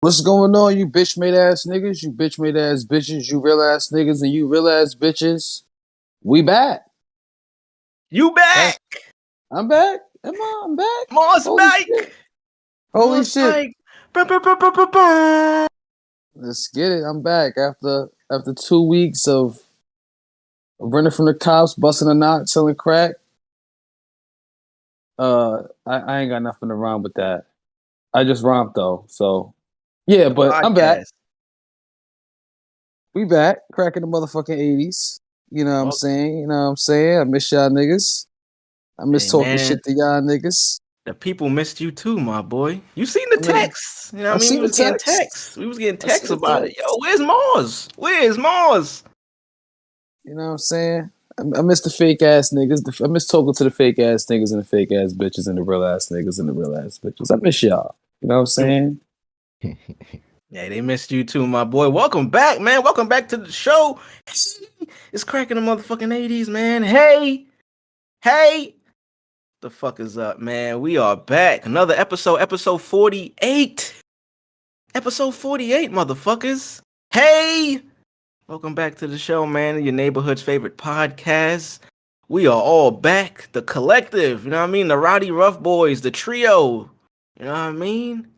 What's going on, you bitch made ass niggas, you bitch made ass bitches, you real ass niggas, and you real ass bitches? We back. You back! That's I'm back. I'm back. Marz Holy back! shit. Holy Marz shit. back! Ba-ba-ba-ba-ba-ba. Let's get it. I'm back after 2 weeks of running from the cops, busting a knot, selling crack. I ain't got nothing to rhyme with that. I just rhymed though. So yeah, The but I'm back. podcast. We back. Cracking the motherfucking 80's. You know what I'm Well, saying? You know what I'm saying? I miss y'all niggas. I miss hey talking man, shit to y'all niggas. the people missed you too, my boy. You seen the I mean, texts? You know what I I mean? see We the was getting text. texts. We was getting I see texts the about it. Yo, text. where's Marz? Where's Marz? You know what I'm saying? I miss the fake ass niggas. I miss talking to the fake ass niggas and the fake ass bitches and the real ass niggas and the real ass bitches. I miss y'all. You know what I'm saying? Yeah, they missed you too, my boy. Welcome back, man. Welcome back to the show. It's cracking the motherfucking 80s, man. Hey. The fuck is up, man? We are back. Another episode 48. Episode 48, motherfuckers. Hey! Welcome back to the show, man. Your neighborhood's favorite podcast. We are all back. The collective, you know what I mean? The Rowdy Rough Boys, the trio. You know what I mean?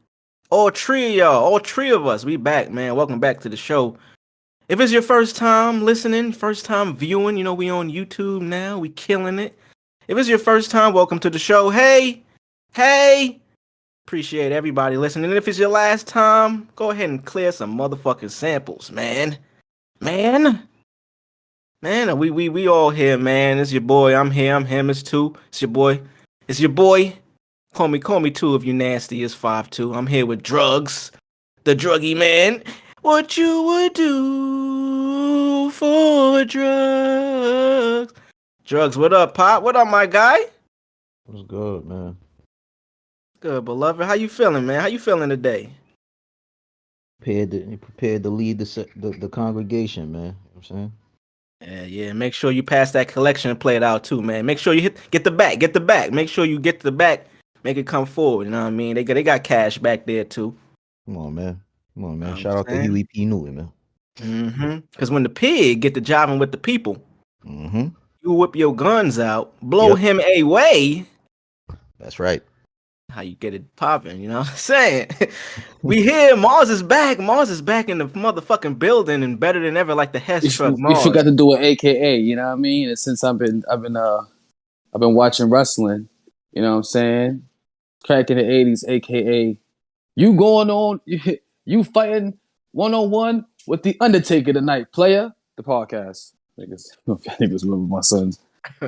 All three of y'all, all three of us, we back, man. Welcome back to the show. If it's your first time listening, first time viewing, you know, we on YouTube now. We killing it. If it's your first time, welcome to the show. Hey. Appreciate everybody listening. And if it's your last time, go ahead and clear some motherfucking samples, man. Man, we all here, man. It's your boy. I'm here. I'm him. It's two. It's your boy. It's your boy. Call me two if you nasty. It's 5'2". I'm here with drugs. The druggy man. What you would do for drugs? Drugs. What up, Pop? What up, my guy? What's good, man? Good, beloved. How you feeling, man? How you feeling today? Prepared to lead the congregation, man. You know what I'm saying? Yeah. Make sure you pass that collection and play it out too, man. Make sure you get the back. Make sure you get the back. Make it come forward. You know what I mean? They got cash back there too. Come on, man. You know what I'm Shout out to saying? Huey P. Newton, man. Because when the pig get to jiving with the people, Mm-hmm. you whip your guns out, blow Yep. him away. That's right. How you get it popping? You know what I'm saying? We here. Marz is back. Marz is back in the motherfucking building and better than ever, like the Hess truck. We Marz. forgot to do an AKA. You know what I mean? And since I've been watching wrestling. You know what I'm saying? Cracking the 80's, AKA you going on? You fighting 1-on-1 with the Undertaker tonight, player. The podcast. Niggas remember my son's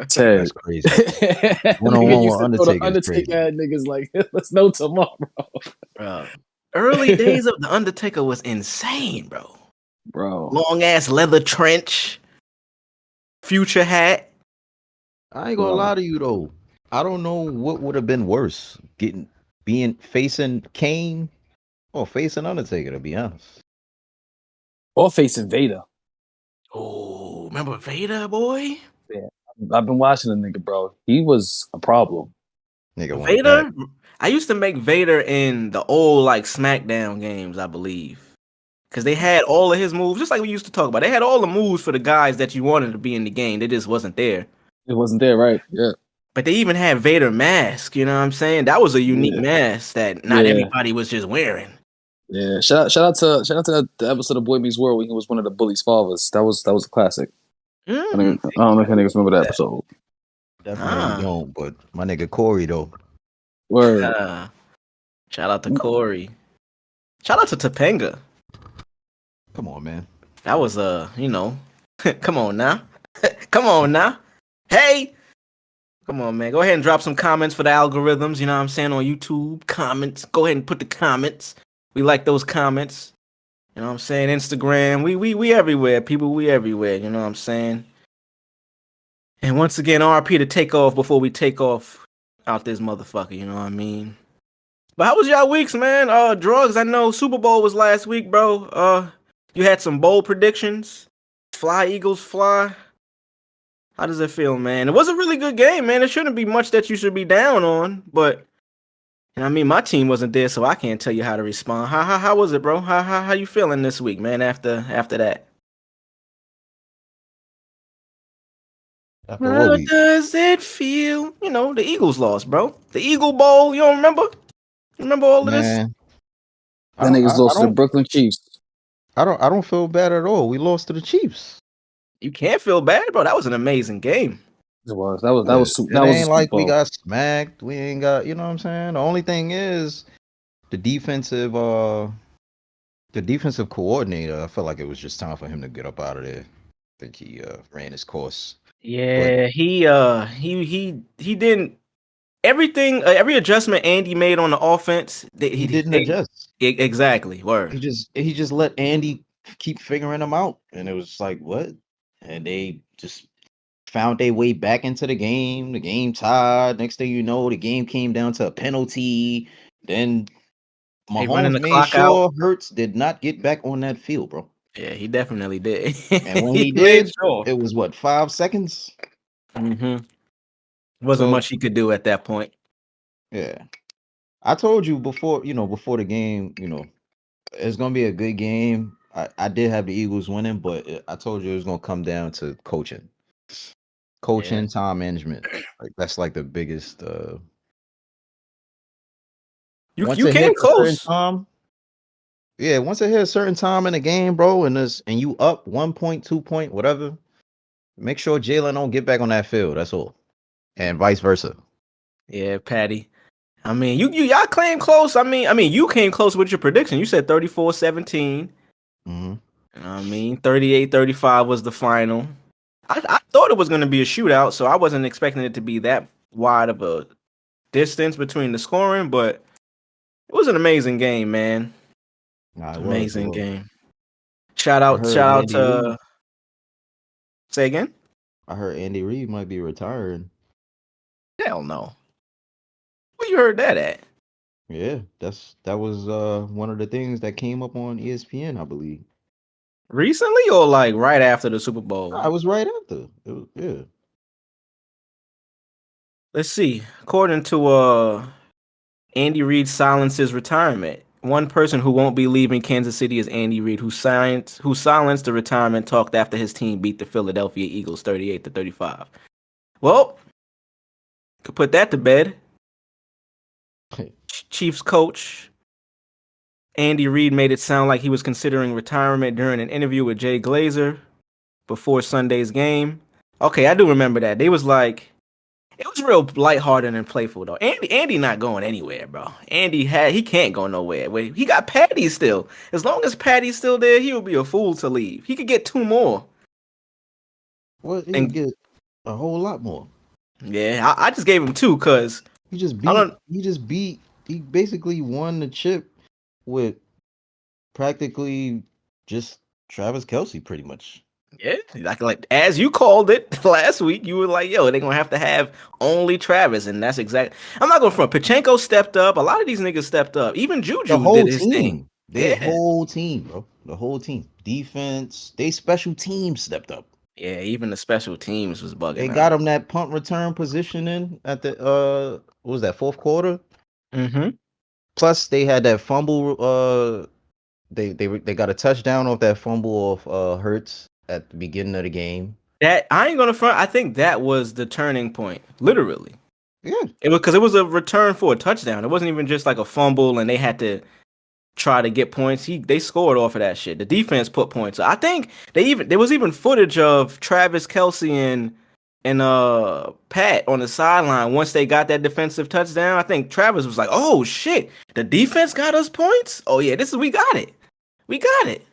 Ted. That's crazy. Nigga 1-on-1 used with to throw the Undertaker is crazy. Undertaker at niggas like, let's know tomorrow. Bro. Early days of the Undertaker was insane, bro. Long ass leather trench, future hat. I ain't gonna lie to you though. I don't know what would have been worse, facing Kane or facing Undertaker, to be honest. Or facing Vader. Oh, remember Vader, boy? Yeah, I've been watching the nigga, bro. He was a problem. Nigga Vader? I used to make Vader in the old like SmackDown games, I believe. Because they had all of his moves, just like we used to talk about. They had all the moves for the guys that you wanted to be in the game. They just wasn't there. It wasn't there, right? Yeah. But they even had Vader mask, you know what I'm saying? That was a unique mask that not everybody was just wearing. Yeah. Shout out to the episode of Boy Meets World when he was one of the bullies' fathers. That was a classic. I don't know if any niggas remember that episode. Definitely don't, but my nigga Corey though. Word. Shout out to Corey. Shout out to Topanga. Come on, man. That was come on now. Come on now. Hey. Come on, man. Go ahead and drop some comments for the algorithms, you know what I'm saying, on YouTube. Comments. Go ahead and put the comments. We like those comments. You know what I'm saying? Instagram. We everywhere, people. We everywhere, you know what I'm saying? And once again, RP to take off before we take off out this motherfucker, you know what I mean? But how was y'all weeks, man? Drugs, I know Super Bowl was last week, bro. You had some bold predictions. Fly, Eagles, fly. How does it feel, man? It was a really good game, man. It shouldn't be much that you should be down on, but And I mean, my team wasn't there, so I can't tell you how to respond. How was it, bro? How you feeling this week, man? After that, After what how week? does it feel? You know, the Eagles lost, bro. The Eagle Bowl. You don't remember? You remember all of this? Man, I That don't, niggas I lost to the don't, Brooklyn Chiefs. I don't feel bad at all. We lost to the Chiefs. You can't feel bad, bro. That was an amazing game. It was that was that Yeah, was it that was a ain't Super like we Bowl. got smacked. We ain't got, you know what I'm saying? The only thing is the defensive, the defensive coordinator. I felt like it was just time for him to get up out of there. I think he ran his course, but Yeah, he didn't everything. Every adjustment Andy made on the offense, he didn't adjust. exactly word. He just let Andy keep figuring them out, and it was like what? And they just found their way back into the game. The game tied. Next thing you know, the game came down to a penalty. Then They running Mahomes the made clock out. sure Hurts did not get back on that field, bro. Yeah, he definitely did. And when He he made did, sure. it was what 5 seconds. Wasn't So much he could do at that point. yeah, I told you before. Before the game. It's gonna be a good game. I did have the Eagles winning, but I told you it was gonna come down to Yeah. coaching, time management. Like that's like the biggest. Once You it came hits a certain close. time, yeah. Once it hits a certain time in the game, bro, and you up 1 point, 2 point, whatever. Make sure Jalen don't get back on that field. That's all, and vice versa. Yeah, Patty. I mean, y'all claim close. I mean, you came close with your prediction. You said 34-17. Hmm. I mean, 38-35 was the final. I thought it was going to be a shootout, so I wasn't expecting it to be that wide of a distance between the scoring, but it was an amazing game, man. Nah, it was. It Amazing was. game. Shout I out, heard shout out Andy Reid. to say again. I heard Andy Reid might be retiring. Hell no. Where you heard that at? Yeah, that was one of the things that came up on ESPN, I believe. Recently or like right after the Super Bowl? I was right after. Yeah. Let's see. According to Andy Reid silences retirement. One person who won't be leaving Kansas City is Andy Reid, who silenced the retirement talk after his team beat the Philadelphia Eagles 38-35. Well, could put that to bed. Chiefs coach Andy Reid made it sound like he was considering retirement during an interview with Jay Glazer before Sunday's game. Okay, I do remember that. They was like, it was real lighthearted and playful though. Andy not going anywhere, bro. He can't go nowhere. Wait, he got Patty still. As long as Patty's still there, he would be a fool to leave. He could get two more. Well, he And could get a whole lot more. yeah, I just gave him two because He just I beat. don't. He just beat. He basically won the chip with practically just Travis Kelsey, pretty much. Yeah, like as you called it last week, you were like, "Yo, they're gonna have only Travis," and that's exact. I'm not going front. Pachenko stepped up. A lot of these niggas stepped up. Even The Juju did whole his thing. team. Their Yeah, whole team, bro. The whole team. Defense. They special team stepped up. yeah. Even the special teams was They bugging got out. him that punt return position in at the what was that, fourth quarter? Mm-hmm. Plus they had that fumble they got a touchdown off that fumble of Hurts at the beginning of the game. That I ain't gonna front. I think that was the turning point, literally. Yeah. It was because it was a return for a touchdown. It wasn't even just like a fumble, and they had to try to get points. They scored off of that shit. The defense put points. I think there was even footage of Travis Kelsey and Pat on the sideline once they got that defensive touchdown. I think Travis was like, "Oh shit, the defense got us points. Oh yeah, we got it. We got it."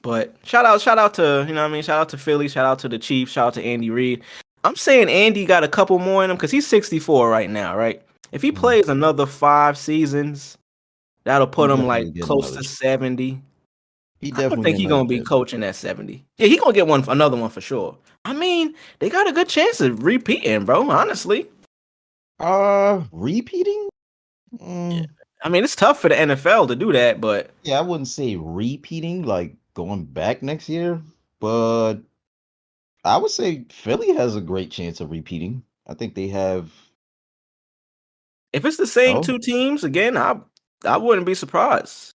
But shout out to you know what I mean. Shout out to Philly. Shout out to the Chiefs. Shout out to Andy Reid. I'm saying Andy got a couple more in him because he's 64 right now, right? If he Mhm. plays another 5 seasons, that'll He put him like definitely getting close another to chip. 70. He I don't definitely think getting he's another gonna be chip. coaching at 70. Yeah, he gonna get another one for sure. I mean, they got a good chance of repeating, bro. Honestly, Repeating? yeah. Mm, I mean, it's tough for the NFL to do that, but yeah, I wouldn't say repeating, like going back next year, but I would say Philly has a great chance of repeating. I think they have If it's the same Oh, two teams again, I wouldn't be surprised.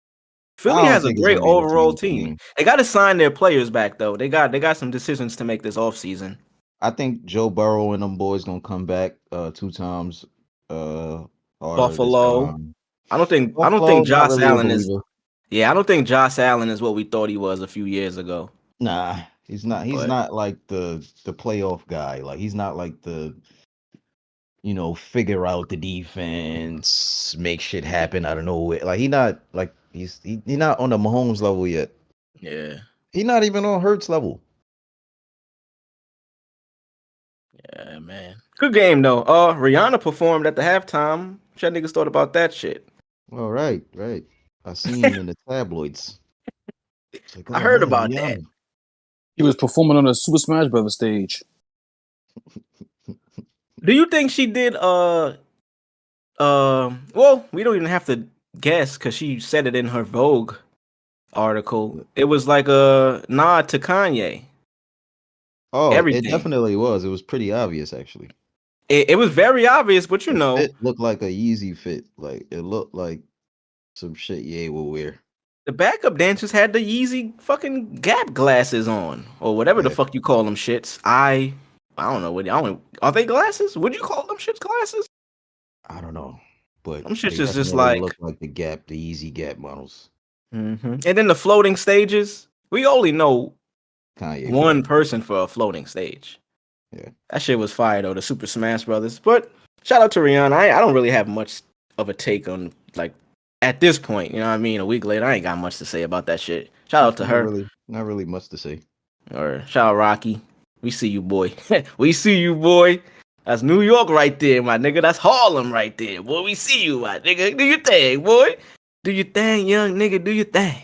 Philly I don't has a think it's great gonna be the overall same team. team. They got to sign their players back though. They got some decisions to make this offseason. I think Joe Burrow and them boys gonna come back 2 times harder this Buffalo. time. I don't think Buffalo, not Josh really a Allen is. believer. Yeah, I don't think Josh Allen is what we thought he was a few years ago. Nah, he's not. He's But not like the playoff guy. Like he's not like the figure out the defense, make shit happen out of nowhere. Like he not like he not on the Mahomes level yet. yeah, He not even on Hurts level. yeah, man. Good game though. Rihanna performed at the halftime. What y'all niggas thought about that shit? All right, right. I seen in the tabloids. It's like, I oh heard man, about that. Rihanna. He was performing on a Super Smash Brothers stage. Do you think she did? Well, we don't even have to guess because she said it in her Vogue article. It was like a nod to Kanye. Oh, it Everything. definitely was. It was pretty obvious actually. It was very obvious, but you The know, fit looked like a Yeezy fit. Like it looked like some shit Ye will wear. the backup dancers had the Yeezy fucking Gap glasses on, or whatever the Yeah, fuck you call them shits. I don't know what I don't. Are they glasses? Would you call them shits glasses? I don't know, but Them shits they is just definitely like. look like the Yeezy Gap models. And then the floating stages. We only know Kanye for one that. person for a floating stage. Yeah. That shit was fire though, the Super Smash Brothers. But shout out to Rihanna. I don't really have much of a take on like at this point. You know what I mean? A week later, I ain't got much to say about that shit. Shout out to her Not really much to say. or shout out Rocky. We see you, boy. We see you, boy. That's New York right there, my nigga. That's Harlem right there, boy. We see you, my nigga. Do your thing, boy. Do your thing, young nigga. Do your thing.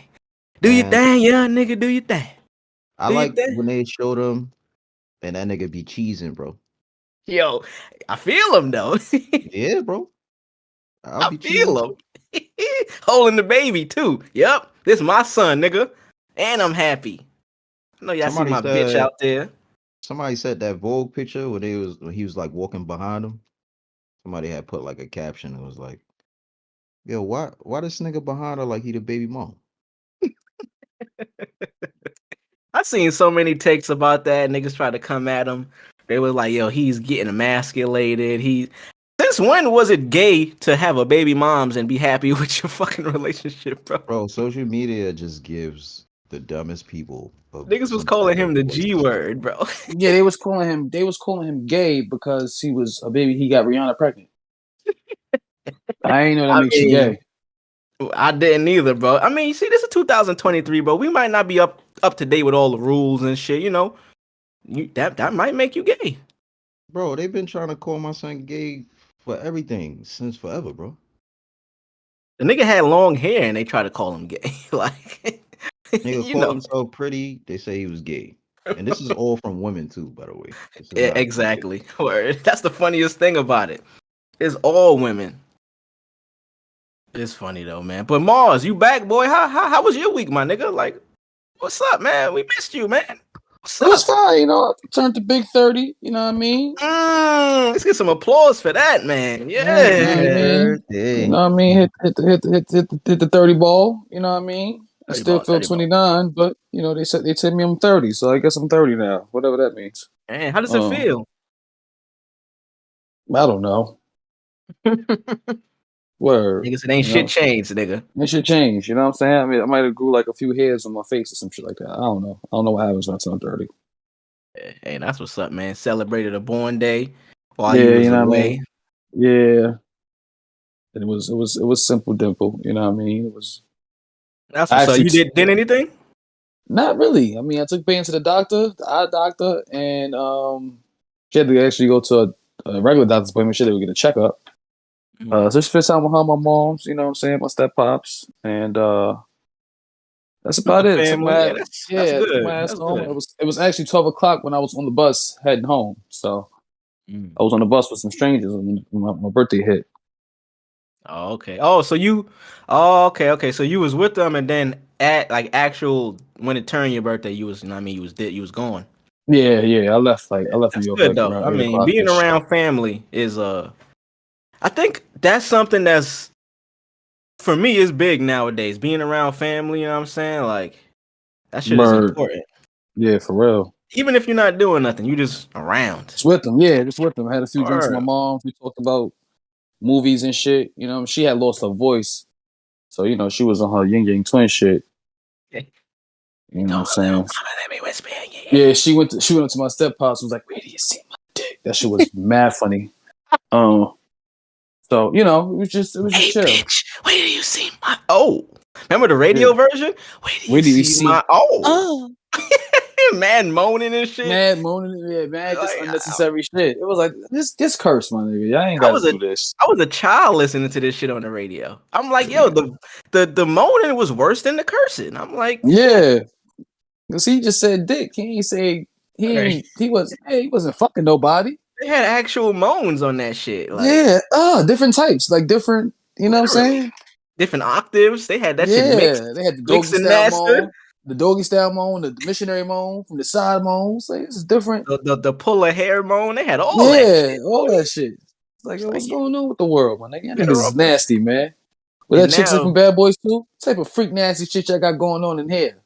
Do your Man, thing, young nigga. Do your thing. I Do your like thing. when they showed him and that nigga be cheesing, bro. Yo, I feel him though. Yeah, bro. I'll I be cheesing feel too. him. Holding the baby too. Yep, this my son, nigga, and I'm happy. I know y'all see Somebody my bitch said out there. somebody said that Vogue picture when he was like walking behind him. Somebody had put like a caption that was like, "Yo, why this nigga behind her like he the baby mom?" I seen so many takes about that. Niggas try to come at him. They was like, "Yo, he's getting emasculated. He Since when was it gay to have a baby moms and be happy with your fucking relationship, bro?" Bro, social media just gives the dumbest people Niggas was some type calling of him the voice G to speak. word, bro. Yeah, they was calling him. They was calling him gay because he was a baby. He got Rihanna pregnant. I ain't know that I makes you mean, gay. I didn't either, bro. I mean, you see, this is 2023, bro. We might not be up to date with all the rules and shit. You know, that might make you gay. Bro, they've been trying to call my son gay for everything since forever, bro. The nigga had long hair and they try to call him gay. Like, Nigga you called know, himself pretty, they say he was gay. And this is all from women too, by the way. This is not from niggas. exactly. Word. That's the funniest thing about it. It's all women. It's funny though, man. But Mars, you back, boy? How was your week, my nigga? Like, what's up, man? We missed you, man. What's It was up? fine, I turned to big 30. You know what I mean? Let's get some applause for that, man. Yeah, you know what I Happy Yeah. mean. You birthday. know what I mean? Hit the 30 ball. You know what I mean? I 30 still ball, feel 30 ball. 29, but they tell me I'm 30, so I guess I'm 30 now. Whatever that means. Man, how does it Um, feel? I don't know. Word. Niggas, it ain't You shit know, changed, nigga. it should change. You know what I'm saying? I mean, I might have grew like a few hairs on my face or some shit like that. I don't know. I don't know what happens when I turn 30. Hey, that's what's up, man. Celebrated a born day while you Yeah, was you know what I away. mean. Yeah, and it was simple dimple. You know what I mean? It was. That's I what's up. actually You did anything? not really. I mean, I took Payne to the doctor, the eye doctor, and she had to actually go to a regular doctor's appointment. She had to get a checkup. So she spent time with her, my moms. You know what I'm saying? My step pops, and that's With the about it. family. Yeah, that's Took good. my ass That's home. good. It was actually 12 o'clock when I was on the bus heading home. So I was on the bus with some strangers when my birthday hit. Oh, okay. Okay. So you was with them, and then at like actual when it turned your birthday, you was, you know what I mean, you was gone. Yeah. I left New That's York good like though. around I eight mean, o'clock being ish. around family is I think that's something that's for me is big nowadays. Being around family, you know what I'm saying? Like that shit is Bird. important. Yeah, for real. Even if you're not doing nothing, you just around. Just with them. Yeah, just with them. I had a few drinks with my Word. mom. We talked about movies and shit. You know, she had lost her voice. So, you know, she was on her yin yang twin shit. You know what I'm saying? Mama, let me whisper in your Yeah, ear. she went up to my step pops and was like, where do you see my dick? That shit was mad funny. So, you know, it was just Hey, chill. bitch, where do you see my Remember the radio version? Where do you see my Oh, man moaning and shit? mad moaning? Yeah, mad just Like, unnecessary shit. It was like just curse, my nigga. Y'all ain't I gotta was a do this. I was a child listening to this shit on the radio. I'm like, yo, the moaning was worse than the cursing. I'm like, Yeah. Cause he just said dick. He ain't say Right. he wasn't fucking nobody. They had actual moans on that shit. Like Yeah. Different types. Like different, you know what I'm literally saying? different octaves. They had that shit Yeah. They had the doggy mixing style master. moan, the missionary moan, from the side moans. Like, this is different. The pull of hair moan. They had all that Yeah, shit. all Boy. that shit. It's like, It's yo, like what's you going on with the world, my nigga? Y'all niggas better is off with. nasty, man. Well, And that chick now, from Bad Boys 2? What type of freak nasty shit y'all got going on in here?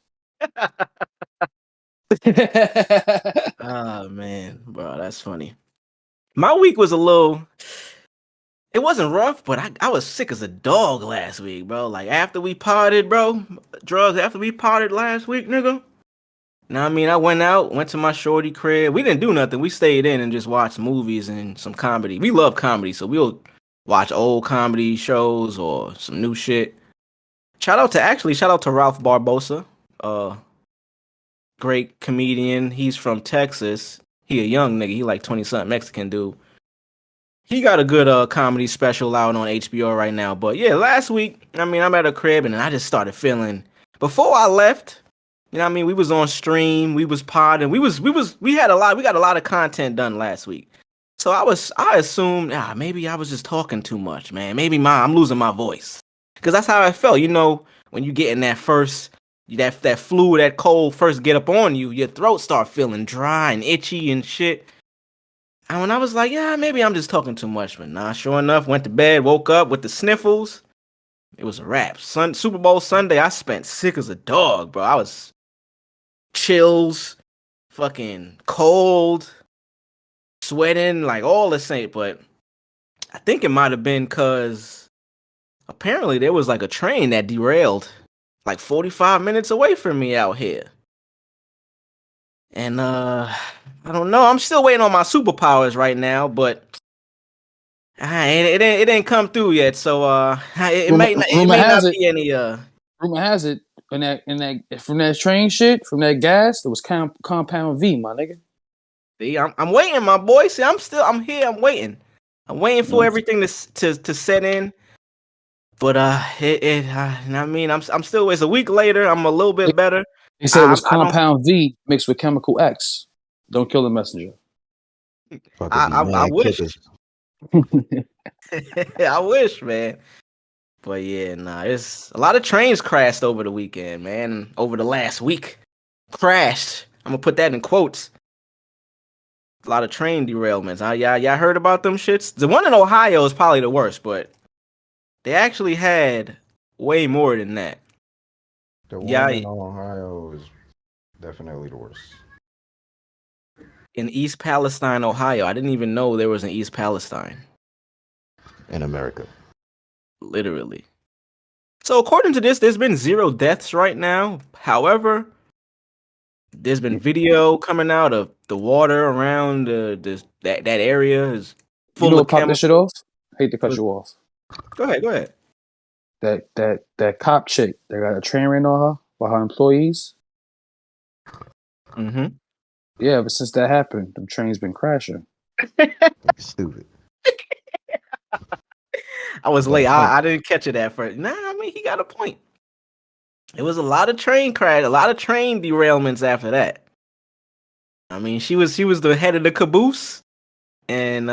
oh man, bro, that's funny. My week was a little. It wasn't rough, but I was sick as a dog last week, bro. Like after we parted, bro, drugs. After we parted last week, nigga. Now I mean, I went to my shorty crib. We didn't do nothing. We stayed in and just watched movies and some comedy. We love comedy, so we'll watch old comedy shows or some new shit. Shout out to Ralph Barbosa, great comedian. He's from Texas. He a young nigga. He like 20 something Mexican dude. He got a good comedy special out on HBO right now. But yeah, last week, I mean, I'm at a crib and I just started feeling. Before I left, you know what I mean, we was on stream, we was podding, we got a lot of content done last week. So I assumed maybe I was just talking too much, man. Maybe I'm losing my voice. Cause that's how I felt, you know, when you get in that flu, that cold first get up on you, your throat start feeling dry and itchy and shit. And when I was like, yeah, maybe I'm just talking too much, but nah, sure enough, went to bed, woke up with the sniffles. It was a wrap. Super Bowl Sunday, I spent sick as a dog, bro. I was chills, fucking cold, sweating, like all the same. But I think it might have been because apparently there was like a train that derailed like 45 minutes away from me out here. And I don't know. I'm still waiting on my superpowers right now, but it ain't come through yet. So it may not be any rumor has it from that train shit, from that gas, there was compound V, my nigga. See, I'm waiting, my boy. See, I'm here. I'm waiting. I'm waiting for everything to set in. But I mean, I'm still. It's a week later. I'm a little bit better. They said it was compound V mixed with chemical X. Don't kill the messenger. I wish. I wish, man. But yeah, it's a lot of trains crashed over the weekend, man. Over the last week, crashed. I'm gonna put that in quotes. A lot of train derailments. Y'all heard about them shits? The one in Ohio is probably the worst, but they actually had way more than that. The one in Ohio is definitely the worst. In East Palestine, Ohio. I didn't even know there was an East Palestine. In America. Literally. So according to this, there's been 0 deaths right now. However, there's been video coming out of the water around that area is full you know of what popped this shit off? I hate to cut you off. Go ahead. That cop chick, they got a train ran on her by her employees. Mm-hmm. Yeah, ever since that happened, them trains been crashing. Stupid. I was late. I didn't catch it at first. Nah, I mean, he got a point. It was a lot of train crash, a lot of train derailments after that. I mean, she was the head of the caboose, and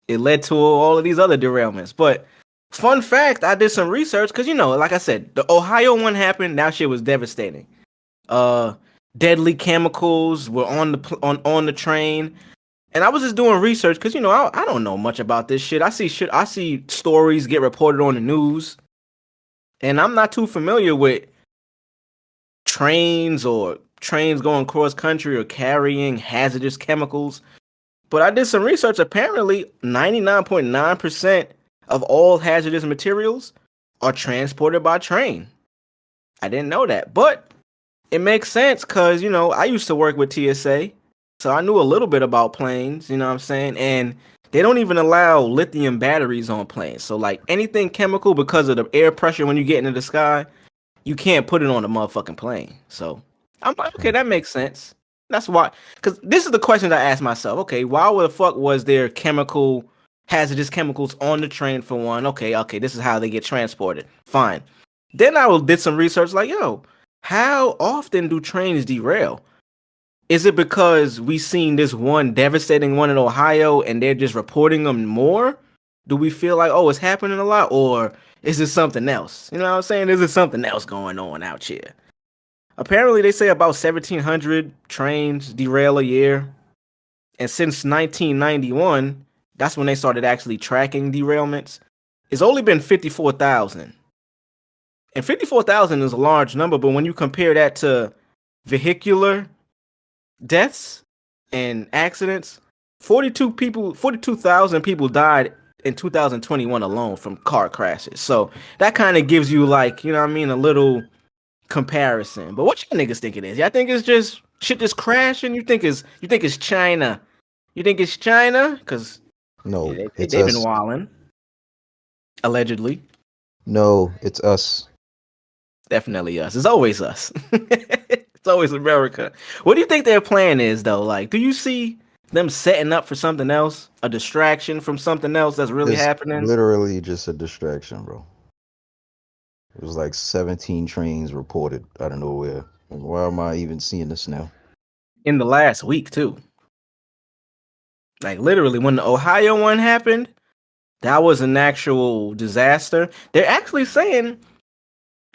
it led to all of these other derailments. But fun fact, I did some research because, you know, like I said, the Ohio one happened. That shit was devastating. Deadly chemicals were on the train. And I was just doing research because I don't know much about this shit. I see stories get reported on the news, and I'm not too familiar with trains going cross country or carrying hazardous chemicals. But I did some research. Apparently, 99.9% of all hazardous materials are transported by train. I didn't know that, but it makes sense because, I used to work with TSA, so I knew a little bit about planes, you know what I'm saying? And they don't even allow lithium batteries on planes. So, like, anything chemical, because of the air pressure when you get into the sky, you can't put it on a motherfucking plane. So, I'm like, okay, that makes sense. That's why, because this is the question I asked myself. Okay, why the fuck was there hazardous chemicals on the train for one? Okay, this is how they get transported. Fine. Then I did some research like, yo, how often do trains derail? Is it because we seen this one devastating one in Ohio and they're just reporting them more? Do we feel like, oh, it's happening a lot? Or is it something else? You know what I'm saying? Is it something else going on out here? Apparently, they say about 1,700 trains derail a year. And since 1991, that's when they started actually tracking derailments. It's only been 54,000. And 54,000 is a large number, but when you compare that to vehicular deaths and accidents, 42,000 people died in 2021 alone from car crashes. So that kind of gives you, like, a little comparison. But what y'all niggas think it is? Y'all think it's just shit just crashing? You think it's China? You think it's China? Because No, they've it's been us. wilding. Allegedly. No, it's us. Definitely us. It's always us. It's always America. What do you think their plan is, though? Like, do you see them setting up for something else? A distraction from something else that's really It's happening? literally just a distraction, bro. It was like 17 trains reported out of nowhere. And why am I even seeing this now? In the last week, too. Like, literally, when the Ohio one happened, that was an actual disaster. They're actually saying,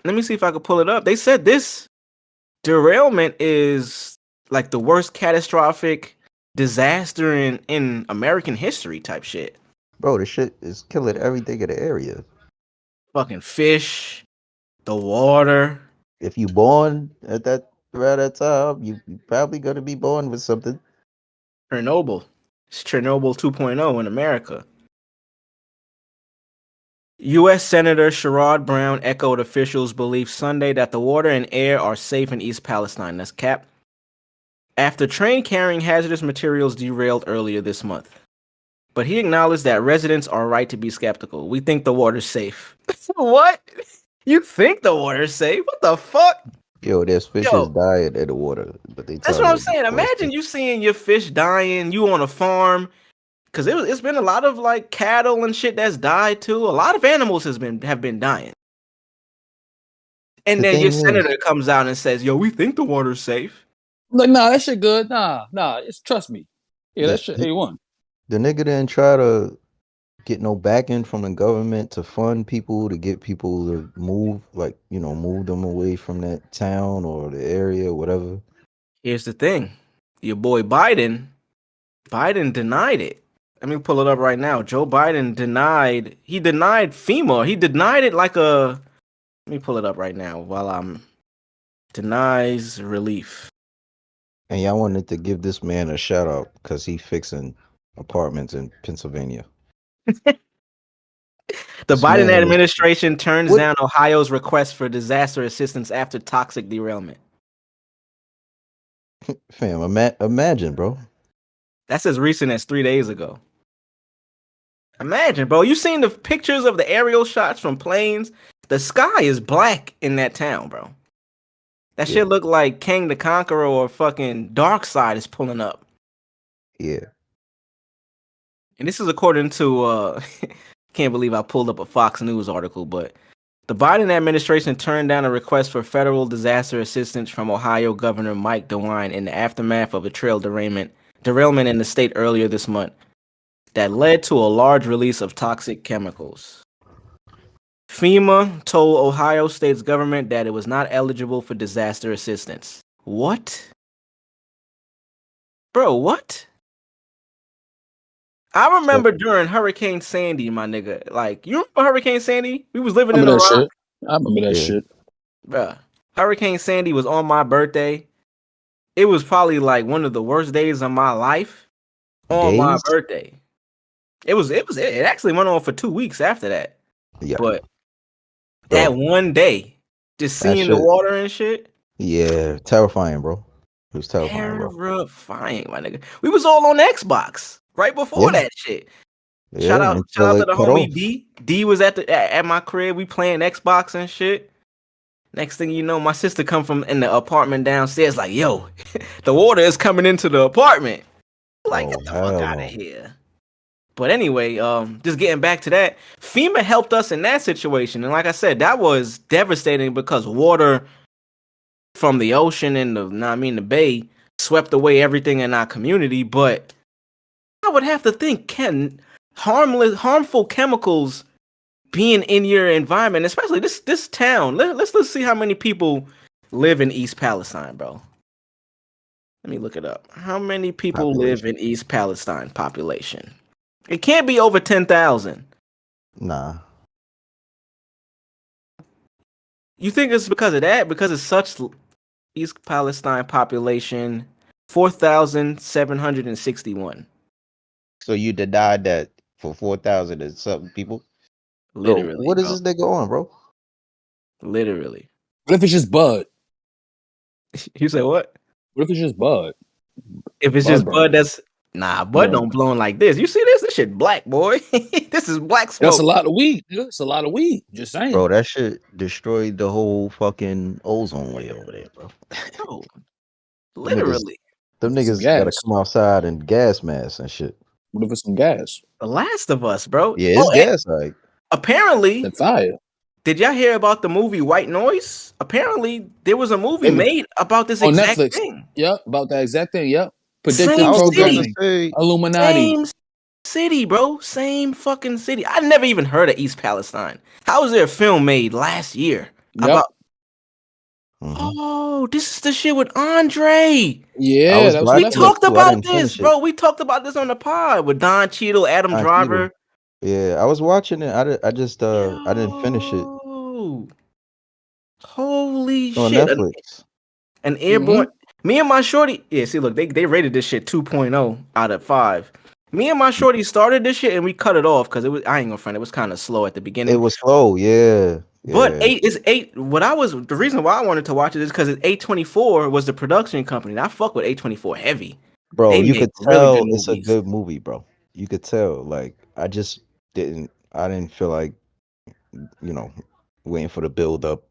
let me see if I can pull it up. They said this derailment is like the worst catastrophic disaster in American history type shit. Bro, this shit is killing everything in the area. Fucking fish, the water. If you born at that around that time, you probably gonna be born with something. Chernobyl. It's Chernobyl 2.0 in America. U.S. Senator Sherrod Brown echoed officials' belief Sunday that the water and air are safe in East Palestine. That's Cap. After train carrying hazardous materials derailed earlier this month. But he acknowledged that residents are right to be skeptical. We think the water's safe. What? You think the water's safe? What the fuck? Yo, there's fishes Yo, dying in the water, but they that's tell what I'm you saying. oh, it's Imagine you seeing your fish dying, you on a farm. Because it's been a lot of like cattle and shit that's died too. A lot of animals have been dying. And the then your thing is, senator comes out and says, yo, we think the water's safe. Like, nah, that shit good. Nah. It's trust me. Yeah, that the shit he, A1. the nigga didn't try to get no backing from the government to fund people to get people to move, like move them away from that town or the area, or whatever. Here's the thing. Your boy Biden denied it. Let me pull it up right now. Joe Biden denied FEMA. He denied it like a, let me pull it up right now while I'm, denies relief. And y'all wanted to give this man a shout out because he fixing apartments in Pennsylvania. The This Biden man is administration turns what? down Ohio's request for disaster assistance after toxic derailment. Fam, imagine, bro. That's as recent as 3 days ago. Imagine, bro. You seen the pictures of the aerial shots from planes? The sky is black in that town, bro. That Yeah, shit look like King the Conqueror or fucking Dark Side is pulling up. yeah. And this is according to can't believe I pulled up a Fox News article, but the Biden administration turned down a request for federal disaster assistance from Ohio Governor Mike DeWine in the aftermath of a trail derailment in the state earlier this month that led to a large release of toxic chemicals. FEMA told Ohio State's government that it was not eligible for disaster assistance. What? Bro, what? I remember during Hurricane Sandy, my nigga. Like, you remember Hurricane Sandy? We was living I in remember a that rock. shit. I remember that Yeah. shit. Bruh. Hurricane Sandy was on my birthday. It was probably like one of the worst days of my life on my Days? birthday. It actually went on for 2 weeks after that. Yeah. But Bro, that one day, just that seeing the shit, water and shit, yeah, terrifying, bro. It was terrifying, bro. terrifying, my nigga. We was all on Xbox right before Yeah, that shit. Shout yeah, out until to it the cut homie off. D. D was at my crib. We playing Xbox and shit. Next thing you know, my sister come from in the apartment downstairs, like, yo, the water is coming into the apartment. Like, Oh, get the fuck hell out of no. here. But anyway, just getting back to that, FEMA helped us in that situation, and like I said, that was devastating because water from the ocean and the bay swept away everything in our community. But I would have to think, can harmful chemicals being in your environment, especially this town? Let's see how many people live in East Palestine, bro. Let me look it up. How many people live Population. in East Palestine population? It can't be over 10,000. Nah. You think it's because of that? Because it's such East Palestine population 4,761. So you denied that for 4,000 and something people? Bro, Literally, what is bro. this nigga on, bro? Literally. What if it's just Bud? You say what? What if it's just Bud? If it's Bud just Bud, burning. that's Bud Yeah. don't blow like this. You see this? This shit black, boy. This is black That's a smoke. lot of weed. Nigga. It's a lot of weed. Just Bro, saying. that shit destroyed the whole fucking ozone layer over there, bro. Bro, Them niggas, literally. them What if it's some niggas gotta gas? come outside and gas masks and shit. What if it's some gas? The Last of Us, bro. Yeah, it's Oh, and gas, like, apparently, That fire. did y'all hear about the movie White Noise? Apparently, there was a movie It was made about this on exact Netflix. thing. Yep, about that exact thing. Yep. Predictive I Same was about to city. programming. say, Illuminati. Same city, bro. Same fucking city. I never even heard of East Palestine. How was there a film made last year Yep. about? mhm. Oh, this is the shit with Andre. I Yeah, was that was on We watching it talked Netflix. too. I about didn't this, finish it. bro. We talked about this on the pod with Don Cheadle, Adam Don Cheadle. Driver. Yeah, I was watching it. I just I didn't finish it Yo, holy on shit! Netflix. An Mm-hmm. airborne. Me and my shorty. Yeah, see, look, they rated this shit 2.0 out of 5. Me and my shorty started this shit and we cut it off because it was. I ain't gonna front. It was kind of slow at the It beginning. was slow, yeah. But Yeah. eight is eight. The reason why I wanted to watch it is because 824 was the production company. And I fuck with 824 heavy. Bro, They you make could really good tell it's a movies. good movie, bro. You could tell. Like, I didn't feel like, you know, waiting for the build up.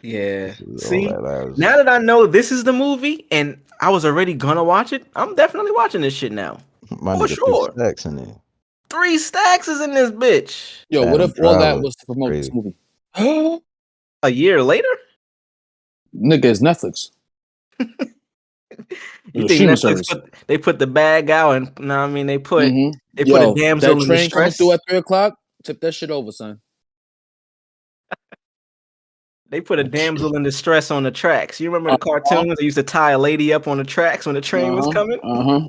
Yeah. This is all See, that. That was now that I know this is the movie and I was already gonna watch it, I'm definitely watching this shit now. my For nigga three sure. stacks in there. 3 stacks is in this bitch. Yo, what Adam if all that Driver. was to promote this Crazy. movie? A year later? Nigga, it's Netflix. You It's a think streaming Netflix service. they put the bag out and they put Mm-hmm. they put a Yo, that damsel in train coming through distress. at 3 o'clock. Tip that shit over, son. They put a damsel in distress on the tracks. You remember the Uh-huh. cartoons? They used to tie a lady up on the tracks when the train was Uh-huh. coming.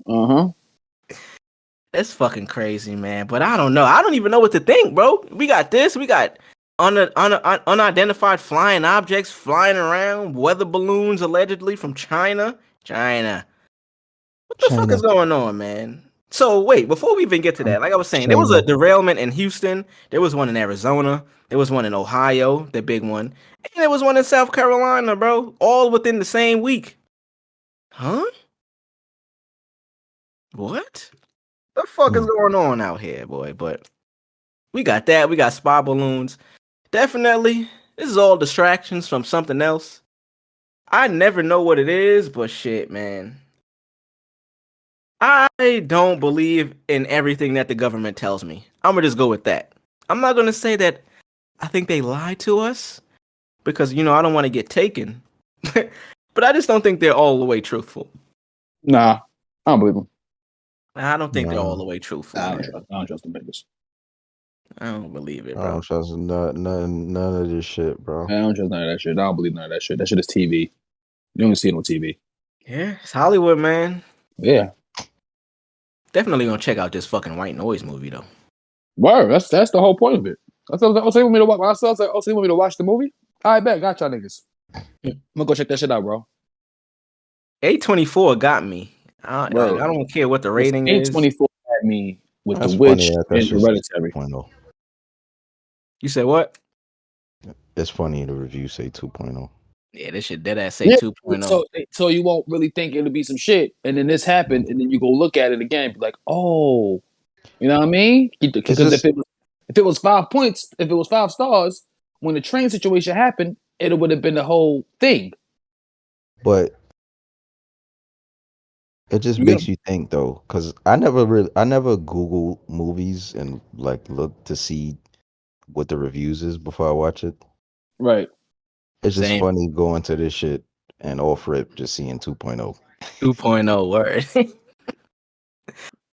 Uh-huh. That's fucking crazy, man. But I don't know. I don't even know what to think, bro. We got this. We got unidentified flying objects flying around. Weather balloons allegedly from China. China. What the fuck is China. going on, man? So wait, before we even get to that, like I was saying, there was a China. derailment in Houston. There was one in Arizona. There was one in Ohio, the big one, and there was one in South Carolina, bro. All within the same week. Huh? What? The fuck is Hmm. going on out here, boy? But we got that. We got spy balloons. Definitely, this is all distractions from something else. I never know what it is, but shit, man. I don't believe in everything that the government tells me. I'm gonna just go with that. I'm not gonna say that I think they lie to us because I don't want to get taken, but I just don't think they're all the way truthful. Nah, I don't believe him. I don't think they're all Nah, the way truthful, I man. don't trust them niggas. I don't believe it, I bro. don't trust none of this shit, bro. I don't trust none of that shit. I don't believe none of that shit. That shit is TV. You don't see it on TV. Yeah, it's Hollywood, man. Yeah. Definitely gonna check out this fucking White Noise movie though. Word, that's the whole point of it. That's what I was like, want me to watch. I was like, oh, so you want me to watch the movie? All right, bet, got y'all niggas. I'm gonna go check that shit out, bro. A24 got me. I don't care what the rating is. A24 had me with That's The funny Witch that and shit's Hereditary. 2.0. You said what? It's funny the reviews say 2.0. Yeah, this shit dead ass say 2.0. So you won't really think it'll be some shit, and then this happened, and then you go look at it again, be like, oh, you know what I mean? Because if it was 5 points, if it was 5 stars, when the train situation happened, it would have been the whole thing. But it just makes you think though, because I never Google movies and like look to see what the reviews is before I watch it. Right. It's just Same. funny going to this shit and off rip just seeing 2.0. 2.0 word.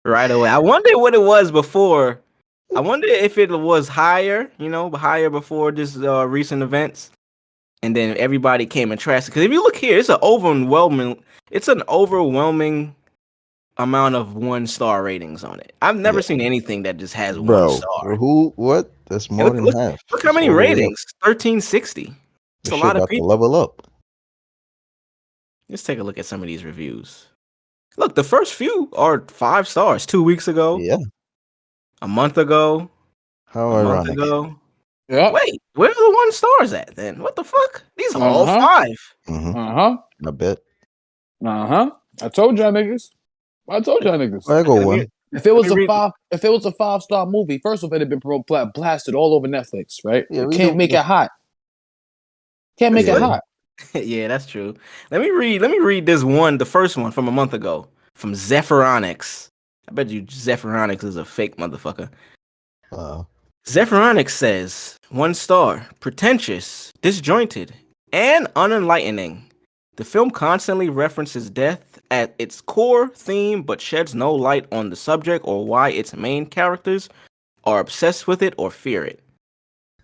Right away. I wonder what it was before. I wonder if it was higher, higher before this recent events. And then everybody came and trashed it. Because if you look here, it's an overwhelming amount of 1-star ratings on it. I've never seen anything that just has 1 star. What? That's more than half. Look how many ratings. 1360. It's a lot of people. To level up. Let's take a look at some of these reviews. Look, the first few are 5 stars. 2 weeks ago. Yeah. A month ago. How ironic. Yeah. Wait, where are the 1 stars at then? What the fuck? These are all 5. Mm-hmm. I bet. I told y'all niggas. I go one. If it was a 5-star movie, first of all, it'd have been blasted all over Netflix, right? Yeah, Can't make it hot. Can't make it hot. Yeah, that's true. Let me read this one, the first one from a month ago, from Zephyronics. I bet you Zephyronics is a fake motherfucker. Zephyronics says 1 star, pretentious, disjointed, and unenlightening. The film constantly references death at its core theme, but sheds no light on the subject or why its main characters are obsessed with it or fear it.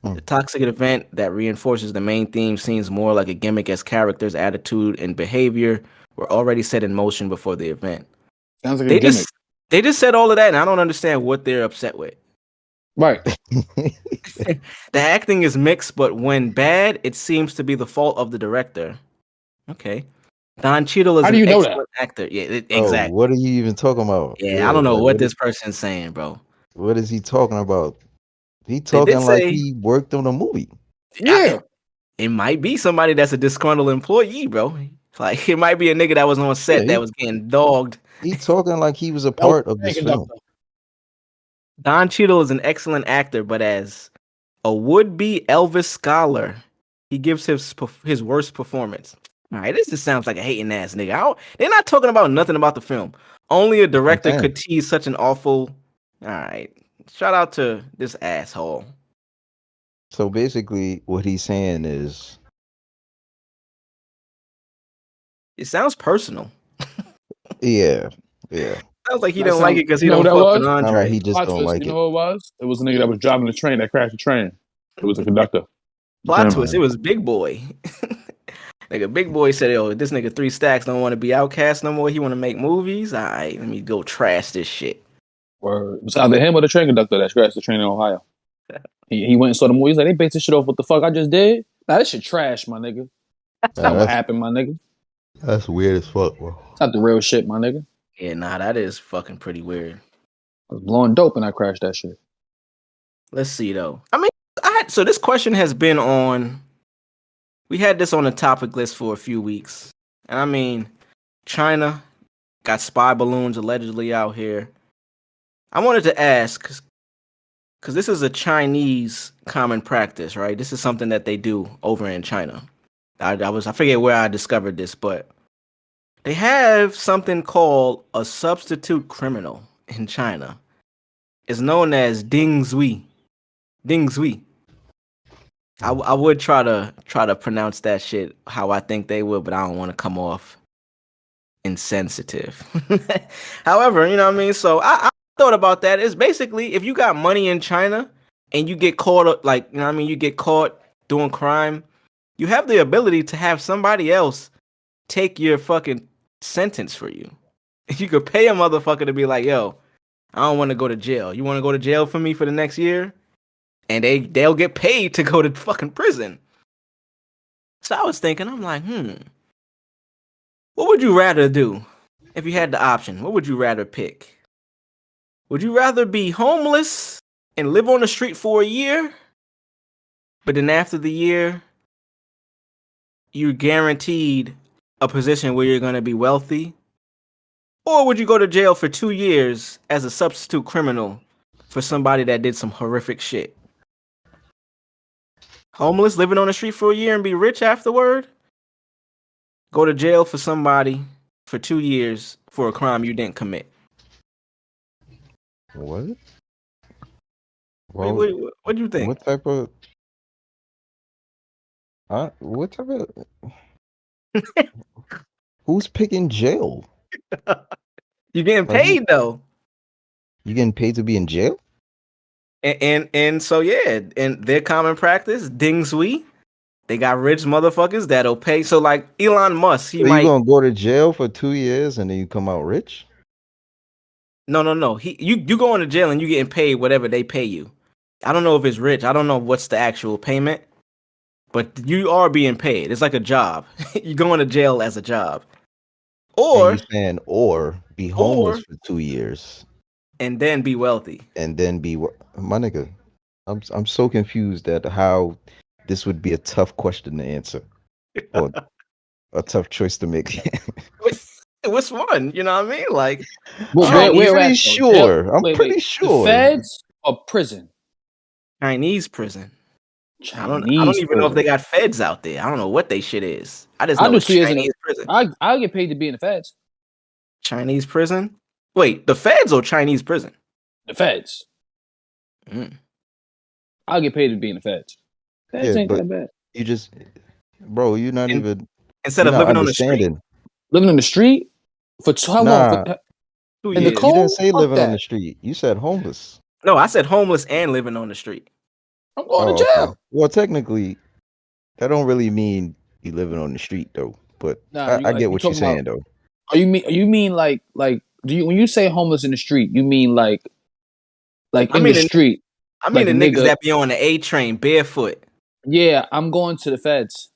The toxic event that reinforces the main theme seems more like a gimmick, as characters' attitude and behavior were already set in motion before the event. Sounds like a gimmick. They just said all of that, and I don't understand what they're upset with. Right. The acting is mixed, but when bad, it seems to be the fault of the director. Okay. Don Cheadle is an excellent actor. Yeah, exactly. What are you even talking about? Yeah, I don't know what this person's saying, bro. What is he talking about? He talking like he worked on a movie. Yeah. It might be somebody that's a disgruntled employee, bro. Like, it might be a nigga that was on set that was getting dogged. He talking like he was a part of this film. Don Cheadle is an excellent actor, but as a would-be Elvis scholar, he gives his worst performance. All right, this just sounds like a hating ass nigga. They're not talking about nothing about the film. Only a director could tease such an awful. All right, shout out to this asshole. So basically, what he's saying is, it sounds personal. Yeah. Sounds like he don't like it because he don't fuck with Andre. He just don't like it. You know who it was? It was a nigga that was driving the train that crashed the train. It was a conductor. Plot twist. It was Big Boy. Nigga, Big Boy said, "Yo, this nigga 3 Stacks don't want to be outcast no more. He want to make movies. All right, let me go trash this shit." Word. It was either him or the train conductor that crashed the train in Ohio. He went and saw the movie. He's like, they based this shit off what the fuck I just did. Nah, this shit trash, my nigga. That's not what happened, my nigga. That's weird as fuck, bro. It's not the real shit, my nigga. Yeah, nah, that is fucking pretty weird. I was blowing dope and I crashed that shit. Let's see though. I mean, so this question has been on. We had this on the topic list for a few weeks, and I mean, China got spy balloons allegedly out here. I wanted to ask, because this is a Chinese common practice, right? This is something that they do over in China. I forget where I discovered this, but they have something called a substitute criminal in China. It's known as Ding Zui. Ding Zui. I would try to pronounce that shit how I think they would, but I don't want to come off insensitive. However, you know what I mean? So I thought about that. It's basically, if you got money in China and you get caught, like, you know what I mean, you get caught doing crime, you have the ability to have somebody else take your fucking sentence for you. You could pay a motherfucker to be like, yo, I don't want to go to jail. You want to go to jail for me for the next year? And they'll get paid to go to fucking prison. So I was thinking, I'm like, what would you rather do if you had the option? What would you rather pick? Would you rather be homeless and live on the street for a year, but then after the year, you're guaranteed a position where you're going to be wealthy? Or would you go to jail for 2 years as a substitute criminal for somebody that did some horrific shit? Homeless, living on the street for a year and be rich afterward? Go to jail for somebody for 2 years for a crime you didn't commit. What? What, Well, what do you think? what type of? What type of? Who's picking jail? You're getting Like, paid though. you getting paid to be in jail? And so yeah, and their common practice, ding sui. They got rich motherfuckers that'll pay. So like Elon Musk, he So you might gonna go to jail for 2 years and then you come out rich? no. You going to jail and you getting paid whatever they pay you. I don't know if it's rich. I don't know what's the actual payment, but you are being paid. It's like a job. You're going to jail as a job. And Or you saying or be homeless for 2 years and then be wealthy. and then be my nigga. I'm so confused at how this would be a tough question to answer or a tough choice to make. What's one? You know what I mean? Like, Well, I'm where pretty at, though? sure. Jail? I'm Wait, pretty wait. sure. The feds or prison? Chinese prison. I don't Chinese even know if they prison. got feds out there. I don't know what they shit is. I just I'll know do it's 2 years in Chinese prison. I'll get paid to be in the feds. Chinese prison? Wait, the feds or Chinese prison? The feds. I'll get paid to be in the feds. Feds Yeah, ain't but that bad. you just, bro, you're not And even. instead You're of not living on the street, understanding. Living on the street for how long? Nah, 2 In the years. you didn't cold? say Fuck living on the that. street. You said homeless. No, I said homeless and living on the street. I'm going to Oh, okay. jail. Well, technically, that don't really mean you living on the street though. But Nah, I get you what you're talking about? saying though. Are you mean like do you when you say homeless in the street? You mean like I in the mean, street, the like a niggas nigga? that be on the A train barefoot. Yeah, I'm going to the feds.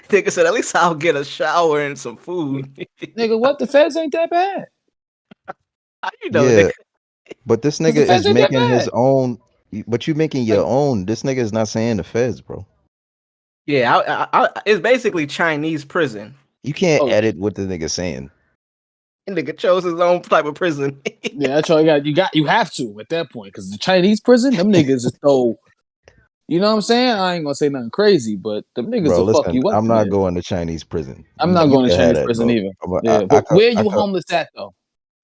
Nigga said, at least I'll get a shower and some food. Nigga, what? The feds ain't that bad. How you know, Yeah, nigga? but this 'Cause nigga the feds is ain't that making his bad. own. But you making your Like, own. This nigga is not saying the feds, bro. Yeah, it's basically Chinese prison. You can't oh edit what the nigga saying. And nigga chose his own type of prison. yeah, that's all you got. You have to at that point because the Chinese prison, them niggas is so. You know what I'm saying? I ain't gonna say nothing crazy, but them niggas Bro, will fuck listen, you up I'm in not there. going to Chinese prison. I'm You not you going to can have Chinese that, prison bro. either. Yeah, but where you homeless at though?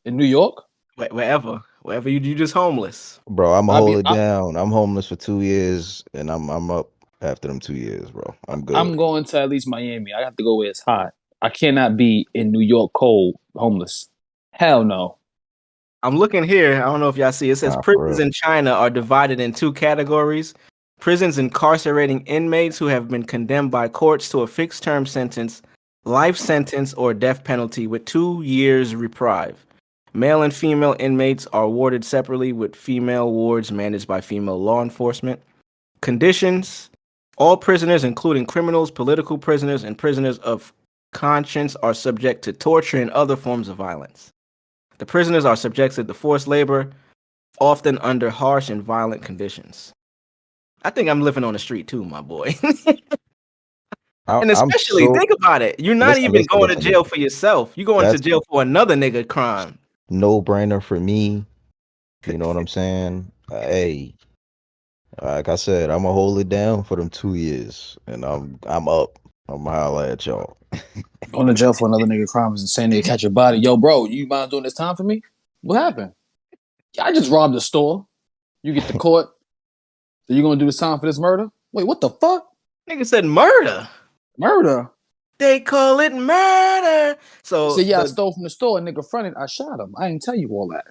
In New York? Wherever you just homeless. Bro, I'ma I'll hold be. it down. I'm homeless for 2 years, and I'm up after them 2 years, bro. I'm I'm good. going to at least Miami. I have to go where it's hot. I cannot be in New York cold homeless. Hell no. I'm looking here. I don't know if y'all see. It says Nah, for prisons real. in China are divided in 2 categories. Prisons incarcerating inmates who have been condemned by courts to a fixed term sentence, life sentence, or death penalty with 2 years reprieve. Male and female inmates are warded separately with female wards managed by female law enforcement. Conditions: all prisoners, including criminals, political prisoners, and prisoners of conscience, are subject to torture and other forms of violence. The prisoners are subjected to forced labor, often under harsh and violent conditions. I think I'm living on the street too, my boy. And I'm especially, so think about it. You're not listen, even listen, going to listen, jail listen. for yourself. You're going to That's jail for another nigga crime. no brainer for me. You know what I'm saying? Hey, like I said, I'ma hold it down for them 2 years, and I'm up. I'm holla at y'all. Going to jail for another nigga crime is insane. They catch your body. Yo, bro, you mind doing this time for me? What happened? Yeah, I just robbed a store. You get to court. So you gonna do this time for this murder? Wait, what the fuck? Nigga said murder. Murder? They call it murder. He So said, yeah, I stole from the store. A nigga fronted. I shot him. I didn't tell you all that.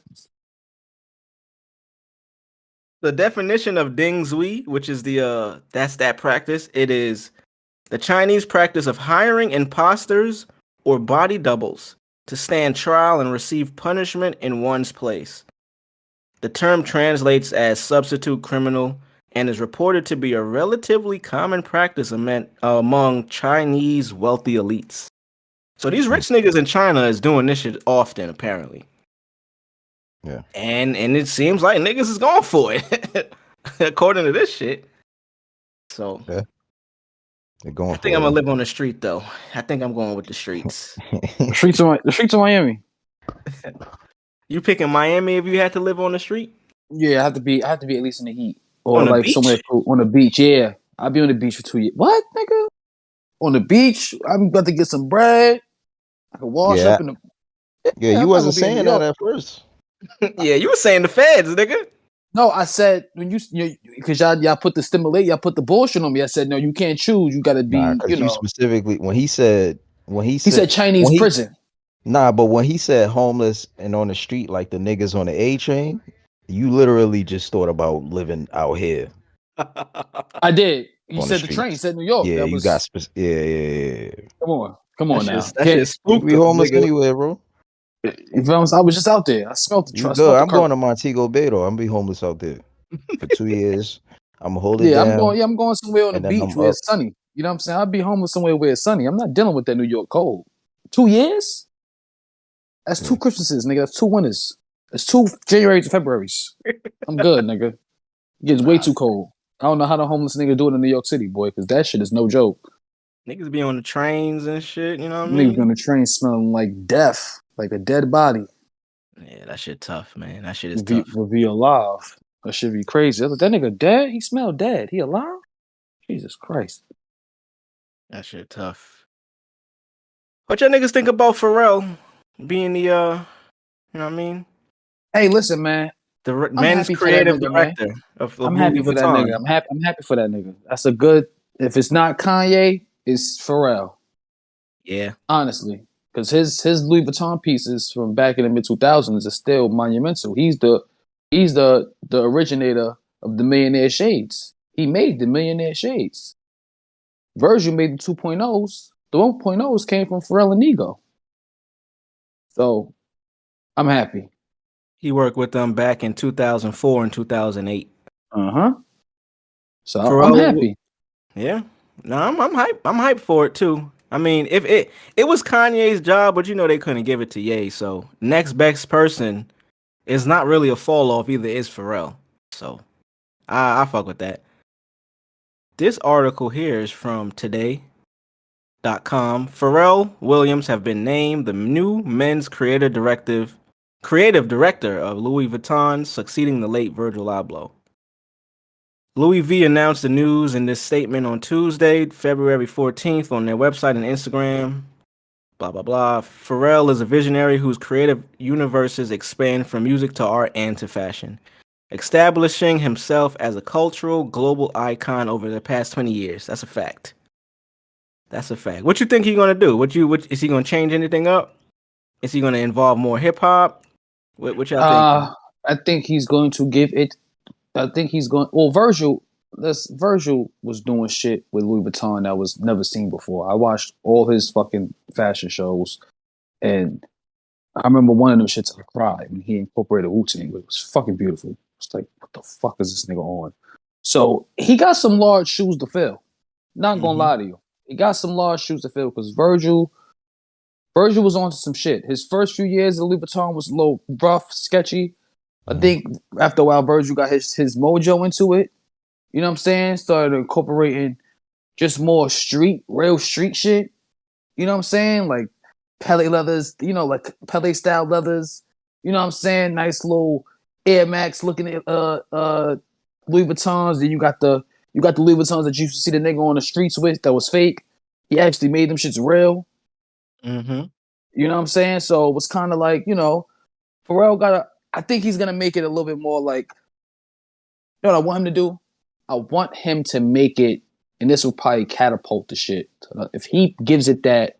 the definition of ding zui, which is that's that practice, it is the Chinese practice of hiring imposters or body doubles to stand trial and receive punishment in one's place. The term translates as substitute criminal and is reported to be a relatively common practice among Chinese wealthy elites. So these rich niggas in China is doing this shit often, apparently. Yeah. And it seems like niggas is going for it, according to this shit. So Yeah. They're going I think I'm gonna live on the street though. I think I'm going with the streets. The streets of Miami. You picking Miami if you had to live on the street? Yeah, I have to be at least in the heat or On the like beach? somewhere cool. On the beach. Yeah, I'll be on the beach for 2 years. What, nigga? On the beach? I'm about to get some bread. I can wash Yeah. up in the. Yeah, you I'm not wasn't gonna be in saying New that York. at first. Yeah, you were saying the feds, nigga. No, I said when you because y'all put the bullshit on me. I said no, you can't choose. You got to Nah, be, because you specifically he said He said Chinese prison. but when he said homeless and on the street like the niggas on the A train, you literally just thought about living out here I did. You on the said the train. You streets. said New York. Yeah, That you got was. yeah. Come on now. That shit You can spooked be us, homeless nigga. anywhere, bro. I was just out there. I smelled the You truck. good? Smelled the I'm going curb. to Montego Bay though. I'm gonna be homeless out there for 2 years. I'm gonna hold it Yeah, down, I'm going somewhere on the and then beach I'm where up. it's sunny. You know what I'm saying? I'll be homeless somewhere where it's sunny. I'm not dealing with that New York cold. 2 years? That's 2 Yeah. Christmases, nigga. That's 2 winters. That's 2 January to Februarys. I'm good, nigga. It gets way too cold. I don't know how the homeless nigga do it in New York City, boy, because that shit is no joke. Niggas be on the trains and shit, you know what I Niggas mean? on the train smelling like death, like a dead body. Yeah, that shit tough, man. That shit is tough. Would be alive. That should be crazy. I was like, that nigga dead? He smelled dead. He alive? Jesus Christ. That shit tough. What y'all niggas think about Pharrell being the you know what I mean? Hey, listen, man. The I'm men's happy for that creative nigga, man. director of I'm Louis happy for that Vuitton. nigga. I'm happy for that nigga. That's a good. If it's not Kanye, it's Pharrell. Yeah. Honestly, because his Louis Vuitton pieces from back in the mid 2000s are still monumental. He's the originator of the Millionaire Shades. He made the Millionaire Shades. Virgil made the 2.0s. The 1.0s came from Pharrell and Ego. So I'm happy. He worked with them back in 2004 and 2008. So I'm Pharrell, happy. yeah. No, I'm hyped. I'm hyped for it too. I mean, if it was Kanye's job, but you know they couldn't give it to Ye. So next best person is not really a fall off either. Is Pharrell. So I fuck with that. This article here is from today.com. Pharrell Williams have been named the new men's creative director of Louis Vuitton, succeeding the late Virgil Abloh. Louis V announced the news in this statement on Tuesday, February 14th, on their website and Instagram. Blah, blah, blah. Pharrell is a visionary whose creative universes expand from music to art and to fashion, establishing himself as a cultural global icon over the past 20 years. That's a fact. That's a fact. What you think he's gonna do? What is he gonna change anything up? Is he gonna involve more hip hop? What y'all think? I think he's going to give it. I think he's going. Well, Virgil was doing shit with Louis Vuitton that was never seen before. I watched all his fucking fashion shows, and I remember one of them shits I cried when he incorporated Wu-Tang. It was fucking beautiful. It's like, what the fuck is this nigga on? So he got some large shoes to fill. Not gonna lie to you, he got some large shoes to fill because Virgil was onto some shit. His first few years at Louis Vuitton was a little rough, sketchy. I think after a while, Virgil got his mojo into it. You know what I'm saying? Started incorporating just more real street shit. You know what I'm saying? Like Pele leathers, like Pele style leathers. You know what I'm saying? Nice little Air Max looking at Louis Vuittons. Then you got the Louis Vuittons that you used to see the nigga on the streets with that was fake. He actually made them shits real. Mm-hmm. You know what I'm saying? So it was kind of like, Pharrell I think he's gonna make it a little bit more like, you know what I want him to do? I want him to make it, and this will probably catapult the shit. If he gives it that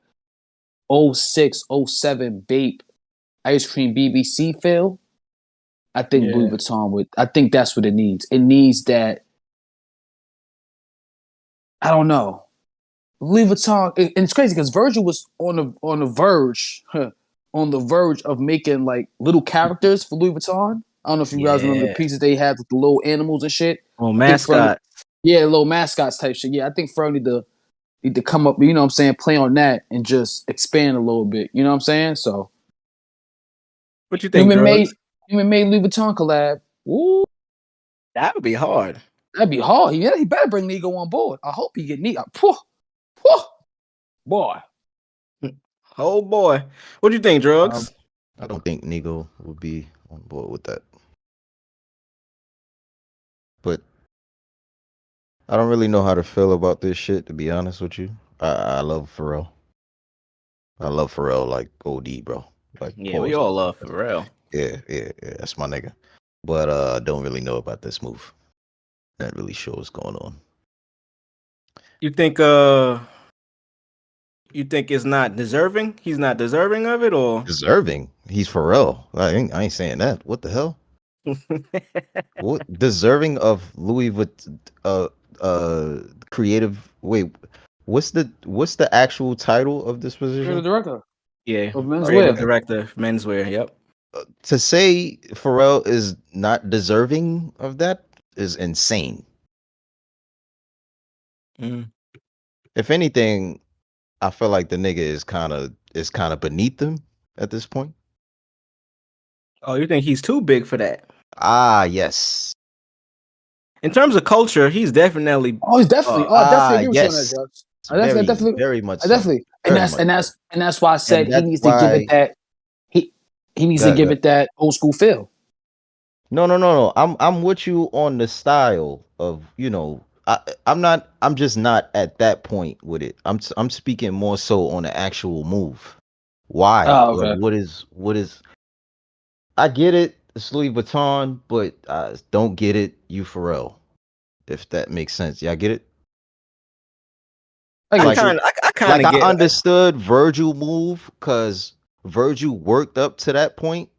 06, 07 Bape ice cream BBC feel, I think Louis Vuitton I think that's what it needs. It needs that, I don't know. Louis Vuitton, and it's crazy because Virgil was on the verge of making like little characters for Louis Vuitton. I don't know if you guys remember the pieces they had with the little animals and shit. Oh, mascot. Yeah, little mascots type shit. Yeah, I think Pharrell need to come up, you know what I'm saying, play on that and just expand a little bit. You know what I'm saying? So what you think, Drugs? Human made Louis Vuitton collab. Ooh. That would be hard. That'd be hard. He better bring Nigo on board. I hope he get Nigo. Boy. Oh boy. What do you think, Drugs? I don't think Nigo would be on board with that. But I don't really know how to feel about this shit, to be honest with you. I love Pharrell. I love Pharrell like OD, bro. Like, yeah, we all love Pharrell. Yeah, that's my nigga. But I don't really know about this move. Not really sure what's going on. You think it's not deserving? He's not deserving of it, or deserving? He's Pharrell. I ain't saying that. What the hell? What deserving of Louis Vuitton? Creative. Wait, what's the actual title of this position? Creative director. Yeah, of menswear. Creative director, menswear. Yep. To say Pharrell is not deserving of that is insane. If anything, I feel like the nigga is kind of beneath him at this point. Oh, you think he's too big for that? Ah, yes. In terms of culture, he's definitely. Oh, he's definitely. I definitely agree with yes. you on that, Judge. I definitely, very much. Definitely, and that's why I said he needs to give it that. He needs to give it that old school feel. No. I'm with you on the style of, you know. I'm just not at that point with it. I'm speaking more so on the actual move. Why? Oh, okay. Like, what is? I get it, it's Louis Vuitton, but I don't get it, you Pharrell. If that makes sense, yeah, I get it. I kind of get. I understood Virgil move because Virgil worked up to that point.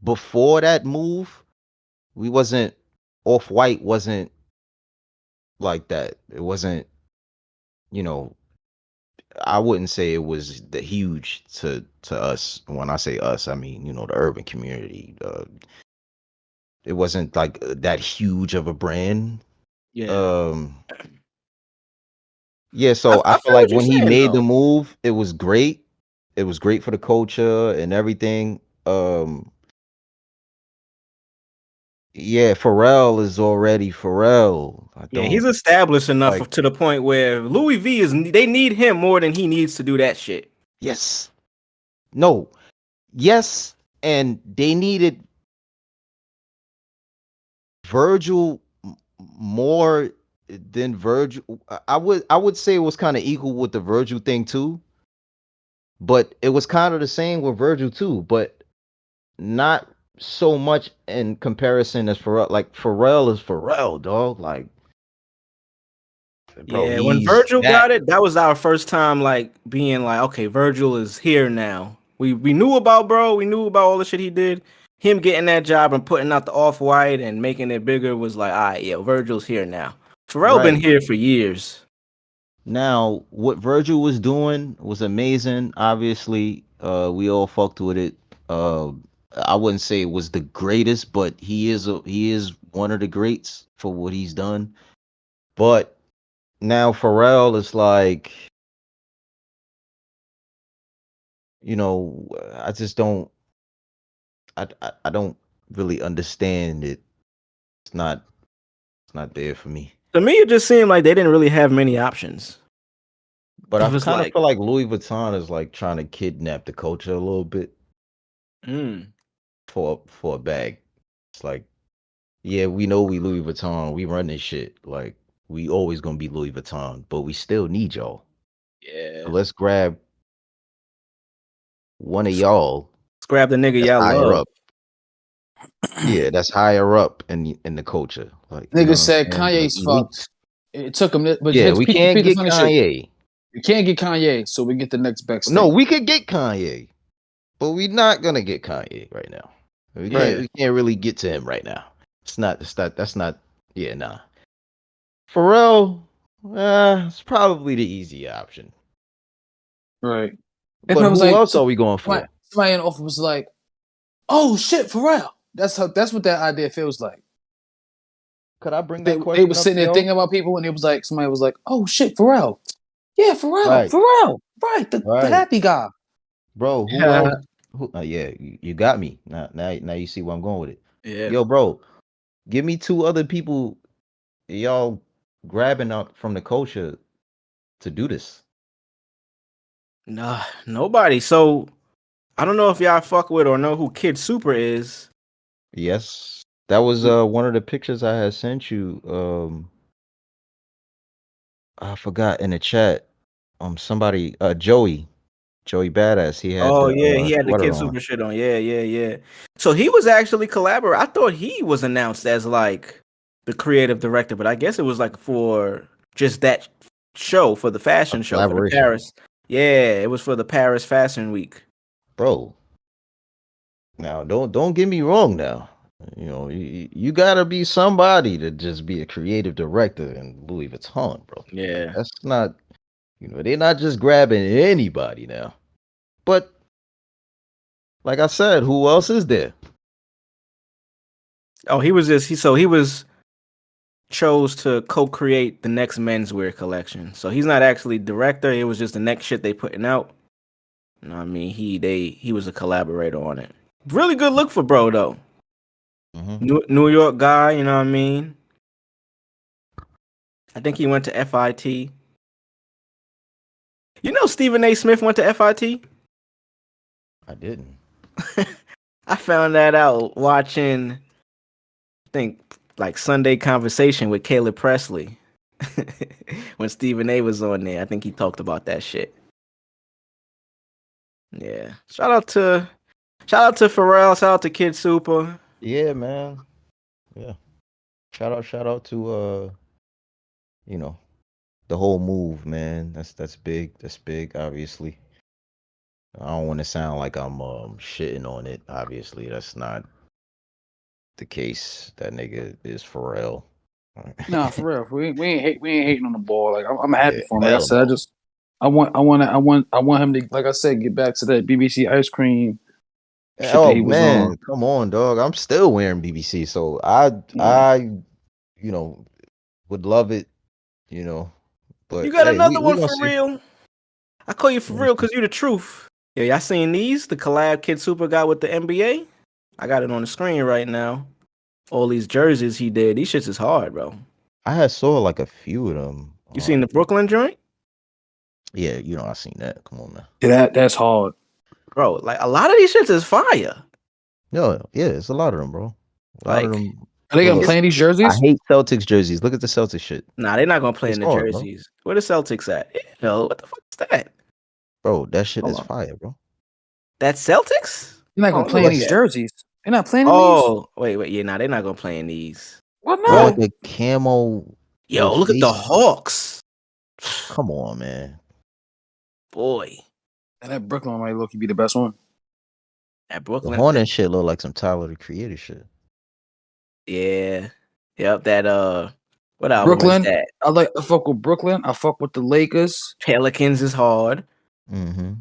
Before that move, we wasn't Off-White wasn't like that. It wasn't, you know. I wouldn't say it was the huge to us. When I say us, I mean, you know, the urban community. It wasn't like that huge of a brand. Yeah. Yeah, so I feel like when he made the move, it was great. It was great for the culture and everything. Yeah, Pharrell is already Pharrell. Yeah, he's established enough to the point where Louis V they need him more than he needs to do that shit. Yes. No. Yes, and they needed Virgil more than Virgil. I would say it was kind of equal with the Virgil thing too. But it was kind of the same with Virgil too, but not so much in comparison as Pharrell. Like Pharrell is Pharrell, dog. Like, bro, yeah, when Virgil got it, that was our first time like being like, okay, Virgil is here now. We knew about we knew about all the shit he did. Him getting that job and putting out the Off-White and making it bigger was like, all right, yeah, Virgil's here now. Pharrell been here for years. Now, what Virgil was doing was amazing. Obviously, we all fucked with it. I wouldn't say it was the greatest, but he is one of the greats for what he's done. But now Pharrell is like, you know, I just don't. I don't really understand it. It's not there for me. To me, it just seemed like they didn't really have many options. But I kind of feel like Louis Vuitton is like trying to kidnap the culture a little bit for a bag. It's like, yeah, we know we Louis Vuitton, we run this shit. Like, we always gonna be Louis Vuitton, but we still need y'all. Yeah, so let's grab one of y'all. Let's grab the nigga y'all higher love. Up. Yeah, that's higher up in the culture. Like, nigga said Kanye's fucked. It took him, but yeah, we can't get Kanye. We can't get Kanye, so we get the next best thing. No, we could get Kanye, but we're not gonna get Kanye right now. We can't really get to him right now. That's not. Yeah, nah. Pharrell, it's probably the easy option. Right. But who else are we going for? Somebody in the office was like, "Oh shit, Pharrell." That's what that idea feels like. Could I bring They that they question were up, sitting there yo? thinking about people, and it was like somebody was like, "Oh shit, Pharrell, yeah, Right, Pharrell, right, the right, happy guy." bro. Who else? Who? Yeah, you got me. Now you see where I'm going with it. Yeah. Yo, bro, give me two other people y'all grabbing up from the culture to do this. Nah, nobody. So I don't know if y'all fuck with or know who Kid Super is. Yes, that was one of the pictures I had sent you. I forgot in the chat. Somebody, Joey Badass. He had Oh the yeah, he had the sweater Kid on. Super shit on. Yeah. So he was actually collaborating. I thought he was announced as like the creative director, but I guess it was like for just that show for the A fashion show for the collaboration, Paris. Yeah, it was for the Paris Fashion Week. bro. Now, don't get me wrong. Now, you gotta be somebody to just be a creative director in Louis Vuitton, bro. Like, Yeah. that's not, they're not just grabbing anybody now. But like I said, who else is there? Oh, he was chose to co-create the next menswear collection. So he's not actually director. It was just the next shit they putting out. You know what I mean? He was a collaborator on it. Really good look for bro though. Mm-hmm. New York guy, you know what I mean? I think he went to FIT. You know Stephen A. Smith went to FIT? I didn't. I found that out watching, I think, like Sunday Conversation with Caleb Presley. When Stephen A was on there, I think he talked about that shit. Yeah. Shout out to Pharrell, shout out to Kid Super. Yeah, man. Yeah. Shout out to the whole move, man. That's big. That's big, obviously. I don't want to sound like I'm shitting on it. Obviously, that's not the case. That nigga is Pharrell. Nah, for real, we ain't hating on the ball. Like I'm happy Yeah, for him. Like I hell said, no. I want him to, like I said, get back to that BBC ice cream shit that Oh he was on. man, come on, dog. I'm still wearing BBC, so I Mm. I you know would love it, you know. You But got hey, another we one gonna for see. real? I call you for We gonna real see. because you the truth. Yeah, y'all seen these? The collab Kid Super got with the NBA? I got it on the screen right now. All these jerseys he did. These shits is hard, bro. I had saw like a few of them. You seen the Brooklyn joint? Yeah, I seen that. Come on, man. Yeah, that's hard. Bro, like a lot of these shits is fire. No, yeah, it's a lot of them, bro. A lot of Like, them. Are they gonna Look, it's play in these I jerseys? hate Celtics jerseys. Look at the Celtics shit. nah, they're not gonna play It's in the hard, bro. jerseys. Where the Celtics at? Hell, what the fuck is that? Bro, that shit Hold is on. fire, bro. That's Celtics? They're not Oh, gonna let me play in look these Yes, at it. jerseys. They're not playing in these. Oh, wait, yeah, nah, they're not gonna play in these. What bro. not? The camo Yo, little look at the face. Hawks. Come on, man. Boy, And that Brooklyn might look be the best one. that The Brooklyn. Hornet shit look like some Tyler the Creator shit. Yeah. Yep, that what album is Brooklyn, that? I fuck with Brooklyn. I fuck with the Lakers. Pelicans is hard. Mm-hmm.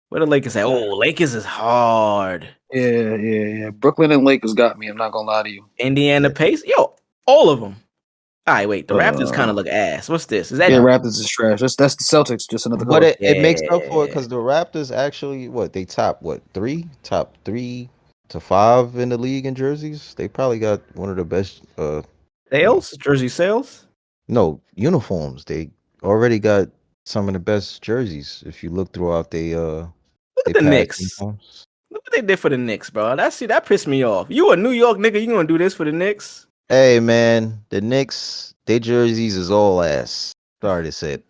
Where the Lakers at? Oh, Lakers is hard. Yeah. Brooklyn and Lakers got me. I'm not gonna lie to you. Indiana Yeah. Pace. Yo, all of them. All right, wait. The Raptors kind Uh, of look ass. What's this? Is yeah, that? Nah. Raptors is trash. That's the Celtics. Just another But color. it makes up for it Yeah. because the Raptors actually they top three to five in the league in jerseys. They probably got one of the best you know Sales? Jersey sales? no uniforms. They already got some of the best jerseys if you look throughout Look they at the past Knicks. uniforms. Look what they did for the Knicks, bro. That pissed me off. You a New York nigga, you gonna do this for the Knicks? Hey man, the Knicks, their jerseys is all ass. Sorry to say it.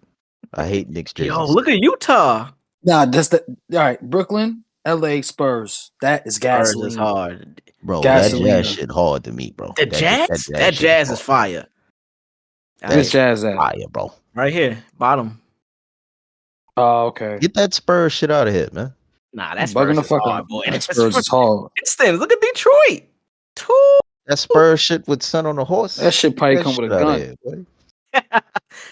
I hate Knicks Yo, jerseys. look at Utah. Nah, that's the all right. Brooklyn, LA, Spurs. That is Spurs is gasoline. hard. Bro, that Yeah. jazz Gasolina. shit hard to me, bro. The That Jazz? jazz That shit is Jazz is hard. fire. All Where's right, That's Jazz at? fire, bro. right here, bottom. Oh, okay. Get that Spurs shit out of here, man. Nah, You that bugging Spurs the is fuck hard, out. boy. That That's Spurs is hard. Pistons. Look at Detroit. Two. That Spurs shit with Sun on the That horse. shit Get probably that come with shit a out of gun. here, boy.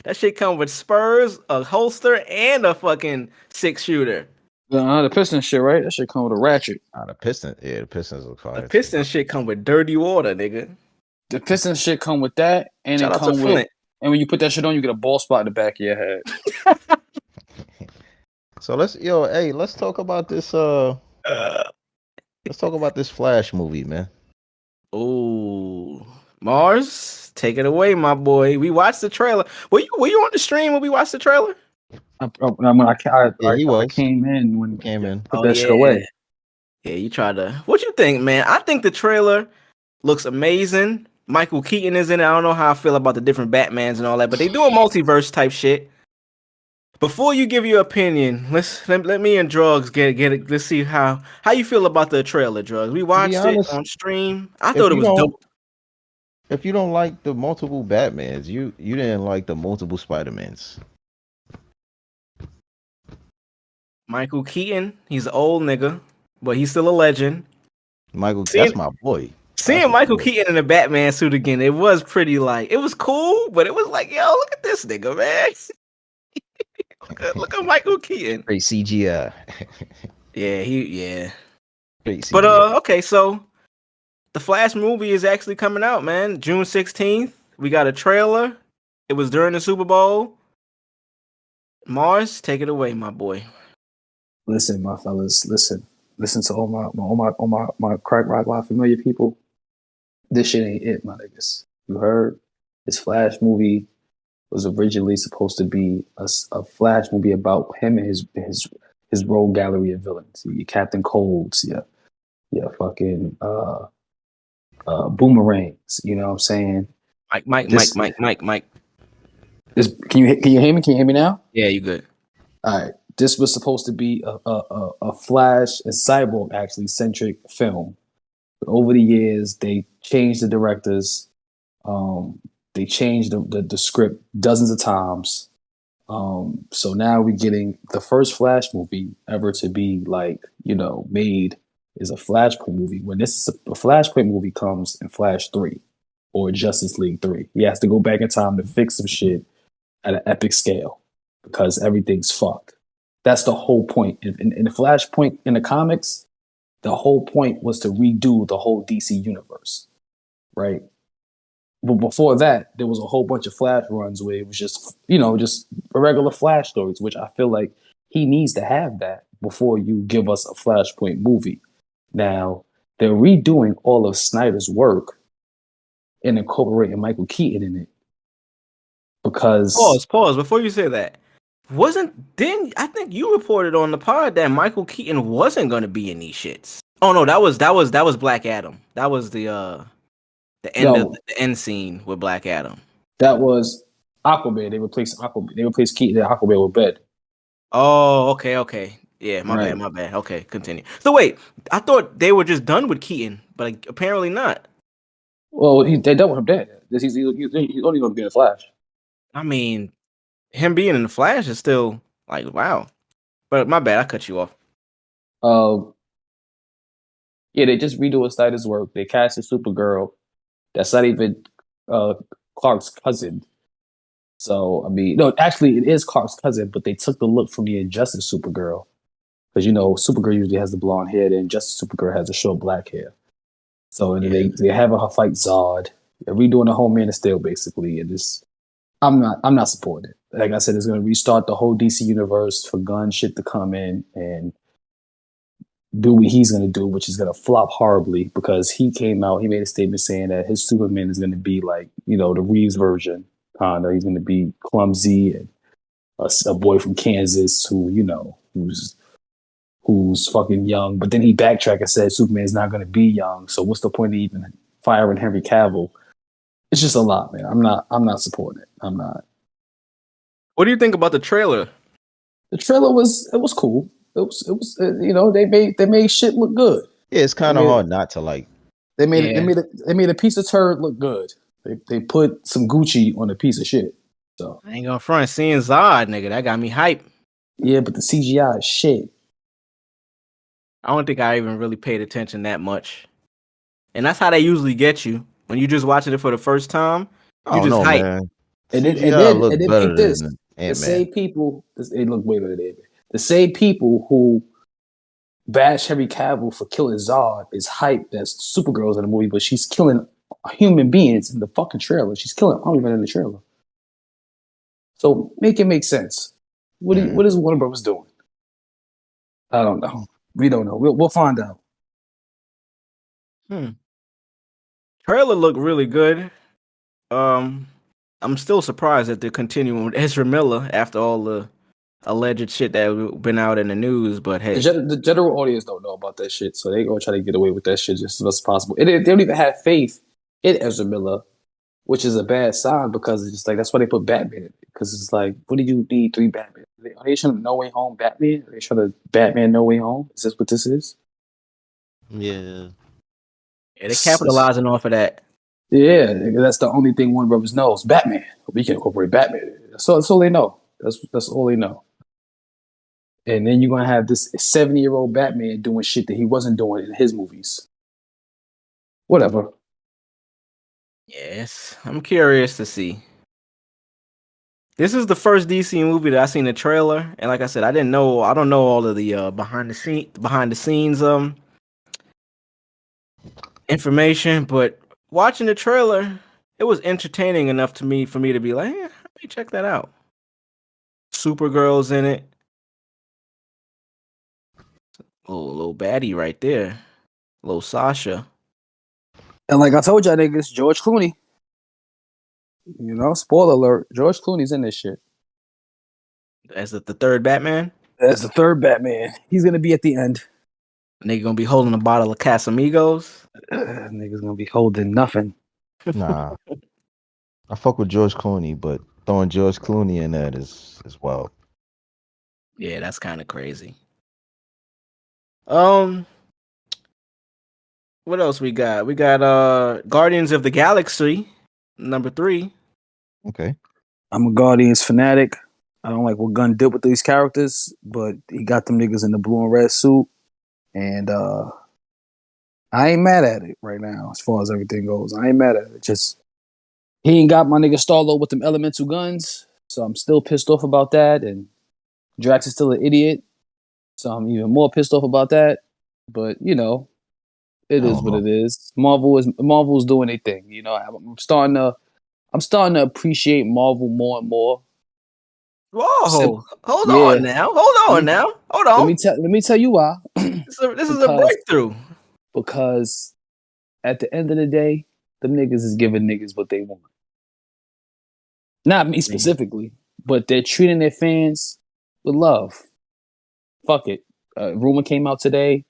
That shit come with Spurs, a holster, and a fucking 6-shooter. The piston shit, right? That shit come with a ratchet. The Pistons. Yeah, the Pistons look The fire too. piston shit come with dirty water, nigga. The piston shit come with that, and Shout it out to come with, Flint. and when you put that shit on, you get a ball spot in the back of your head. So let's talk about this. Let's talk about this Flash movie, man. Ooh, Marz, take it away, my boy. We watched the trailer. Were you on the stream when we watched the trailer? Yeah, he I was. came in when He came in. put Oh that shit yeah, away. yeah. You tried to. What you think, man? I think the trailer looks amazing. Michael Keaton is in it. I don't know how I feel about the different Batmans and all that, but they do a multiverse type shit. Before you give your opinion, let me and Drugs get it. Let's see how you feel about the trailer, Drugs. We To be watched it honest, on stream. I if thought it you was don't dope. if you don't like the multiple Batmans, you didn't like the multiple Spider-Mans. Michael Keaton, he's an old nigga, but he's still a legend. Michael, Seeing, that's my boy. seeing That's my Michael boy. Keaton in a Batman suit again, it was pretty it was cool, but it was like, yo, look at this nigga, man. look at Michael Keaton. Great CGI. Yeah. Great CGI. But okay, so the Flash movie is actually coming out, man. June 16th. We got a trailer. It was during the Super Bowl. Marz, take it away, my boy. Listen, my fellas, listen to all my crack rock live familiar people. This shit ain't it, my niggas. You heard? This Flash movie was originally supposed to be a Flash movie about him and his rogue gallery of villains. Your Captain Colds, your fucking boomerangs. You know what I'm saying? Mike. Can you hear me? Can you hear me now? Yeah, you good. All right. This was supposed to be a Flash and Cyborg actually centric film. But over the years, they changed the directors. They changed the script dozens of times. So now we're getting the first Flash movie ever to be made is a Flashpoint movie. When this is a Flashpoint movie comes in Flash 3 or Justice League 3. He has to go back in time to fix some shit at an epic scale because everything's fucked. That's the whole point. In the Flashpoint in the comics, the whole point was to redo the whole DC universe, right? But before that, there was a whole bunch of Flash runs where it was just regular Flash stories, which I feel like he needs to have that before you give us a Flashpoint movie. Now, they're redoing all of Snyder's work and incorporating Michael Keaton in it because Pause. Before you say that, I think you reported on the pod that Michael Keaton wasn't going to be in these shits. Oh no, that was Black Adam. That was the end scene with Black Adam. That was Aquaman. They replaced Aquaman. They replaced Keaton and Aquaman with Bed. Oh, okay. Yeah, my bad. Okay, continue. So wait, I thought they were just done with Keaton, but apparently not. Well, they done with him dead. He's only going to be in the Flash. I mean, him being in the Flash is still like wow. But my bad, I cut you off. Yeah, they just redo Snyder's work. They casted Supergirl. That's not even Clark's cousin. So I mean, no, actually, it is Clark's cousin, but they took the look from the Injustice Supergirl because Supergirl usually has the blonde hair, and Injustice Supergirl has the short black hair. So they have her fight Zod. They're redoing the whole Man of Steel basically, and I'm not supporting it. Like I said, it's going to restart the whole DC universe for gun shit to come in and do what he's going to do, which is going to flop horribly because he made a statement saying that his Superman is going to be like, the Reeves version. He's going to be clumsy and a boy from Kansas who's fucking young. But then he backtracked and said Superman's not going to be young. So what's the point of even firing Henry Cavill? It's just a lot, man. I'm not supporting it. I'm not. What do you think about the trailer? The trailer was cool. It was they made shit look good. Yeah, it's kind of hard not to like. They made a piece of turd look good. They put some Gucci on a piece of shit. So I ain't gonna front. Seeing Zod, nigga, that got me hype. Yeah, but the CGI is shit. I don't think I even really paid attention that much. And that's how they usually get you. When you just watching it for the first time, you just hype. Man. And then peep this. The same people, it looked way better than it. The same people who bash Henry Cavill for killing Zod is hype. That's Supergirl's in the movie, but she's killing human beings in the fucking trailer. She's killing Omni-Man in the trailer. So make it make sense. What is Warner Brothers doing? I don't know. We don't know. We'll find out. Trailer looked really good. I'm still surprised that they're continuing with Ezra Miller after all the alleged shit that been out in the news. But hey, The general audience don't know about that shit, so they gonna try to get away with that shit just as much as possible. They don't even have faith in Ezra Miller, which is a bad sign because it's just like that's why they put Batman in it. Because it's like, what do you need 3 Batman? Are they trying to No Way Home Batman? Are they trying to Batman No Way Home? Is this what this is? Yeah. they're capitalizing off of that. Yeah, that's the only thing Warner Brothers knows. Batman. We can incorporate Batman. That's all they know. That's all they know. And then you're gonna have this 70-year-old Batman doing shit that he wasn't doing in his movies. Whatever. Yes, I'm curious to see. This is the first DC movie that I seen the trailer, and like I said, I don't know all of the behind the scenes information, but watching the trailer, it was entertaining enough for me to be like, let me check that out. Supergirl's in it. Oh, little baddie right there. Little Sasha. And like I told y'all niggas, George Clooney. You know, spoiler alert, George Clooney's in this shit. As the third Batman? As the third Batman. He's gonna be at the end. Nigga gonna be holding a bottle of Casamigos. Nigga's gonna be holding nothing. Nah. I fuck with George Clooney, but throwing George Clooney in that is wild. Yeah, that's kind of crazy. What else we got? We got Guardians of the Galaxy number 3. Okay. I'm a Guardians fanatic. I don't like what Gunn did with these characters, but he got them niggas in the blue and red suit. And I ain't mad at it right now as far as everything goes. I ain't mad at it. Just he ain't got my nigga Starlo with them elemental guns. So I'm still pissed off about that. And Drax is still an idiot. So I'm even more pissed off about that. But, you know, it is what it is. Marvel's doing their thing. You know, I'm starting to appreciate Marvel more and more. Whoa! Hold on now. Hold on. Let me tell you why. This is a breakthrough. Because at the end of the day, them niggas is giving niggas what they want. Not me specifically, but they're treating their fans with love. Fuck it. Rumor came out today,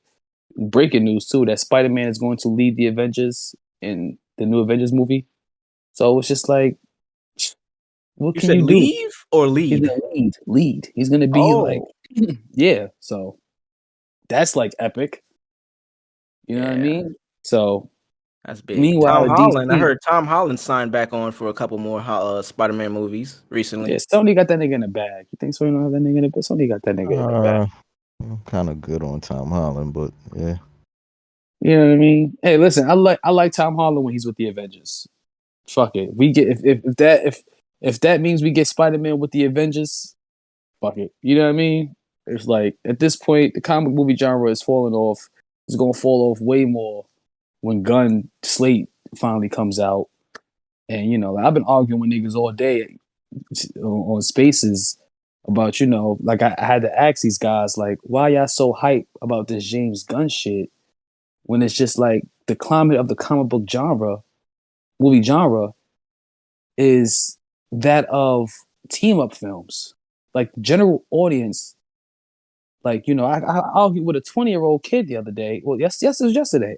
breaking news too, that Spider-Man is going to lead the Avengers in the new Avengers movie. So it's just like, what can you do? Leave or lead? He's gonna lead. He's gonna be like, yeah. So that's like epic. You know what I mean? So that's big. Meanwhile, Tom Holland. DC, I heard Tom Holland signed back on for a couple more Spider-Man movies recently. Yeah, Sony got that nigga in the bag. You think Sony don't have that nigga in the bag? Sony got that nigga in the bag. I'm kind of good on Tom Holland, but yeah. You know what I mean? Hey, listen, I like Tom Holland when he's with the Avengers. Fuck it. We get if that means we get Spider-Man with the Avengers, fuck it. You know what I mean? It's like at this point, the comic movie genre is falling off. It's gonna fall off way more when Gunn Slate finally comes out. And you know, like, I've been arguing with niggas all day on Spaces about, you know, like I had to ask these guys, like, why y'all so hype about this James Gunn shit when it's just like the climate of the comic book movie genre is that of team up films. Like general audience, like, you know, I argued with a 20-year-old kid the other day. Well, yes, it was yesterday.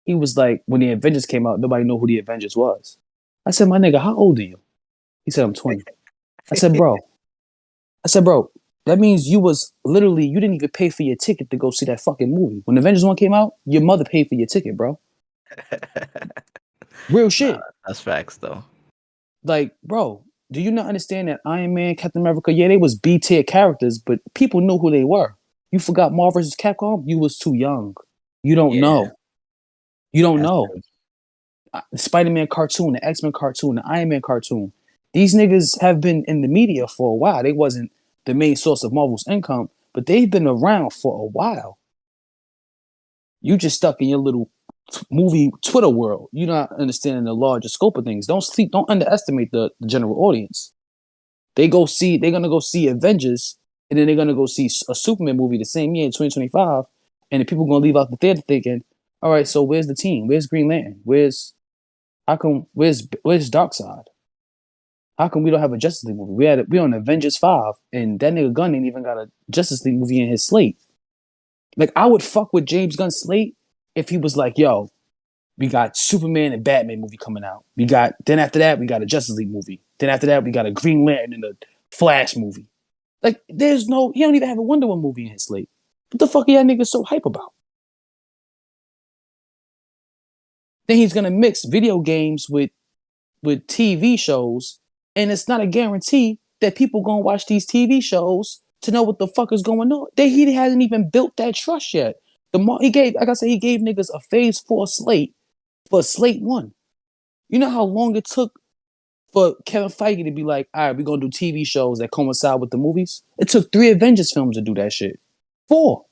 He was like, when the Avengers came out, nobody knew who the Avengers was. I said, my nigga, how old are you? He said, I'm 20. I said, bro, that means you didn't even pay for your ticket to go see that fucking movie. When the Avengers 1 came out, your mother paid for your ticket, bro. Real shit. That's facts, though. Like, bro, do you not understand that Iron Man, Captain America, yeah, they was B-tier characters, but people knew who they were. You forgot Marvel vs. Capcom? You was too young. You don't know. You don't know. The Spider-Man cartoon, the X-Men cartoon, the Iron Man cartoon. These niggas have been in the media for a while. They wasn't the main source of Marvel's income, but they've been around for a while. You just stuck in your little movie Twitter world. You're not understanding the larger scope of things. Don't underestimate the general audience. They're gonna go see Avengers, and then they're gonna go see a Superman movie the same year in 2025, and the people gonna leave out the theater thinking, all right, so where's the team? Where's Green Lantern? Where's Darkseid? How come we don't have a Justice League movie? We on Avengers 5, and that nigga Gunn ain't even got a Justice League movie in his slate. Like, I would fuck with James Gunn's slate if he was like, yo, we got Superman and Batman movie coming out. Then after that, we got a Justice League movie. Then after that, we got a Green Lantern and a Flash movie. Like, he don't even have a Wonder Woman movie in his slate. What the fuck are y'all niggas so hype about? Then he's gonna mix video games with TV shows, and it's not a guarantee that people gonna watch these TV shows to know what the fuck is going on. He hasn't even built that trust yet. He gave niggas a Phase 4 slate for Slate 1. You know how long it took for Kevin Feige to be like, all right, we're gonna do TV shows that coincide with the movies? It took 3 Avengers films to do that shit. 4.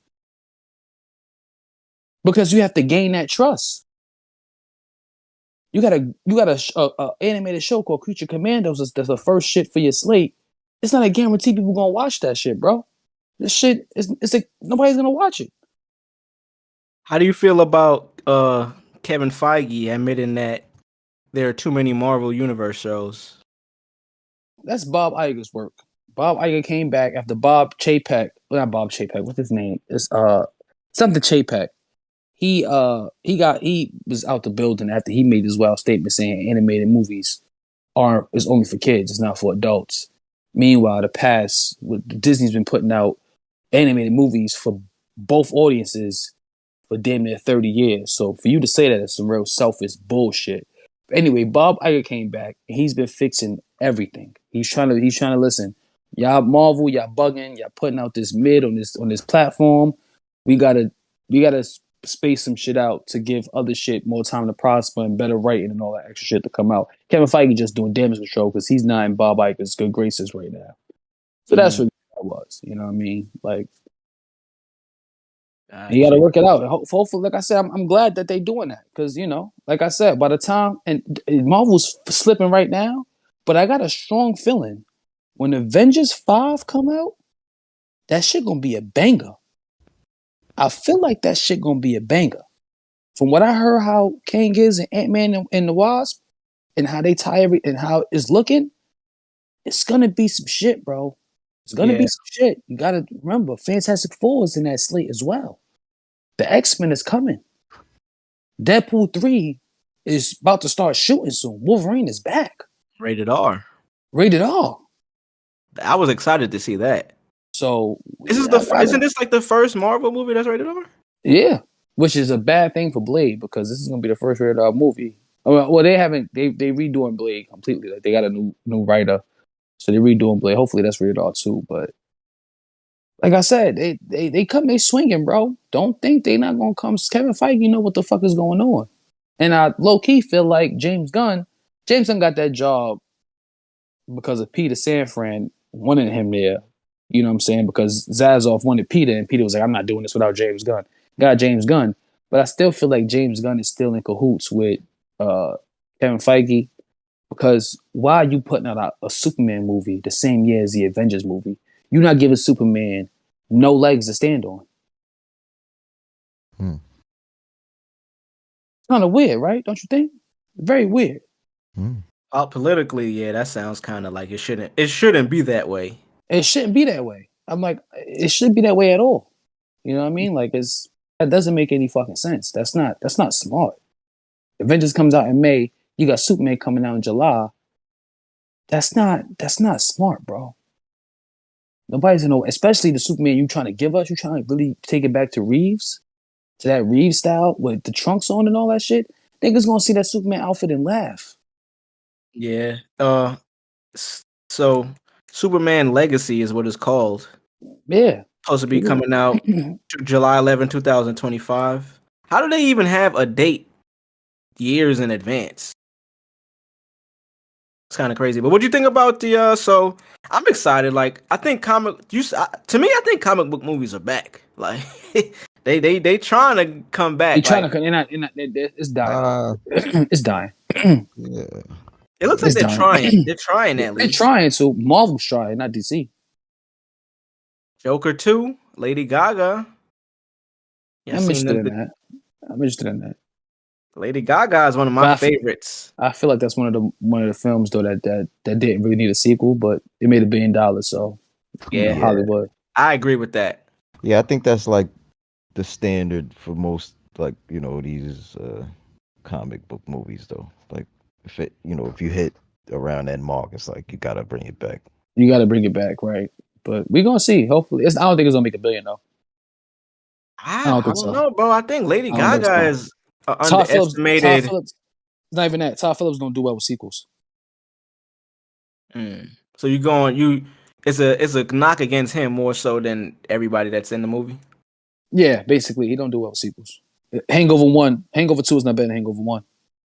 Because you have to gain that trust. You got a animated show called Creature Commandos that's the first shit for your slate. It's not a guarantee people gonna watch that shit, bro. This shit it's like nobody's gonna watch it. How do you feel about Kevin Feige admitting that there are too many Marvel Universe shows? That's Bob Iger's work. Bob Iger came back after Bob Chapek. Well, not Bob Chapek. What's his name? It's something Chapek. He was out the building after he made this wild statement saying animated movies is only for kids, it's not for adults. Meanwhile, Disney's been putting out animated movies for both audiences for damn near 30 years. So for you to say that, it's some real selfish bullshit. Anyway, Bob Iger came back and he's been fixing everything. He's trying to listen. Y'all Marvel, y'all bugging, y'all putting out this mid on this platform. We gotta space some shit out to give other shit more time to prosper and better writing and all that extra shit to come out. Kevin Feige just doing damage control because he's not in Bob Iger's good graces right now. So that's what that was. You know what I mean? Like, you got to work it out. Hopefully, like I said, I'm glad that they're doing that because, you know, like I said, by the time, and Marvel's slipping right now, but I got a strong feeling when Avengers 5 come out, that shit gonna be a banger. I feel like that shit gonna be a banger. From what I heard, how Kang is and Ant-Man and the Wasp, and how they tie and how it's looking, it's gonna be some shit, bro. It's gonna be some shit. You gotta remember, Fantastic Four is in that slate as well. The X-Men is coming. Deadpool 3 is about to start shooting soon. Wolverine is back. Rated R. Rated R. I was excited to see that. So isn't this like the first Marvel movie that's rated R? Yeah, which is a bad thing for Blade because this is gonna be the first rated R movie. Well, they haven't. They redoing Blade completely. Like they got a new writer, so they're redoing Blade. Hopefully that's rated R too. But like I said, they swinging, bro. Don't think they not gonna come. Kevin Feige, you know what the fuck is going on, and I low key feel like James Gunn got that job because of Peter Safran wanting him there. You know what I'm saying? Because Zazoff wanted Peter, and Peter was like, I'm not doing this without James Gunn. Got James Gunn. But I still feel like James Gunn is still in cahoots with Kevin Feige. Because why are you putting out a Superman movie the same year as the Avengers movie? You're not giving Superman no legs to stand on. It's kind of weird, right? Don't you think? Very weird. Politically, yeah, that sounds kind of like it shouldn't be that way. It shouldn't be that way. I'm like, it shouldn't be that way at all. You know what I mean? Like, that doesn't make any fucking sense. That's not smart. Avengers comes out in May. You got Superman coming out in July. That's not smart, bro. Nobody's gonna know, especially the Superman you trying to give us. You trying to really take it back to Reeves, to that Reeves style with the trunks on and all that shit. Niggas gonna see that Superman outfit and laugh. Yeah. So Superman Legacy is what it's called. Yeah. Supposed to be coming out July 11, 2025. How do they even have a date years in advance? It's kind of crazy. But what do you think about the so I'm excited. Like I think comic book movies are back. Like They trying to come back. They trying Like, to. It's dying. Uh, It's dying. yeah. it looks like It's they're dying. trying. They're trying at They're least. trying to. Marvel's trying, not DC. Joker 2, Lady Gaga. Yeah, I'm interested in that. I'm interested in that. Lady Gaga is one of my But favorites. I feel like that's one of the films though that didn't really need a sequel, but it made $1 billion. So Yeah. Hollywood. I agree with that. Yeah, I think that's like the standard for most, like, these comic book movies though. Like, if you hit around that mark, it's like you gotta bring it back. You got to bring it back, right? But we're gonna see. Hopefully, I don't think it's gonna make $1 billion though. I think don't so. know, bro. I think Lady I don't think Gaga so. is Todd Phillips. underestimated. Not even that. Todd Phillips don't do well with sequels. So it's a knock against him more so than everybody that's in the movie. Yeah, basically, he don't do well with sequels. Hangover 2 is not better than Hangover 1.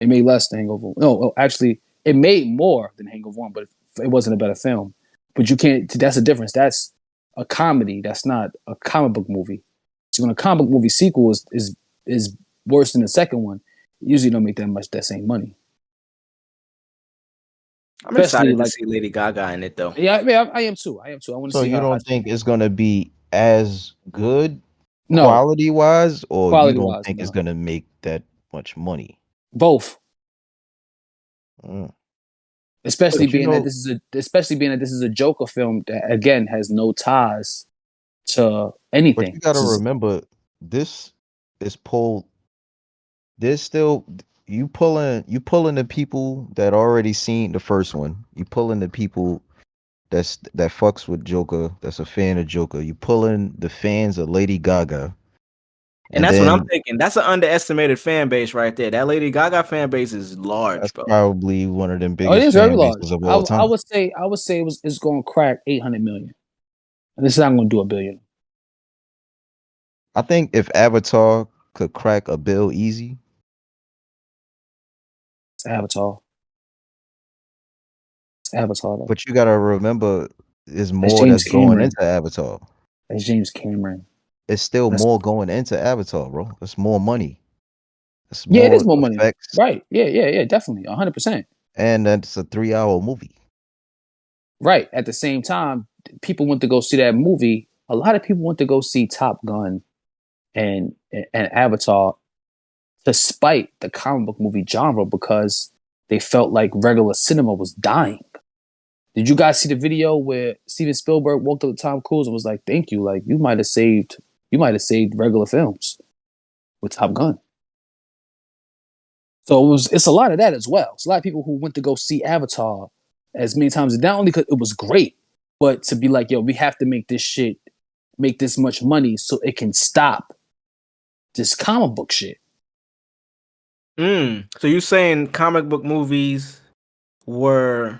It made less than Hangover. No, actually, it made more than Hangover 1, but it wasn't a better film. But you can't. That's the difference. That's a comedy. That's not a comic book movie. So when a comic book movie sequel is worse than the second one, you usually don't make that same money. I'm excited to see Lady Gaga in it though. Yeah, I mean, I am too. I want to So see. you don't think it's gonna be as good No, quality wise, or you don't quality-wise, think it's no. gonna make that much money? Both. Mm. Especially But being that this is a Joker film that again has no ties to anything. But you gotta remember, this is pulled. There's still you pulling the people that already seen the first one. You pulling the people that fucks with Joker. That's a fan of Joker. You pulling the fans of Lady Gaga. And that's what I'm thinking. That's an underestimated fan base right there. That Lady Gaga fan base is large, That's bro. probably one of them it is biggest very fan large. bases of all time. I would say it's going to crack 800 million, and this is not going to do $1 billion. I think if Avatar could crack $1 billion easy, It's Avatar. Though. But you gotta remember, there's more James that's going Cameron. into Avatar. That's James Cameron. It's still more going into Avatar, bro. It's more money. It's it is more money. effects. Right. Yeah, definitely. 100%. And that's a 3-hour movie. Right. At the same time, people went to go see that movie. A lot of people went to go see Top Gun and Avatar despite the comic book movie genre because they felt like regular cinema was dying. Did you guys see the video where Steven Spielberg walked up to Tom Cruise and was like, "Thank you, like you might have saved regular films with Top Gun." So it's a lot of that as well. It's a lot of people who went to go see Avatar as many times, not only because it was great, but to be like, yo, we have to make this much money so it can stop this comic book shit. So you saying comic book movies were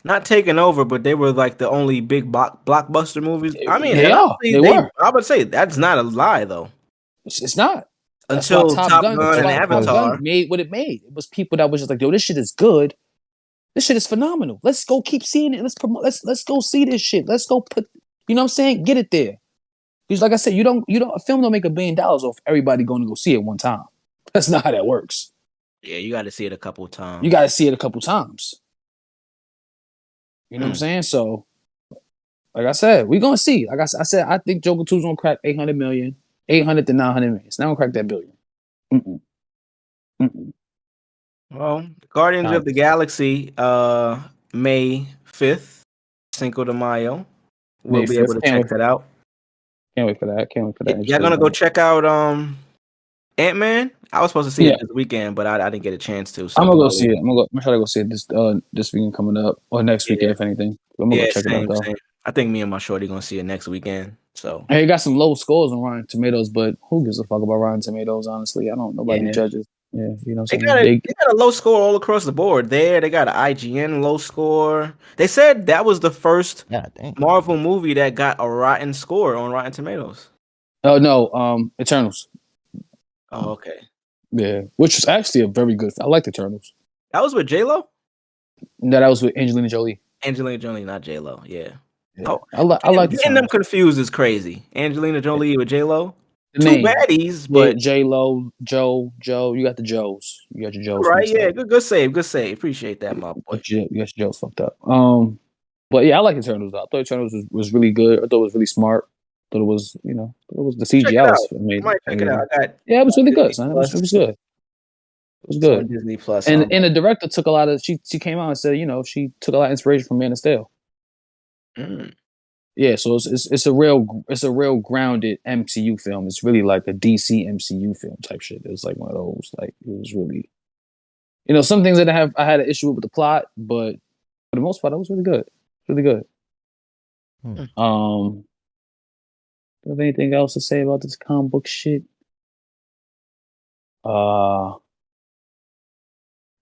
not taken over, but they were like the only big blockbuster movies? I mean, they were. I would say that's not a lie though. It's not. Until Top Gun and Avatar Top Gun made what it made. It was people that was just like, yo, this shit is good. This shit is phenomenal. Let's go keep seeing it. Let's promote. Let's go see this shit. Let's go put. You know what I'm saying? Get it there. Because like I said, a film don't make $1 billion off everybody going to go see it one time. That's not how that works. Yeah, you got to see it a couple of times. You got to see it a couple times. You know what I'm saying? So, like I said, we're gonna see. Like I said, I think Joker 2 is gonna crack 800 million, 800 to 900 million. It's not gonna crack that billion. Well, Guardians of the Galaxy, May 5th, Cinco de Mayo. We'll be able to check that out. Can't wait for that. Y'all gonna go check out Ant-Man? I was supposed to see it this weekend, but I didn't get a chance to. So I'm gonna go see it. I'm gonna try to go see it this weekend coming up, or next weekend if anything. I'm gonna go check it out though. Same. I think me and my shorty gonna see it next weekend. So it got some low scores on Rotten Tomatoes, but who gives a fuck about Rotten Tomatoes? Honestly, I don't. Nobody judges. Yeah, you know what I'm saying? They got a low score all across the board. They got an IGN low score. They said that was the first Marvel movie that got a rotten score on Rotten Tomatoes. Oh no, Eternals. Oh, okay. Yeah, which was actually a very good. I like Eternals. That was with J-Lo? No, that was with Angelina Jolie. Angelina Jolie, not J-Lo. Yeah. Oh, I like getting them confused is crazy. Angelina Jolie with J-Lo. The two name. baddies, but J Lo, Joe. You got the Joes. You got your Joes right, mixed yeah, up. good save, good save. Appreciate that, my boy. You got your Joes fucked up. But yeah, I like Eternals. I thought Eternals was really good. I thought it was really smart. I thought it was, it was the Check CGI it was out. I might check it out. amazing. I got Yeah, it was really good, Disney son. Plus. It was good. It was It's on good. Disney Plus. And the director took a lot of she came out and said, she took a lot of inspiration from Man of Steel. Mm. Yeah, so it's a real grounded MCU film. It's really like a DC MCU film type shit. It was like one of those, like, it was really, some things that I had an issue with the plot, but for the most part, it was really good. Really good. Hmm. Do you have anything else to say about this comic book shit?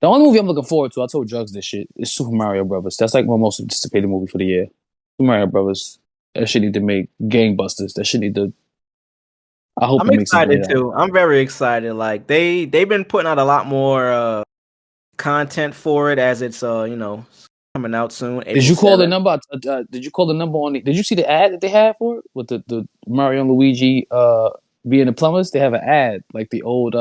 The only movie I'm looking forward to, I told Jugs this shit, is Super Mario Brothers. That's like my most anticipated movie for the year. Super Mario Brothers. That shit need to make gangbusters. That shit need to. I hope I'm it makes a excited billion. too. I'm very excited. Like they've been putting out a lot more content for it as it's coming out soon. Did April you call the 7th. number? Did you call the number on the? Did you see the ad that they had for it with the Mario and Luigi being the plumbers? They have an ad like the old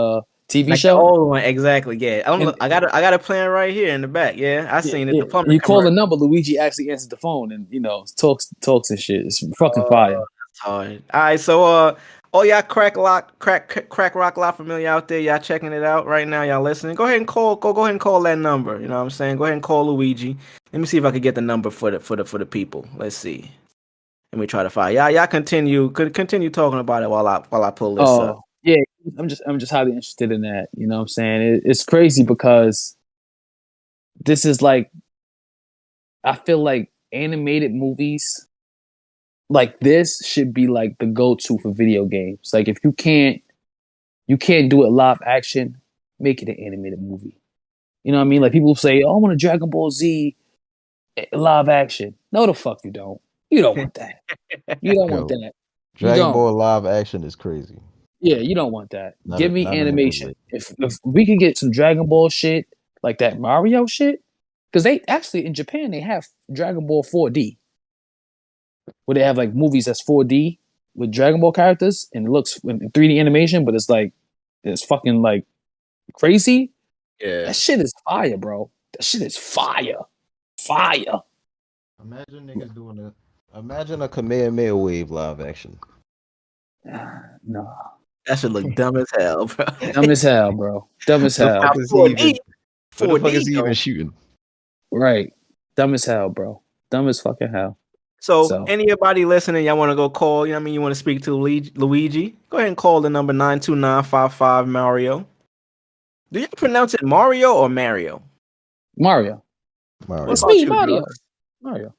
TV Like the show. old one, exactly. Yeah, And I got a plan right here in the back. Yeah, I seen it. The plumbing you call the commercial. number, Luigi actually answers the phone and talks and shit. It's fucking Oh, fire. that's hard. All right, so all y'all crack rock lot familiar out there, y'all checking it out right now, y'all listening. Go ahead and go ahead and call that number. You know what I'm saying? Go ahead and call Luigi. Let me see if I can get the number for the people. Let's see. Let me try to find. Y'all continue talking about it while I pull this up. Oh yeah, I'm just highly interested in that. You know what I'm saying? It's crazy because this is like, I feel like animated movies like this should be like the go-to for video games. Like if you can't do it live action, make it an animated movie. You know what I mean? Like people say, "Oh, I want a Dragon Ball Z live action." No, the fuck you don't. You don't want that. You don't want Yo, that. You Dragon don't. Ball live action is crazy. Yeah, you don't want that. Give me Not in a good animation. way. If we could get some Dragon Ball shit like that Mario shit, because they actually in Japan they have Dragon Ball 4D, where they have like movies that's 4D with Dragon Ball characters and it looks in 3D animation, but it's fucking like crazy. Yeah. That shit is fire, bro. That shit is fire. Fire. Imagine niggas doing imagine a Kamehameha wave live action. No. That should look dumb as hell, bro. Dumb as hell, bro. Dumb as The hell. fuck is he even? 4D, What the fuck is he 4D, even shooting? Right. Dumb as hell, bro. Dumb as fucking hell. So anybody listening, y'all want to go call? You know what I mean? You want to speak to Luigi? Go ahead and call the number 92955 Mario. Do you pronounce it Mario or Mario? Mario. Mario. It's What about me, you, Mario. Drugs? Mario.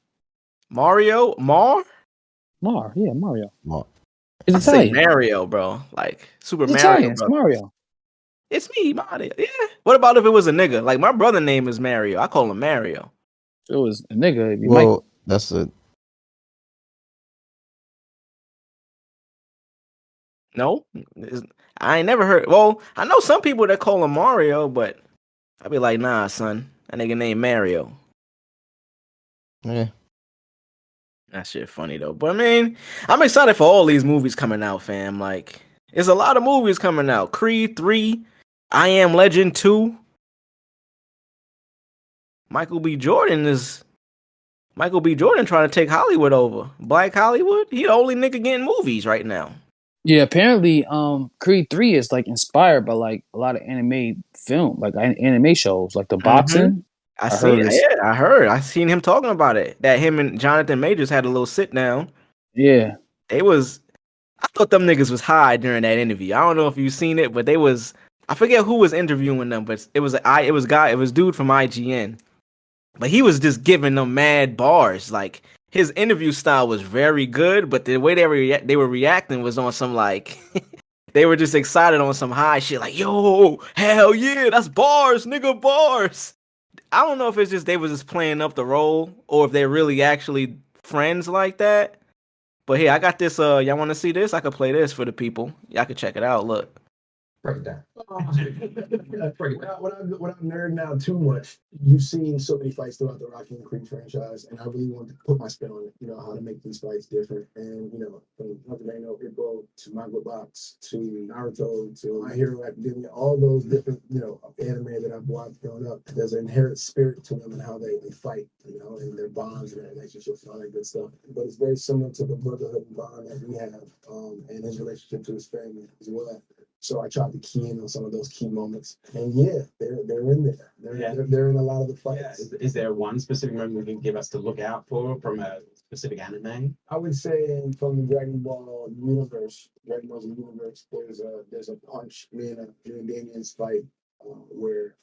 Mario? Yeah, Mario. Mar- It's I say Italian. Mario, bro. Like Super It's Mario, Italian. It's bro. Mario. It's me, Mario. Yeah. What about if it was a nigga? Like my brother name is Mario. I call him Mario. If it was a nigga, it'd be Well, Michael. that's it. No, I ain't never heard. Well, I know some people that call him Mario, but I'd be like, nah, son, that nigga named Mario. Yeah. That shit funny though. But I mean, I'm excited for all these movies coming out, fam. Like, there's a lot of movies coming out. Creed 3, I Am Legend 2. Michael B. Jordan trying to take Hollywood over. Black Hollywood? He the only nigga getting movies right now. Yeah, apparently, Creed 3 is like inspired by like a lot of anime film, like anime shows, like the boxing. I heard. I seen him talking about it. That him and Jonathan Majors had a little sit down. Yeah. I thought them niggas was high during that interview. I don't know if you seen it, but I forget who was interviewing them, but it was dude from IGN. But he was just giving them mad bars. Like his interview style was very good, but the way they were reacting was on some like they were just excited on some high shit. Like, yo, hell yeah, that's bars, nigga, bars. I don't know if it's just they was just playing up the role or if they're really actually friends like that. But here, I got this. Y'all want to see this? I could play this for the people. Y'all can check it out. Look, Break it down. Without nerding out too much, you've seen so many fights throughout the Rocky and Creed franchise, and I really wanted to put my spin on it. You know how to make these fights different, and from Pennsylvania Hippo to Manga Box to Naruto to My Hero Academia, all those different anime that I've watched growing up. There's an inherent spirit to them and how they fight, and their bonds and their relationships and all that good stuff. But it's very similar to the brotherhood and bond that we have, and his relationship to his family as well. So I tried to key in on some of those key moments, and yeah, they're in there. They're in a lot of the fights. Yeah. Is there one specific moment you can give us to look out for from a specific anime? I would say from the Dragon Ball's universe, there's a punch. Me and Damien's fight where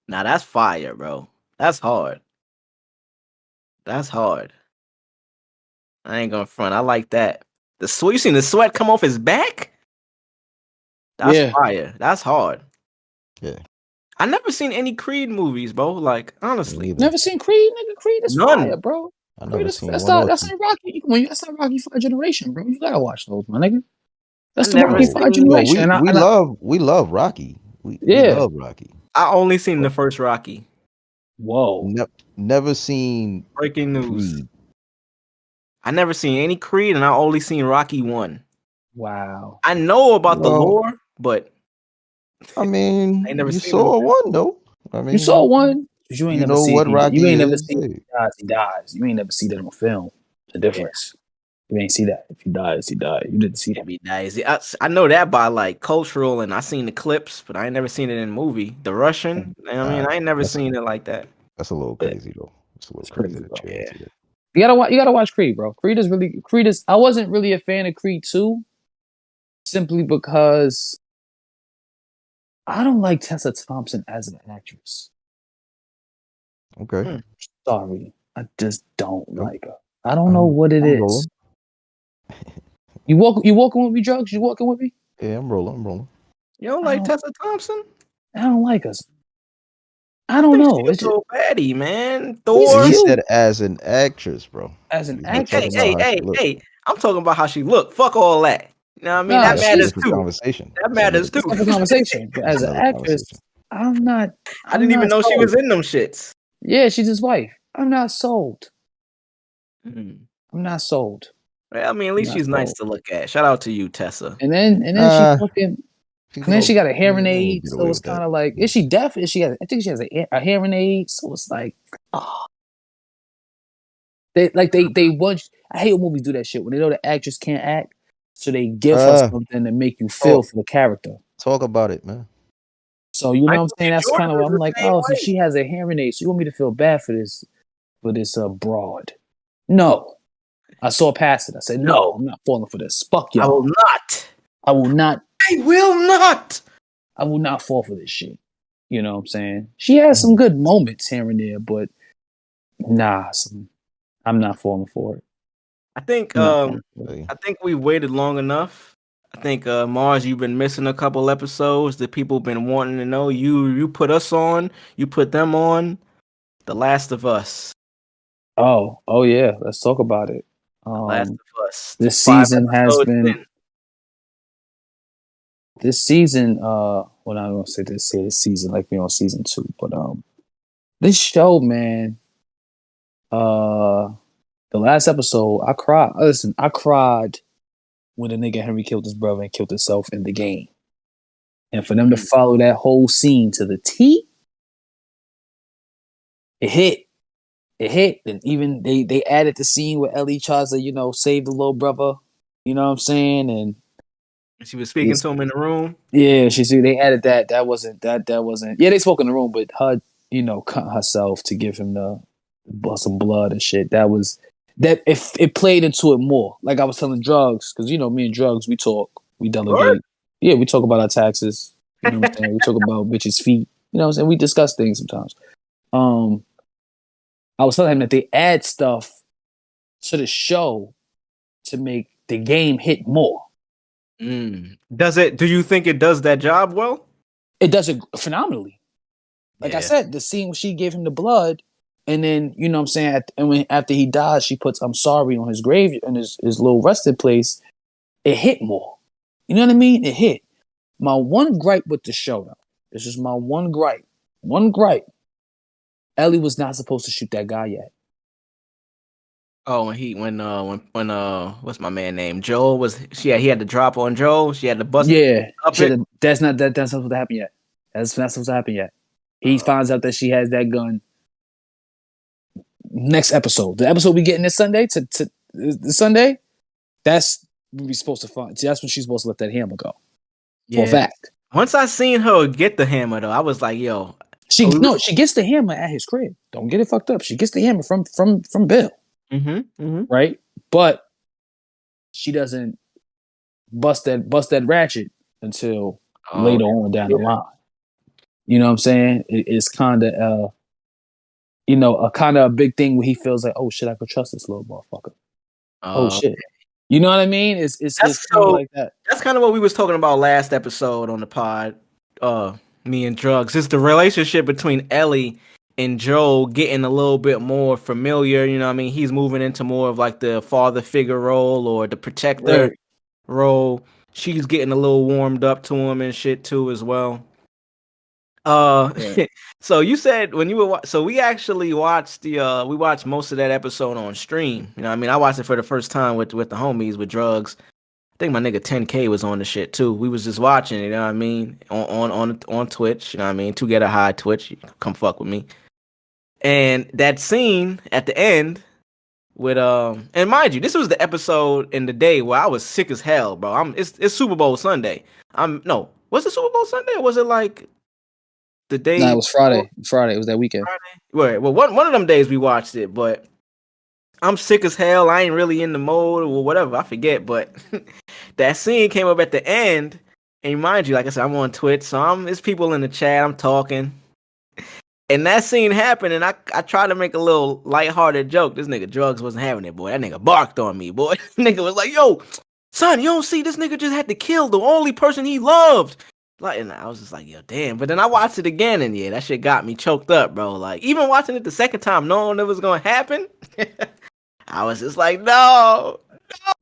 now that's fire, bro. That's hard. That's hard. I ain't gonna front. I like that. The sweat. You seen the sweat come off his back? That's fire. That's hard. Yeah. I never seen any Creed movies, bro. Like, honestly. Never seen Creed, nigga. Creed is None. fire, bro. I never seen that's one. not Rocky. That's not Rocky 5 generation, bro. You gotta watch those, my nigga. That's the never Rocky seen- 5 generation. We love Rocky. We love Rocky. I only seen the first Rocky. Whoa. Never seen Breaking news. Creed. I never seen any Creed, and I only seen Rocky 1. Wow. I know about the lore, but I mean, I ain't never you seen saw them. one though. I mean, You saw one. You ain't you never know seen what Rocky You ain't never is, seen he dies. You ain't never see that on film. The difference. You ain't see that. If he dies, he died. You didn't see that. He dies. I know that by like cultural, and I seen the clips, but I ain't never seen it in movie. The Russian. I ain't never seen it like that. That's a little crazy though. It's a little crazy. Yeah. You gotta watch Creed, bro. Creed is. I wasn't really a fan of Creed 2, simply because I don't like Tessa Thompson as an actress. Okay. Sorry, I just don't like her. I don't know what it is. Rolling. You walking with me, Drugs? You walking with me? Yeah, I'm rolling. You don't like Tessa Thompson? I don't like us. I don't know. It's so baddie, man. Thor. He said as an actress, bro. As an actress. Hey. I'm talking about how she looked. Fuck all that. You know what I mean? Nah, that matters too. Conversation. That matters too. That's a conversation. But as an actress, I didn't even know she was in them shits. Yeah, she's his wife. I'm not sold. Mm. I'm not sold. Well, I mean, at least she's nice to look at. Shout out to you, Tessa. And then she fucking. And then she got a hearing aid, so it's kind of like, is she deaf? I think she has a hearing aid, so it's like, they want. I hate when movies do that shit when they know the actress can't act, so they give her something to make you feel for the character. Talk about it, man. So you know what I'm saying? That's kind of what I'm like. Oh, so she has a hearing aid, so you want me to feel bad for this broad? No, I saw past it. I said, no, I'm not falling for this. Fuck y'all. I will not. I will not. I will not. I will not fall for this shit. You know what I'm saying? She has some good moments here and there, but I'm not falling for it. I think we've waited long enough. I think Marz, you've been missing a couple episodes that people have been wanting to know. You put us on, you put them on. The Last of Us. Oh yeah, let's talk about it. Last of Us. This season has been. This season, well, I'm gonna say this season like we on season 2, but this show, man, the last episode, I cried. Listen, I cried when the nigga Henry killed his brother and killed himself in the game, and for them to follow that whole scene to the T, it hit, and even they added the scene where Ellie tries to save the little brother, you know what I'm saying, and. She was speaking to him in the room. Yeah, they added that. That wasn't. Yeah, they spoke in the room, but her, cut herself to give him some blood and shit. That was that. If it played into it more, like I was telling Drugs, because me and Drugs, we talk, we delegate. What? Yeah, we talk about our taxes. You know what I'm saying? We talk about bitches' feet. You know what I'm saying? We discuss things sometimes. I was telling him that they add stuff to the show to make the game hit more. Does it? Do you think it does that job well? It does it phenomenally. Like I said, the scene when she gave him the blood, and then you know what I'm saying, after he dies, she puts "I'm sorry" on his grave in his little resting place. It hit more. You know what I mean? It hit. My one gripe with the show, though, this is my one gripe. One gripe. Ellie was not supposed to shoot that guy yet. Oh, when what's my man name? Joel he had to drop on Joel. She had to bust Yeah, up it. that's not supposed to happen yet. That's not supposed to happen yet. He finds out that she has that gun next episode. The episode we getting this Sunday to this Sunday. That's when we supposed to find. See, that's when she's supposed to let that hammer go. For a fact. Once I seen her get the hammer though, I was like, yo. She gets the hammer at his crib. Don't get it fucked up. She gets the hammer from Bill. Right? But she doesn't bust that ratchet until later on down the line. You know what I'm saying? It's kind of a big thing where he feels like, oh shit, I could trust this little motherfucker. Oh shit. You know what I mean? It's kind of like that. That's kind of what we was talking about last episode on the pod. Me and Drugs. It's the relationship between Ellie and Joel getting a little bit more familiar. You know what I mean? He's moving into more of like the father figure role or the protector role. She's getting a little warmed up to him and shit too as well. So you said when you were so we actually watched we watched most of that episode on stream. You know what I mean? I watched it for the first time with the homies with Drugs. I think my nigga 10K was on the shit too. We was just watching, you know what I mean, on Twitch, you know what I mean, to get a high Twitch, come fuck with me. And that scene at the end with and mind you, this was the episode in the day where I was sick as hell, bro. It's Super Bowl Sunday. Was it Super Bowl Sunday or was it like the day? No, it was Friday. Friday, it was that weekend. Friday? Well, one of them days we watched it, but I'm sick as hell. I ain't really in the mode or whatever. I forget, but that scene came up at the end. And mind you, like I said, I'm on Twitch, so there's people in the chat. I'm talking, and that scene happened, and I tried to make a little lighthearted joke. This nigga Drugs wasn't having it, boy. That nigga barked on me, boy. Nigga was like, "Yo, son, you don't see this nigga just had to kill the only person he loved." Like, and I was just like, yo, damn. But then I watched it again, and yeah, that shit got me choked up, bro. Like, even watching it the second time, knowing it was gonna happen. I was just like, no.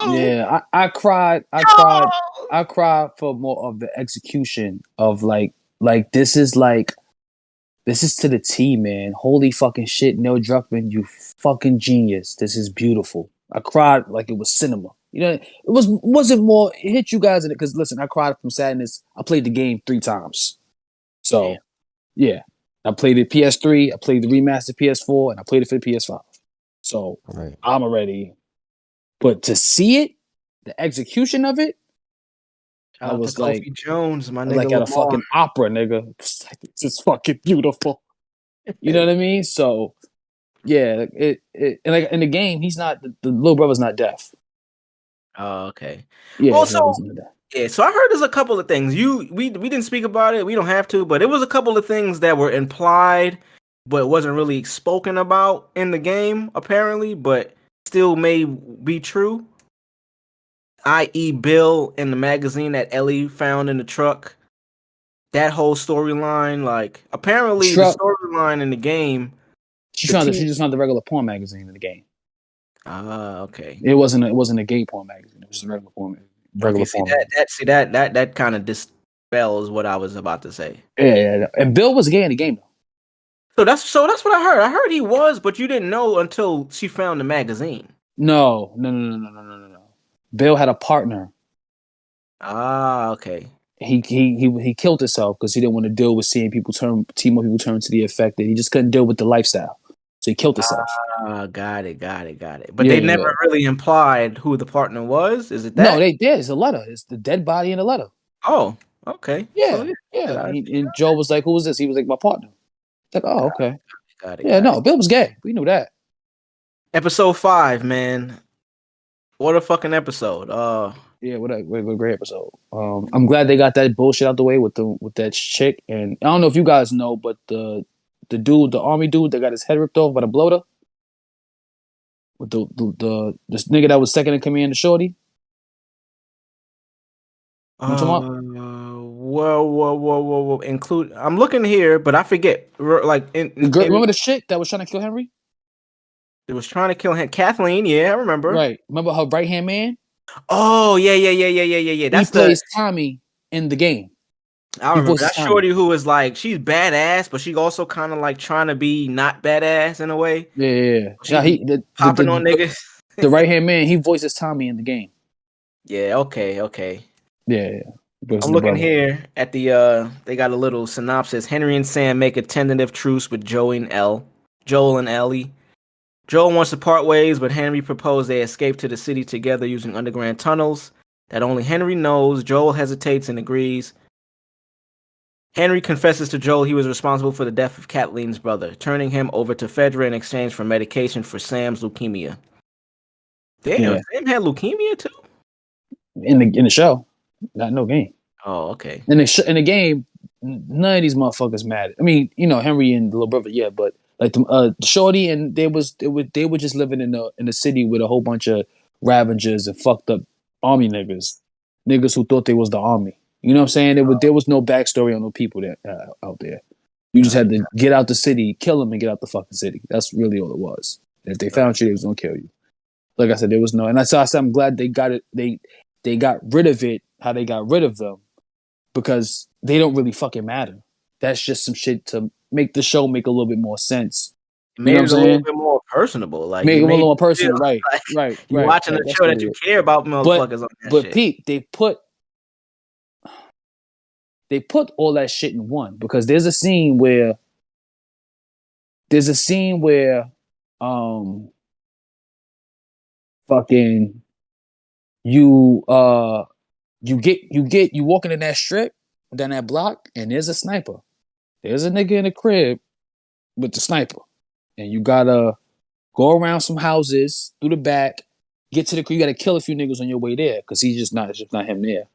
Yeah, I cried. I cried for more of the execution of like this is to the T, man. Holy fucking shit, Neil Druckmann, you fucking genius. This is beautiful. I cried like it was cinema. You know, wasn't more. It hit you guys in it because listen, I cried from sadness. I played the game 3 times, so yeah, I played it PS3. I played the remastered PS4, and I played it for the PS5. So I'm already, but to see it, the execution of it, I was like Kofi Jones, my nigga, like at a fucking opera, nigga. It's like, it's just fucking beautiful. You know what I mean? So yeah, it and like in the game, he's not the little brother's not deaf. Oh, okay. Yeah. Also, so I heard there's a couple of things. We didn't speak about it. We don't have to, but it was a couple of things that were implied, but wasn't really spoken about in the game, apparently, but still may be true. I.e., Bill in the magazine that Ellie found in the truck. That whole storyline, like apparently the storyline in the game. She just found the regular porn magazine in the game. Okay. It wasn't a gay porn magazine. It was just a regular porn. That kind of dispels what I was about to say. Yeah. And Bill was gay in the game though. So that's what I heard. I heard he was, but you didn't know until she found the magazine. No. Bill had a partner. Okay. He killed himself because he didn't want to deal with seeing more people turn to the affected. He just couldn't deal with the lifestyle. So he killed himself. Got it. But they never really implied who the partner was. Is it that? No, they did. It's a letter. It's the dead body in a letter. Oh, okay. Yeah. And Joe was like, "Who was this?" He was like, "My partner." Like, oh, okay. Got it. Bill was gay. We knew that. Episode 5, man. What a fucking episode. Yeah, what a great episode. I'm glad they got that bullshit out the way with that chick. And I don't know if you guys know, but the dude, the army dude that got his head ripped off by the bloater, with this nigga that was second in command to Shorty. Whoa. Include. I'm looking here, but I forget. Like, remember the chick that was trying to kill Henry? It was trying to kill him. Kathleen, yeah, I remember. Right. Remember her right hand man? Oh yeah. He That's plays Tommy in the game. I He remember voices that Tommy. shorty who was like she's badass, but she also kind of like trying to be not badass in a way. Yeah. She be popping on niggas. The right hand man. He voices Tommy in the game. Yeah. Okay. Yeah. I'm looking here at the they got a little synopsis. Henry and Sam make a tentative truce with Joel and Ellie. Joel wants to part ways, but Henry proposed they escape to the city together using underground tunnels that only Henry knows. Joel hesitates and agrees. Henry confesses to Joel he was responsible for the death of Kathleen's brother, turning him over to Fedra in exchange for medication for Sam's leukemia. Damn, Sam had leukemia too? In the show. Not no game. Oh, okay. In the game, none of these motherfuckers mattered. I mean, Henry and the little brother, yeah, but like the Shorty and they were just living in the city with a whole bunch of Ravengers and fucked up army niggas who thought they was the army. You know what I'm saying? There was no backstory on no people that out there. You just had to get out the city, kill them, and get out the fucking city. That's really all it was. If they found you, they was gonna kill you. Like I said, there was no, and I said I'm glad they got it. They got rid of it. How they got rid of them. Because they don't really fucking matter. That's just some shit to make the show make a little bit more sense. Made it a little bit more personable. Like make it a little more personal, right? You're watching a show that you care about motherfuckers on that shit. But Pete, they put all that shit in one because there's a scene where fucking you walking in that strip down that block and there's a sniper. There's a nigga in the crib with the sniper. And you gotta go around some houses through the back, get to the crib. You gotta kill a few niggas on your way there because it's just not him there.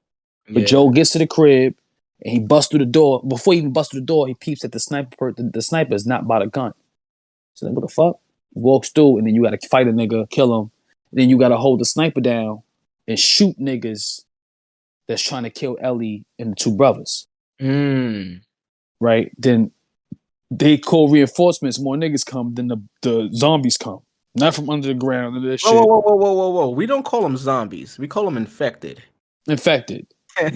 But Joe gets to the crib and he busts through the door. Before he even busts through the door, he peeps at the sniper. The sniper is not by the gun. So like, what the fuck? He walks through and then you gotta fight a nigga, kill him. Then you gotta hold the sniper down and shoot niggas that's trying to kill Ellie and the two brothers. Right? Then they call reinforcements. More niggas come. Then the zombies come. Not from under the ground. Whoa. We don't call them zombies. We call them infected. Infected.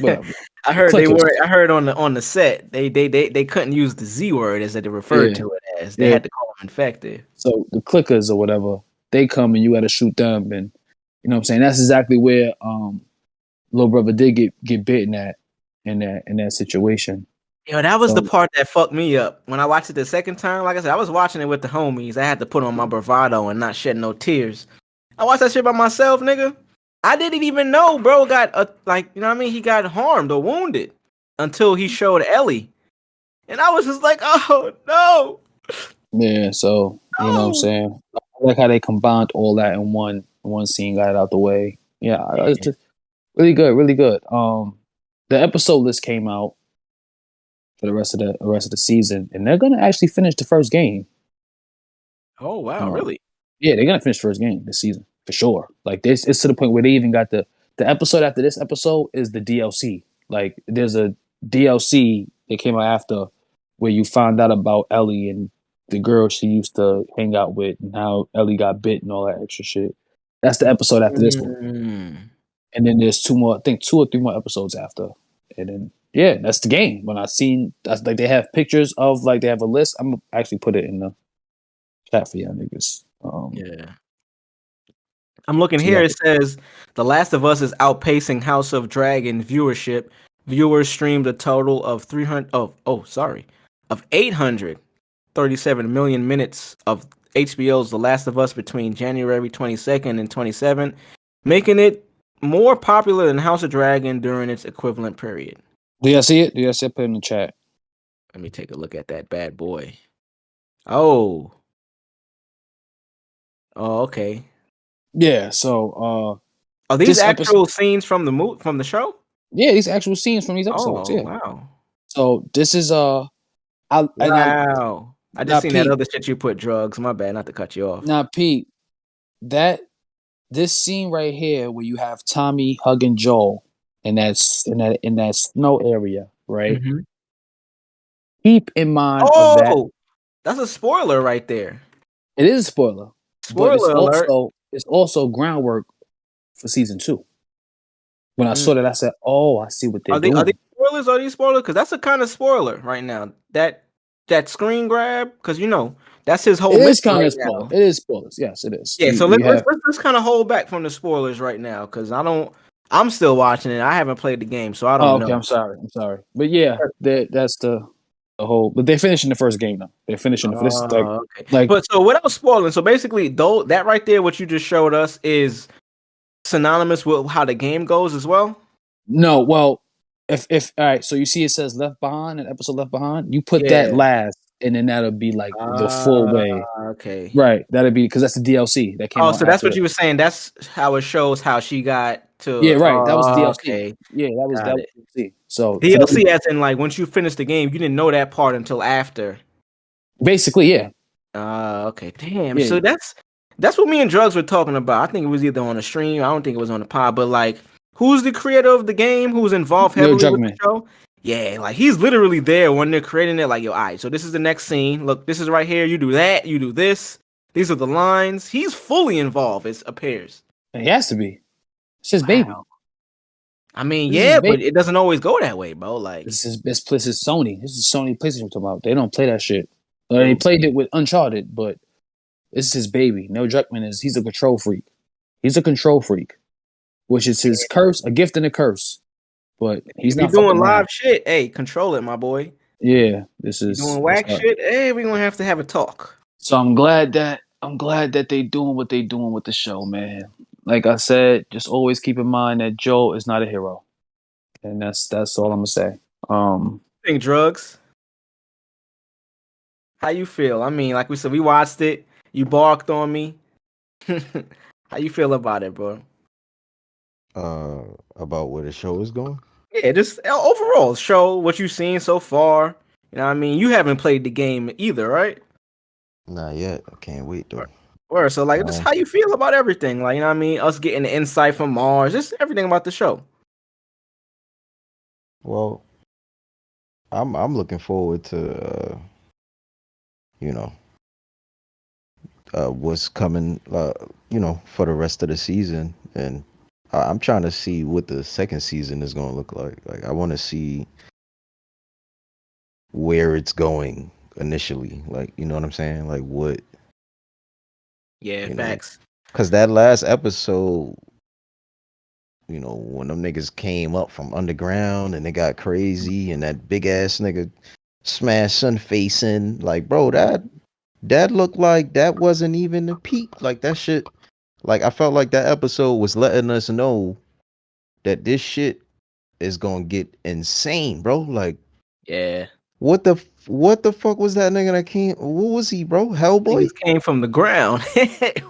Whatever. I heard I heard on the set they couldn't use the Z word as they referred to it as. They had to call them infected. So the clickers or whatever, they come and you got to shoot them. And you know what I'm saying? That's exactly where little brother did get bitten at in that situation. That was the part that fucked me up. When I watched it the second time, like I said, I was watching it with the homies. I had to put on my bravado and not shed no tears. I watched that shit by myself, nigga. I didn't even know bro got he got harmed or wounded until he showed Ellie. And I was just like, oh no. Yeah, so you know what I'm saying? I like how they combined all that in one scene, got it out the way. Yeah, it's just really good. The episode list came out for the rest of the season, and they're gonna actually finish the first game. Oh wow, really? Yeah, they're gonna finish the first game this season for sure. Like this, it's to the point where they even got the episode after this episode is the DLC. Like there's a DLC that came out after where you find out about Ellie and the girl she used to hang out with and how Ellie got bit and all that extra shit. That's the episode after this one. And then there's two or three more episodes after. And then yeah, that's the game. When I seen that's like they have pictures of like they have a list. I'm gonna actually put it in the chat for y'all niggas. I'm looking here. It says The Last of Us is outpacing House of Dragon viewership. Viewers streamed a total of 837 million minutes of HBO's The Last of Us between January 22nd and 27, making it more popular than House of Dragon during its equivalent period. Do y'all see it? Put it in the chat. Let me take a look at that bad boy. Oh, okay. Yeah, so are these actual scenes from the show? Yeah, these actual scenes from these episodes. Yeah. Wow. So this is I just seen that other shit you put drugs. My bad, not to cut you off. Now, Pete, this scene right here where you have Tommy hugging Joel in that snow area, right? Mm-hmm. Keep in mind of that. That's a spoiler right there. It is a spoiler. Spoiler alert. It's also groundwork for season 2. When I saw that, I said, "Oh, I see what they're Are doing." these spoilers? Are these spoilers? Because that's a kind of spoiler right now. That screen grab, because that's his whole It is mission kind right of spoiler. now. It is spoilers. Yes, it is. Yeah, so You have let's kind of hold back from the spoilers right now, because I'm still watching it. I haven't played the game, so I Oh, don't okay. know. I'm sorry. But yeah, that's the whole. But they're finishing the first game now. They're finishing this Okay. like But so without spoiling, so basically, though, that right there, what you just showed us, is synonymous with how the game goes as well. no. Well, if all right, so you see it says Left Behind, an episode Left Behind. You put that Yeah. last, and then that'll be like the full way. Okay. Right. That'll be because that's the DLC that came Oh, out so that's after what it. you were saying. That's how it shows how she got to. Yeah. Right. That was DLC. Okay. Yeah. That was Got it. DLC. So for DLC, them, as in like once you finish the game, you didn't know that part until after. basically, yeah. Okay. Damn. Yeah. So that's what me and Drugs were talking about. I think it was either on the stream. I don't think it was on the pod. But like, who's the creator of the game? Who's involved Neil heavily with the Druckmann. show? Yeah, like he's literally there when they're creating it. Like, yo, all right. So this is the next scene. Look, this is right here. You do that. You do this. These are the lines. He's fully involved. It appears. He has to be. It's his baby. I mean, This is yeah, his but baby. it doesn't always go that way, bro. Like, This is Sony. This is Sony PlayStation we're talking about. They don't play that shit. They played it with Uncharted, but this is his baby. Neil Druckmann he's a control freak. He's a control freak, which is his curse, a gift and a curse. But he's if you're not fucking doing live around. shit, hey, control it, my boy. Yeah, this You is doing whack shit, hey, we're gonna have to have a talk. So I'm glad that they doing what they doing with the show, man. Like I said, just always keep in mind that Joe is not a hero, and that's all I'm gonna say. Think drugs. How you feel? I mean, like we said, we watched it. You barked on me. How you feel about it, bro? About where the show is going. Yeah, just overall show what you've seen so far. You know what I mean? You haven't played the game either, right? Not yet. I can't wait though. Or so like just how you feel about everything. Like, you know what I mean? Us getting the insight from Marz, just everything about the show. Well, I'm looking forward to what's coming for the rest of the season, and I'm trying to see what the second season is going to look like. Like I want to see where it's going initially. Like, you know what I'm saying? Like what? Yeah, facts. Because that last episode, when them niggas came up from underground and they got crazy and that big ass nigga smashed Sun facing, like, bro, that looked like that wasn't even the peak. Like that shit, like I felt like that episode was letting us know that this shit is gonna get insane, bro. Like, yeah. What the fuck was that nigga that came? What was he, bro? Hellboy? Niggas came from the ground.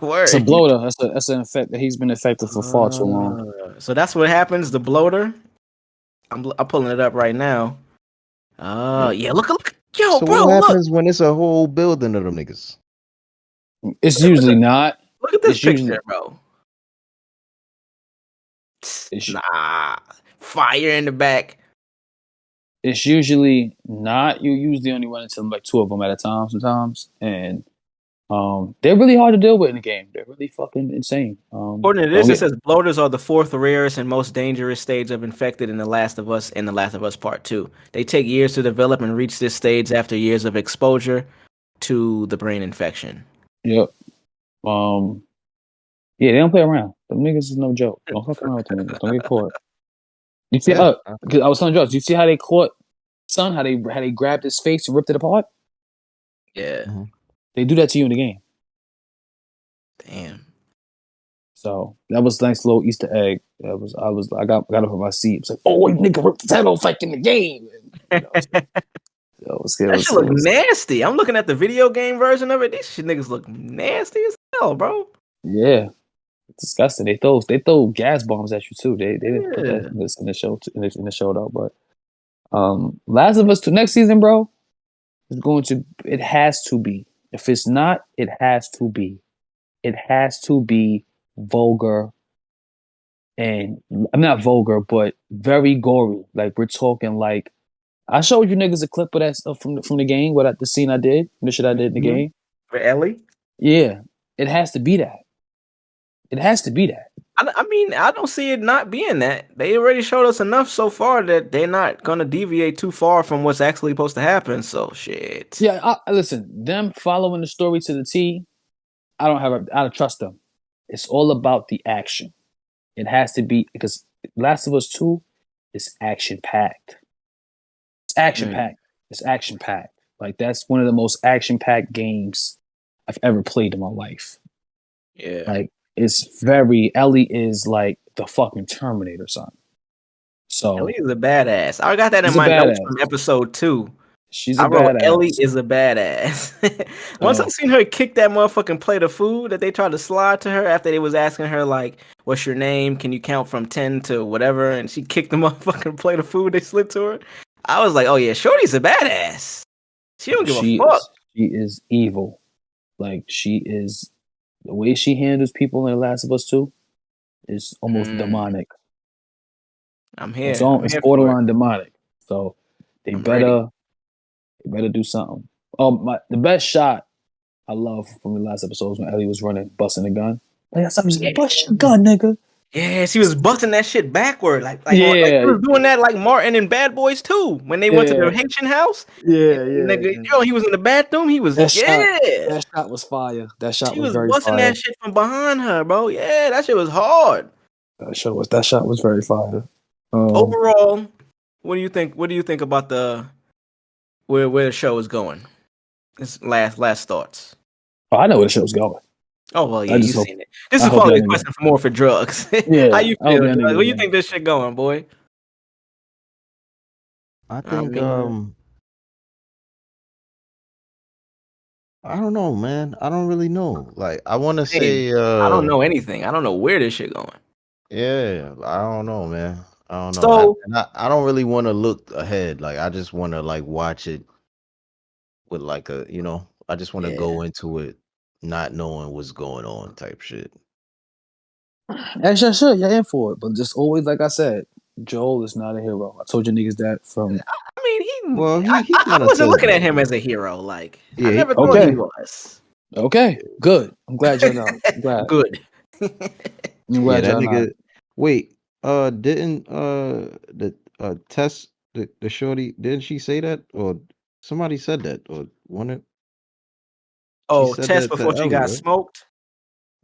Word. It's a bloater. That's an effect that he's been effective for far too long. So that's what happens. The bloater. I'm pulling it up right now. Yeah. Look. Yo, so bro. What happens when it's a whole building of them niggas? It's usually not. Look at this It's picture, usually, bro. Nah. Fire in the back. It's usually not. You usually only run into like two of them at a time sometimes, and they're really hard to deal with in the game. They're really fucking insane. According to this, it says bloaters are the fourth rarest and most dangerous stage of infected in The Last of Us and The Last of Us Part 2. They take years to develop and reach this stage after years of exposure to the brain infection. Yep. Yeah, they don't play around. The niggas is no joke. Don't fuck around with them niggas. Don't get caught. You see, because I was telling Josh, you see how they caught Son? How they grabbed his face and ripped it apart? Yeah. Mm-hmm. They do that to you in the game. Damn. So that was a nice little Easter egg. I got up on my seat. It's like, oh, you nigga ripped his head off like in the game. That shit look nasty. I'm looking at the video game version of it. These shit niggas look nasty as hell, bro. Yeah. It's disgusting. They throw gas bombs at you too. They didn't put that in the show in the show though. But Last of Us 2 next season, bro, it has to be. If it's not, it has to be. It has to be vulgar, and I'm not vulgar, but very gory. Like we're talking like I showed you niggas a clip of that stuff from the game. The scene I did, the shit I did in the game For Ellie. Yeah, it has to be that. It has to be that. I mean, I don't see it not being that. They already showed us enough so far that they're not gonna deviate too far from what's actually supposed to happen. So shit. Yeah, listen, them following the story to the T, I don't trust them. It's all about the action. It has to be because Last of Us 2 is action packed. It's action packed. It's action packed. Like that's one of the most action packed games I've ever played in my life. Yeah. Like Ellie is like the fucking Terminator, son. So Ellie is a badass. I got that in she's a my notes badass. from episode 2. She's a I wrote Ellie badass. is a badass. Once I seen her kick that motherfucking plate of food that they tried to slide to her after they was asking her like, "What's your name? Can you count from 10 to whatever?" And she kicked the motherfucking plate of food they slid to her. I was like, "Oh yeah, Shorty's a badass. She don't give a fuck." She is evil. Like she is the way she handles people in The Last of Us 2 is almost demonic. I'm here. It's borderline demonic. So they better do something. The best shot I love from the last episode was when Ellie was running, busting a gun. Like that's something. Bust your gun, nigga. Yeah, she was busting that shit backward, like Yeah. she was doing that like Martin and Bad Boys too. When they went to their Haitian house, nigga, yo, he was in the bathroom. He was that shot was fire. That shot She was was very busting fire. that shit from behind her, bro. Yeah, that shit was hard. That shot was very fire. Overall, what do you think? What do you think about where the show is going? This last thoughts. Oh, I know where the show's going. Oh well, yeah, you've seen it. This is hope probably a y'all question for more for drugs. Yeah, How you feel? hope y'all Where you think this shit going, boy? I think I don't know, man. I don't really know. Like I want to say I don't know anything. I don't know where this shit going. Yeah, I don't know, man. I don't know. So I don't really want to look ahead. Like I just want to like watch it with like a, I just want to go into it not knowing what's going on type shit. Actually, sure, you're in for it, but just always, like I said, Joel is not a hero. I told you niggas that from. I mean, he I wasn't looking at him as a hero. Like I never thought he was. Okay, good. I'm glad you know. I'm glad. Good. I'm glad that y'all know. nigga. Wait, didn't the Tess the shorty, didn't she say that, or somebody said that, or one of? Oh, Tess before she got smoked.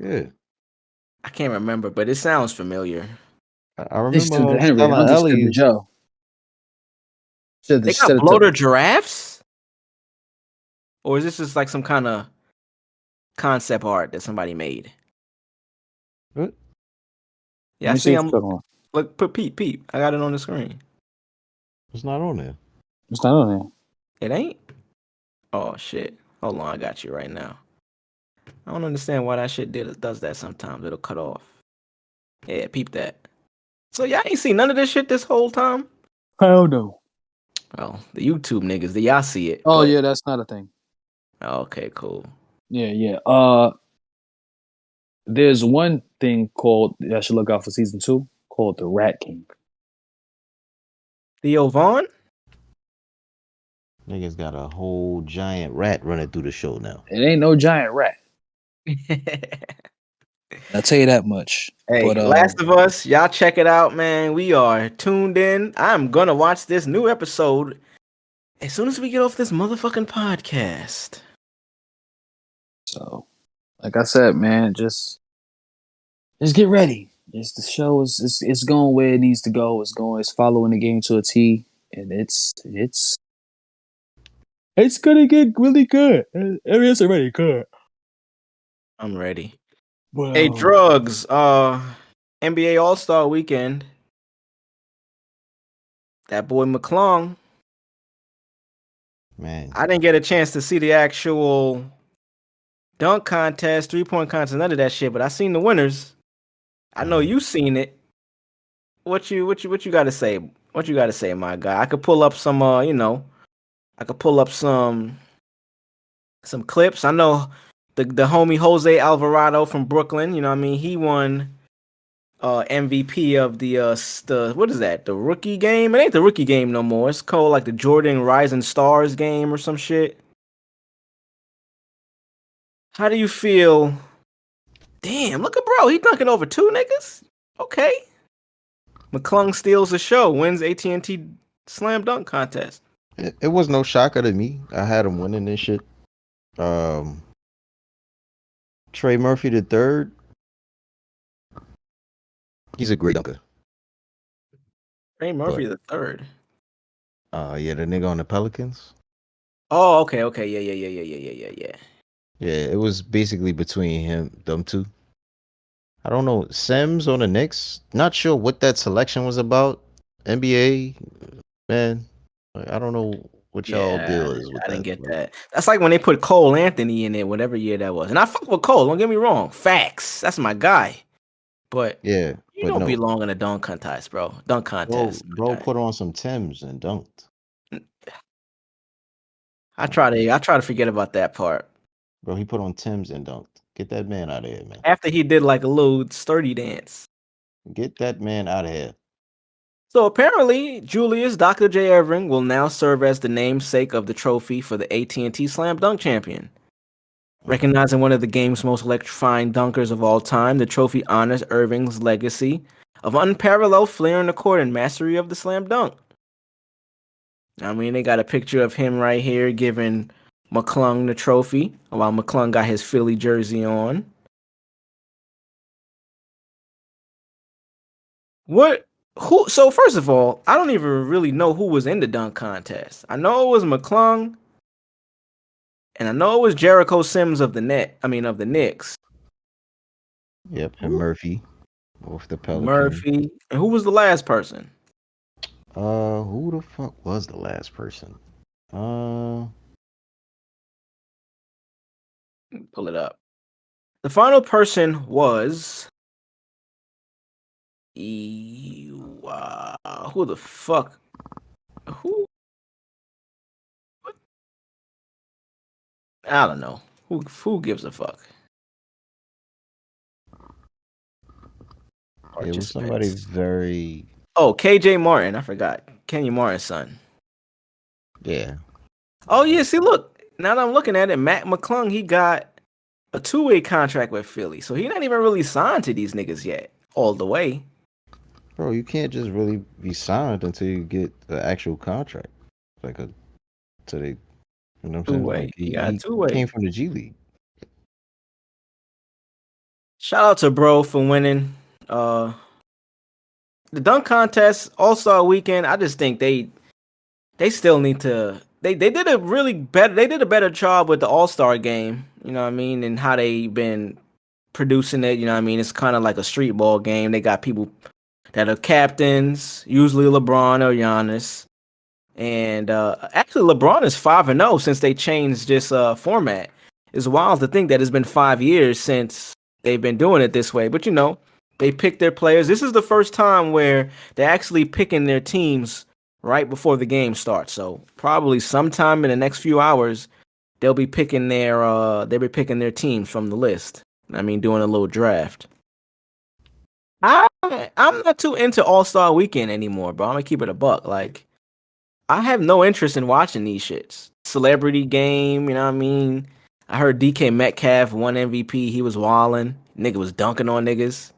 Yeah, I can't remember, but it sounds familiar. I remember to Henry. telling I Ellie. to Joe. They got bloater giraffes, or is this just like some kind of concept art that somebody made? What? Yeah, I see. I'm look. Put peep. I got it on the screen. It's not on there. It's not on there. It ain't. Oh shit! Hold on, I got you right now. I don't understand why that shit does that sometimes. It'll cut off. Yeah, peep that. So y'all ain't seen none of this shit this whole time? Hell no. Well, the YouTube niggas, y'all see it. Oh yeah, that's not a thing. Okay, cool. Yeah. There's one thing called I should look out for season 2 called the Rat King. Theo Vaughn? Niggas got a whole giant rat running through the show now. It ain't no giant rat. I'll tell you that much. Hey, but, Last of Us, y'all check it out, man. We are tuned in. I'm gonna watch this new episode as soon as we get off this motherfucking podcast. So, like I said, man, just get ready. The show is going where it needs to go. It's following the game to a T, and it's gonna get really good. It's already good. I'm ready. Well, hey, drugs. NBA All-Star Weekend. That boy McClung. Man, I didn't get a chance to see the actual dunk contest, 3-point contest, none of that shit. But I seen the winners. I know you seen it. What you got to say? What you got to say, my guy? I could pull up some, I could pull up some clips. I know the homie Jose Alvarado from Brooklyn. You know what I mean? He won MVP of the what is that? The rookie game? It ain't the rookie game no more. It's called like the Jordan Rising Stars game or some shit. How do you feel Damn, look at bro. He dunking over 2 niggas. Okay. McClung steals the show, wins AT&T slam dunk contest. It was no shocker to me. I had him winning this shit. Trey Murphy the third. He's a great dunker. Trey Murphy the third. Yeah, the nigga on the Pelicans. Oh, okay. Yeah. Yeah, it was basically between them two. I don't know. Sims on the Knicks. Not sure what that selection was about. NBA, man. I don't know what y'all Yeah, deal is with I didn't that. get that. That's like when they put Cole Anthony in it, whatever year that was. And I fuck with Cole, don't get me wrong. Facts. That's my guy. But Yeah, you but don't no. belong in a dunk contest, bro. Dunk contest. Bro put on some Timbs and dunked. I try to forget about that part. Bro, he put on Timbs and dunked. Get that man out of here, man. After he did like a little sturdy dance. Get that man out of here. So apparently, Julius Dr. J. Irving will now serve as the namesake of the trophy for the AT&T Slam Dunk Champion. Recognizing one of the game's most electrifying dunkers of all time, the trophy honors Irving's legacy of unparalleled flair on the court and mastery of the slam dunk. I mean, they got a picture of him right here giving McClung the trophy while McClung got his Philly jersey on. So first of all, I don't even really know who was in the dunk contest. I know it was McClung, and I know it was Jericho Sims of the Knicks. Yep, and Murphy with the Pelicans. Murphy. And who was the last person? Who the fuck was the last person? Pull it up. The final person was who the fuck? Who? What? I don't know. Who gives a fuck? It was somebody very. Oh, KJ Martin. I forgot. Kenny Martin's son. Yeah. Oh yeah. See, look. Now that I'm looking at it, Matt McClung, he got a 2-way contract with Philly, so he's not even really signed to these niggas yet, all the way. Bro, you can't just really be signed until you get the actual contract. Like you know what I'm saying? Two-way. Like He got two-way. Came from the G League. Shout out to bro for winning. The dunk contest All-Star weekend. I just think they still need to. They did a really better. They did a better job with the All-Star game. You know what I mean, and how they been producing it. You know what I mean. It's kind of like a street ball game. They got people that are captains, usually LeBron or Giannis. And actually, LeBron is 5-0 since they changed this format. It's wild to think that it's been 5 years since they've been doing it this way. But you know, they pick their players. This is the first time where they're actually picking their teams right before the game starts. So probably sometime in the next few hours, they'll be picking their teams from the list. I mean, doing a little draft. I'm not too into All-Star Weekend anymore, bro. I'm gonna keep it a buck. Like, I have no interest in watching these shits. Celebrity game, you know what I mean? I heard DK Metcalf won MVP. He was wilding. Nigga was dunking on niggas.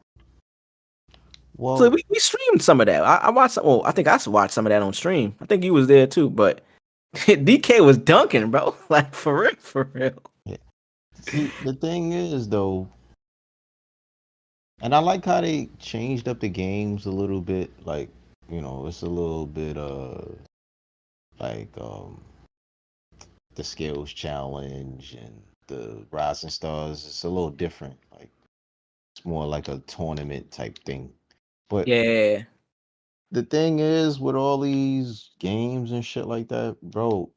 Well, So we streamed some of that. I watched. Well, I think I watched some of that on stream. I think you was there too. But DK was dunking, bro. Like for real. Yeah. See, the thing is though, and I like how they changed up the games a little bit. Like, you know, it's a little bit like the skills challenge and the rising stars. It's a little different. Like, it's more like a tournament type thing. But Yeah. the thing is, with all these games and shit like that, bro,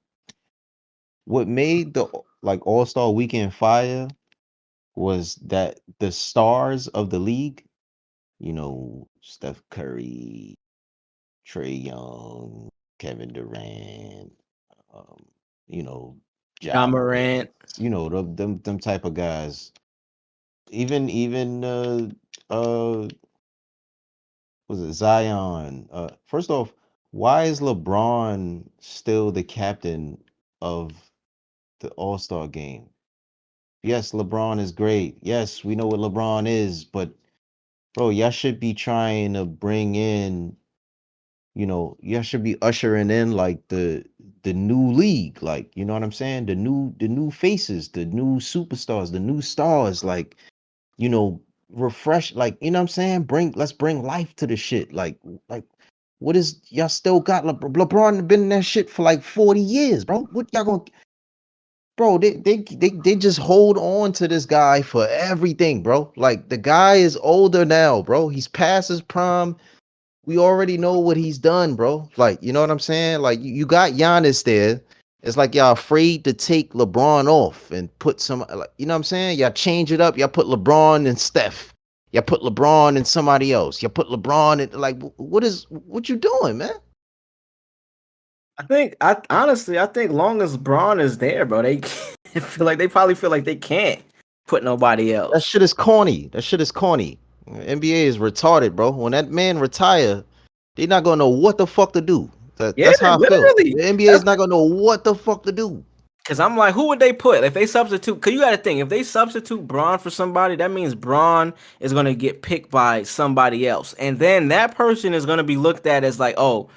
what made the like All-Star Weekend fire was that the stars of the league, you know, Steph Curry, Trey Young, Kevin Durant, you know, Ja Ja Morant. Morant, you know, them type of guys. Even was it Zion? First off, why is LeBron still the captain of the All-Star game? Yes, LeBron is great. Yes, we know what LeBron is, but bro, y'all should be trying to bring in, y'all should be ushering in like the new league, like, you know what I'm saying? The new faces, the new superstars, the new stars, like, you know, refresh, like, you know what I'm saying? Let's bring life to the shit. Like what is y'all still got LeBron been in that shit for like 40 years, bro? What y'all gonna Bro, they just hold on to this guy for everything, bro. Like the guy is older now, bro. He's past his prime. We already know what he's done, bro. Like, you know what I'm saying? Like you got Giannis there. It's like y'all afraid to take LeBron off and put some, like, you know what I'm saying? Y'all change it up. Y'all put LeBron and Steph. Y'all put LeBron and somebody else. Y'all put LeBron and like what you doing, man? I honestly, I think long as Braun is there, bro, they probably feel like they can't put nobody That else. shit is corny. That shit is corny. NBA is retarded, bro. When that man retire, they not gonna know what the fuck to do. Yeah, That's how I feel. literally. The NBA is not gonna know what the fuck to do. Because I'm like, who would they put if they substitute? Because you got to think, if they substitute Braun for somebody, that means Braun is going to get picked by somebody else, and then that person is going to be looked at as like, oh,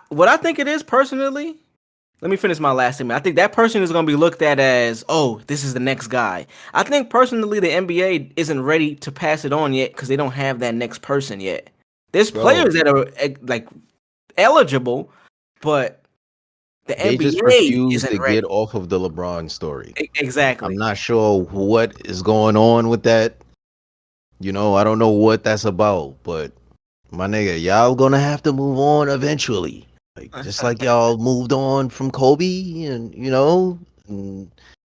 what I think it is personally. Let me finish my last statement. I think that person is going to be looked at as, oh, this is the next guy. I think personally, the NBA isn't ready to pass it on yet because they don't have that next person yet. There's Bro, players that are like eligible, but the they just NBA refuse isn't to get ready. off of the LeBron story. I'm Exactly. not sure what is going on with that. I don't know what that's about, but my nigga, y'all gonna have to move on eventually. Like just like y'all moved on from Kobe and and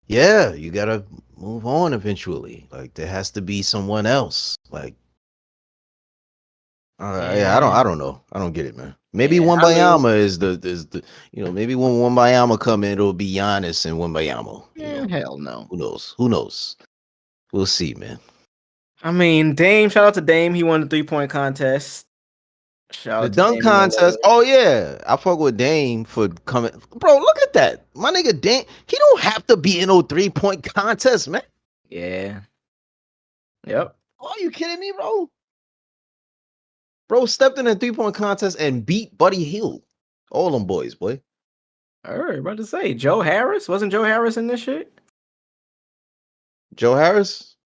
yeah, you gotta move on eventually. Like there has to be someone else. Like yeah, I Yeah. don't know. I don't get it, man. Maybe Yeah. I mean, Wembayama is the maybe when Wembayama come in, it'll be Giannis and Wembayama. hell no. Who knows? Who knows? We'll see, man. I mean, Dame, shout out to Dame. He won the 3-point contest. Shout The out to dunk Damian contest. Lillard. Oh yeah, I fuck with Dame for coming. Bro, look at that, my nigga Dame. He don't have to be in no 3-point contest, man. Yeah. Yep. Are you kidding me, bro? Bro stepped in a 3-point contest and beat Buddy Hield. All them boys, boy. All right, about to say Joe Harris. Wasn't Joe Harris in this shit? Joe Harris?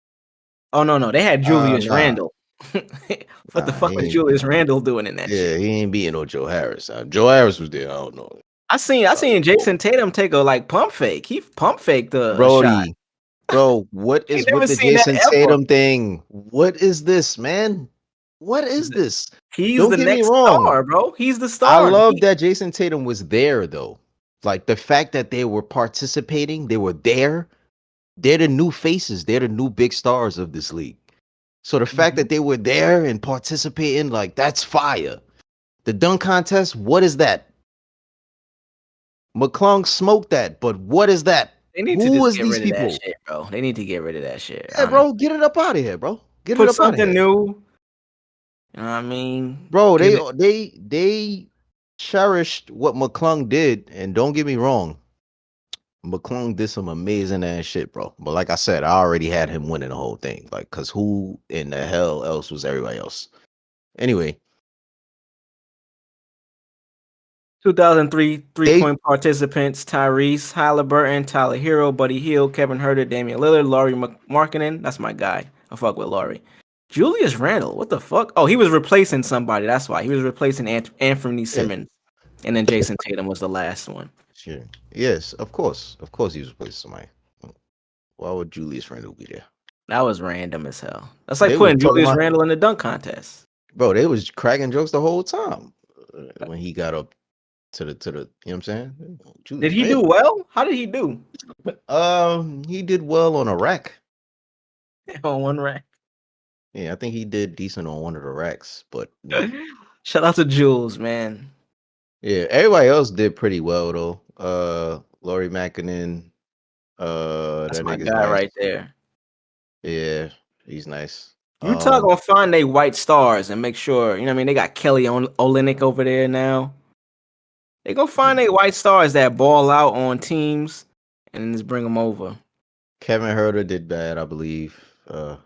Oh no, they had Julius Nah, Randle. What the nah, fuck he was ain't. Julius Randle doing in that Yeah, shit? he ain't beating no Joe Harris. Joe Harris was there. I don't know. I seen Jason Tatum take a like pump fake. He pump faked a shot. Brody, bro, what I is with never the seen that Jason ever. Tatum thing? What is this, man? What is this? He's Don't the get me next wrong. star, bro. He's the I star. love that Jason Tatum was there, though. Like the fact that they were participating, they were there. They're the new faces. They're the new big stars of this league. So the fact Mhm. that they were there and participating, like that's fire. The dunk contest, what is that? McClung smoked that, but what is that? They need to Who just is get these rid of that people? shit, bro. They need to get rid of that shit, Yeah, honestly. bro, get it up out of here, bro. Get it Put up out of something here, new. You know what I mean? bro. Give They it. they cherished what McClung did, and don't get me wrong, McClung did some amazing ass shit, bro. But like I said, I already had him winning the whole thing. Like, cause who in the hell else was everybody else? Anyway, 2003 they 3-point participants: Tyrese Halliburton, Tyler Hero, Buddy Hield, Kevin Herter, Damian Lillard, Laurie Markkinen. That's my guy. I fuck with Laurie. Julius Randle. What the fuck? Oh, he was replacing somebody. That's why he was replacing Anthony yeah, Simmons, and then Jason Tatum was the last one. sure. Yes, of course he was replacing somebody. Why would Julius Randle be there? That was random as hell. That's like They was putting talking Julius about, Randle in the dunk contest. bro. They was cracking jokes the whole time when he got up to the. You know what I'm saying? Did Julius he do Randle. well? How did he do? He did well on a rack. On one rack. Yeah, I think he did decent on one of the racks, but no. Shout out to Jules, man. Yeah, everybody else did pretty well though. Laurie Markkinen, That's that my nigga's guy nice. right there. Yeah, he's nice. Utah gonna find they white stars and make sure, you know what I mean? They got Kelly Olynyk over there now. They gonna find they white stars that ball out on teams and then just bring them over. Kevin Herter did bad, I believe. I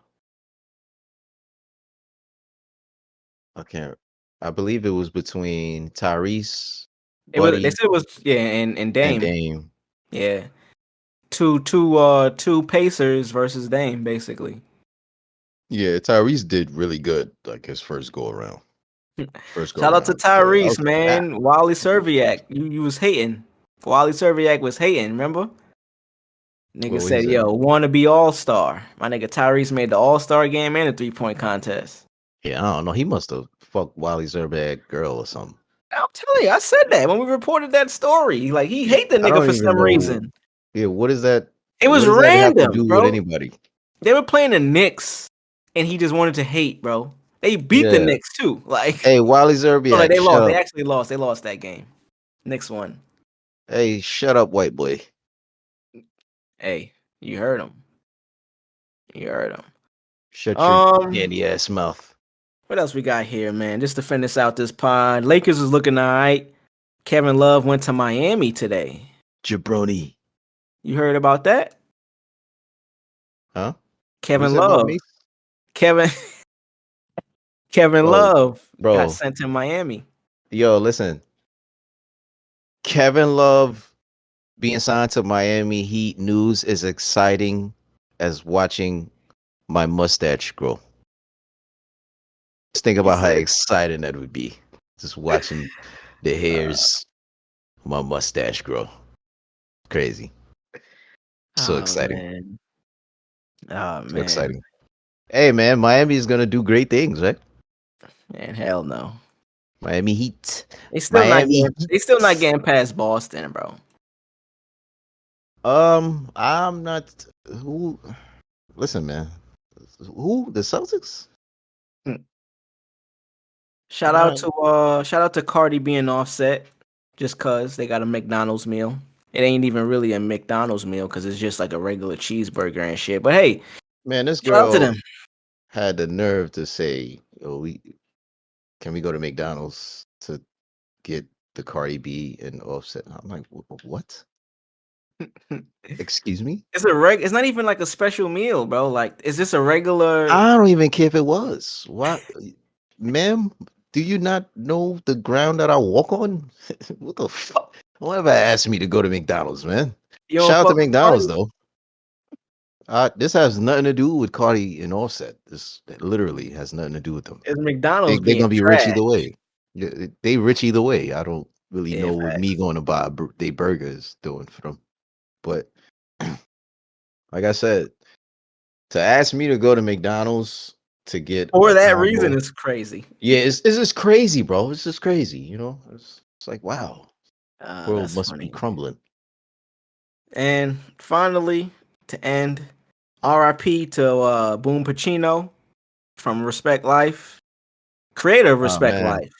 can't. I believe it was between Tyrese, It was. They Buddy, said it was and and Dame. Dame. Yeah, two Pacers versus Dame basically. Yeah, Tyrese did really good, like his first go around. First go Shout out to around. So I Tyrese, was like, wow. man. Wally Serviak. You was hating. Wally Serviak was hating, remember? Nigga What he said, said? yo, wanna be all-star. My nigga Tyrese made the all-star game and a 3-point contest. Yeah, I don't know. He must have fucked Wally Zerbag girl or something. I'm telling you, I said that when we reported that story. Like, he hate the I nigga don't for even some know. reason. Yeah, what is that? It What was does that have to random, do with bro. anybody? They were playing the Knicks, and he just wanted to hate, bro. They beat the Yeah. Knicks, too. Like, Hey, Wally no, like Zerbiak, they shut lost. They up. actually lost. They lost that game. Knicks won. Hey, shut up, white boy. Hey, you heard him. You heard him. Shut your candy ass mouth. What else we got here, man? Just to finish out this pod. Lakers is looking all right. Kevin Love went to Miami today. Jabroni. You heard about that? Huh? Kevin What's that about Love. me? Kevin Bro, Love got bro. sent to Miami. Yo, listen. Kevin Love being signed to Miami Heat news is exciting as watching my mustache grow. Just think about how exciting that would be. Just watching the hairs of my mustache grow. Crazy. So exciting. Man. Oh So man. exciting. Hey man, Miami is gonna do great things, right? Man, hell no. Miami Heat. They still Miami not getting past Boston, bro. I'm not who listen, man. Who? The Celtics? Shout out to Cardi being offset just cause they got a McDonald's meal. It ain't even really a McDonald's meal because it's just like a regular cheeseburger and shit. But hey, Man, this shout out to girl them. had the nerve to say, "Oh, can we go to McDonald's to get the Cardi B and Offset?" I'm like, "What? Excuse me? It's not even like a special meal, bro. Like, is this a regular? I don't even care if it was. What, ma'am? Do you not know the ground that I walk on? What the fuck? Don't ever ask me to go to McDonald's, man. You don't Shout out to fuck with McDonald's Cardi? though. This has nothing to do with Cardi and Offset. This literally has nothing to do with them. It's McDonald's They're being gonna be rich trash. either way. Yeah, they rich either way. I don't really Yeah, know what facts. me going to buy they burgers doing for them. But like I said, to ask me to go to McDonald's to get For a that reason, combo, it's crazy. yeah, it's just crazy, bro. It's just crazy, you know. It's like wow, world That's must be funny. crumbling. And finally, to end, R.I.P. to Boom Pacino from Respect Life, creator of Oh Respect man, Life.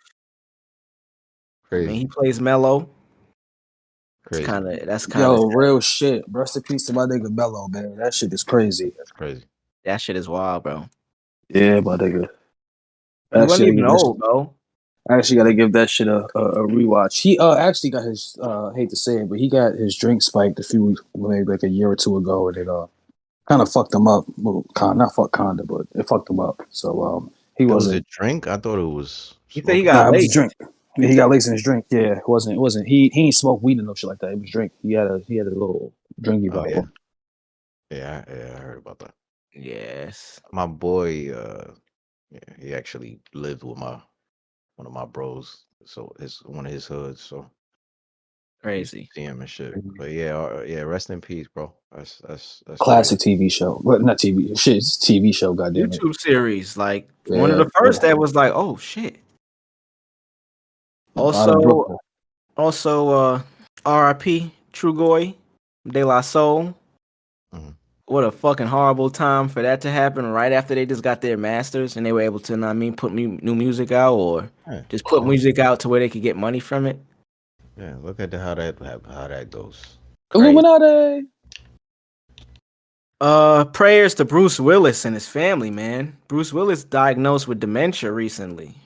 I mean, crazy, he plays Mello. crazy. That's kind of Yo, real shit. Rest in peace to my nigga Mello, man. That shit is crazy. That's crazy. that shit is wild, bro. Yeah, my nigga. He wasn't Actually, even old, bro. I actually got to give that shit a rewatch. He actually got his hate to say it, but he got his drink spiked maybe like a year or two ago, and it kind of fucked him up. Well, not fuck kinda, but it fucked him up. So he It was a wasn't. drink. I thought it was He said he smoking. got Nah, it was a laced. drink. He got laced in his drink. Yeah, it wasn't. It wasn't. He ain't smoke weed and no shit like that. It was drink. He had a little drinky Oh yeah, problem. yeah. I heard about that. Yes. My boy, yeah, he actually lived with one of my bros. So it's one of his hoods. So we used to Crazy. see him and shit. But yeah, yeah. Rest in peace, bro. That's crazy. Classic TV show, but not TV. Shit, it's a TV show. Goddamn it. YouTube series. Like one of Yeah, the first that was like, oh shit. Out of Also, Brooklyn. R.I.P. Trugoy, De La Soul. Mhm. What a fucking horrible time for that to happen right after they just got their masters and they were able to, know what I mean, put new music out or Yeah. just put music out to where they could get money from it. Yeah, look at how that goes. Crazy. Illuminati. Prayers to Bruce Willis and his family, man. Bruce Willis diagnosed with dementia recently.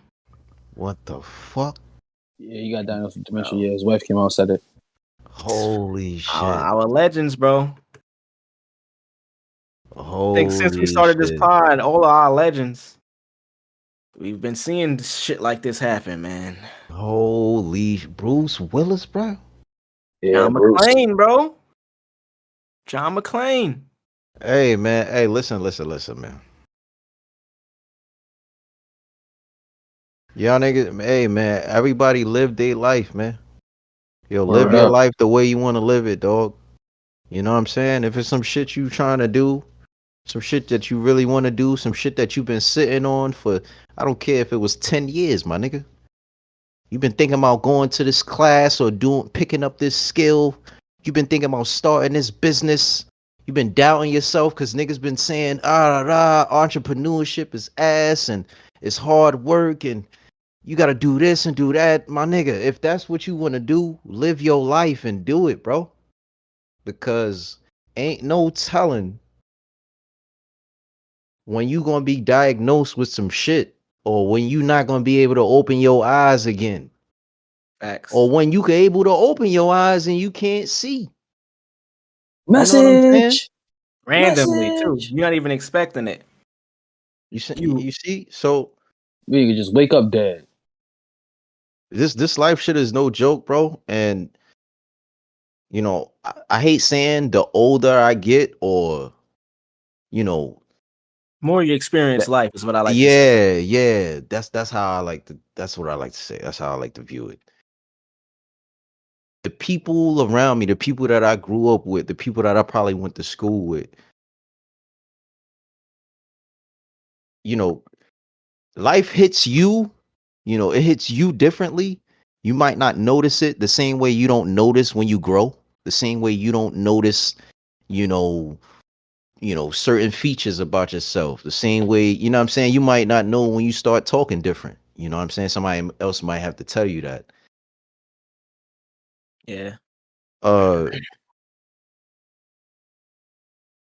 What the fuck? Yeah, he got diagnosed with dementia. Yeah, his wife came out and said it. Holy shit! Our legends, bro. I think since we Holy started this shit. pod, all of our legends, we've been seeing shit like this happen, man. Holy Bruce Willis, bro. Yeah, John Bruce. McClane, bro. John McClane. Hey man, hey, listen, man. Y'all niggas, hey man, everybody live their life, man. Yo, live Word your up. life the way you want to live it, dog. You know what I'm saying? If it's some shit you trying to do, some shit that you really want to do, some shit that you've been sitting on for, I don't care if it was 10 years, my nigga. You've been thinking about going to this class or picking up this skill. You've been thinking about starting this business. You've been doubting yourself because niggas been saying, entrepreneurship is ass and it's hard work and you gotta do this and do that. My nigga, if that's what you wanna do, live your life and do it, bro. Because ain't no telling when you gonna be diagnosed with some shit or when you not gonna be able to open your eyes again. Or Facts. when you can able to open your eyes and you can't see. You know what I'm saying? Message. Randomly, too. Message. You're not even expecting it. You You see? So We could just wake up dead. this life shit is no joke, bro. And you know, I hate saying the older I get, or you know, more you experience that life is what I like to say. yeah. That's how I like to. That's what I like to say. That's how I like to view it. The people around me, the people that I grew up with, the people that I probably went to school with, you know, life hits you, it hits you differently. You might not notice it the same way you don't notice when you grow, the same way you don't notice, you know, certain features about yourself, the same way, you know what I'm saying? You might not know when you start talking different. You know what I'm saying? Somebody else might have to tell you that. Yeah. Uh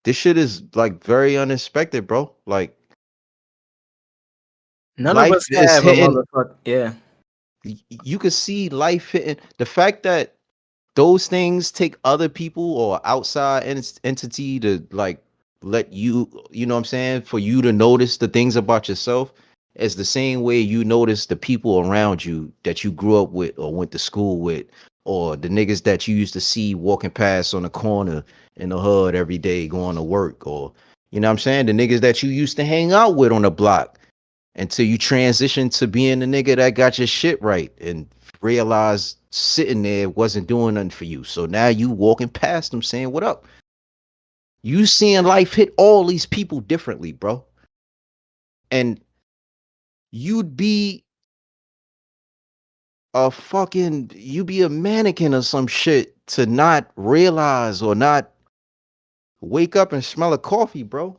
this shit is like very unexpected, bro. Like None of life us is have a hitting. motherfucker. Yeah. You could see life hitting. The fact that those things take other people or outside entity to like let you know what I'm saying, for you to notice the things about yourself is the same way you notice the people around you that you grew up with or went to school with, or the niggas that you used to see walking past on the corner in the hood every day going to work, or you know what I'm saying, the niggas that you used to hang out with on the block until you transition to being the nigga that got your shit right and realize sitting there wasn't doing nothing for you. So now you walking past them saying, "What up?" You seeing life hit all these people differently, bro. And you'd be you'd be a mannequin or some shit to not realize or not wake up and smell a coffee, bro.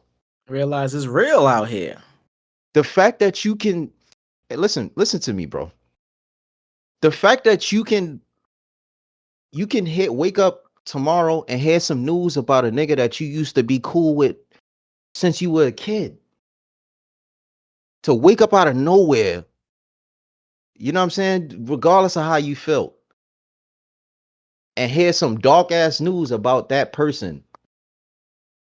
Realize it's real out here. The fact that you can listen to me, bro. The fact that you can wake up tomorrow and hear some news about a nigga that you used to be cool with since you were a kid. To wake up out of nowhere, you know what I'm saying? Regardless of how you felt, and hear some dark ass news about that person,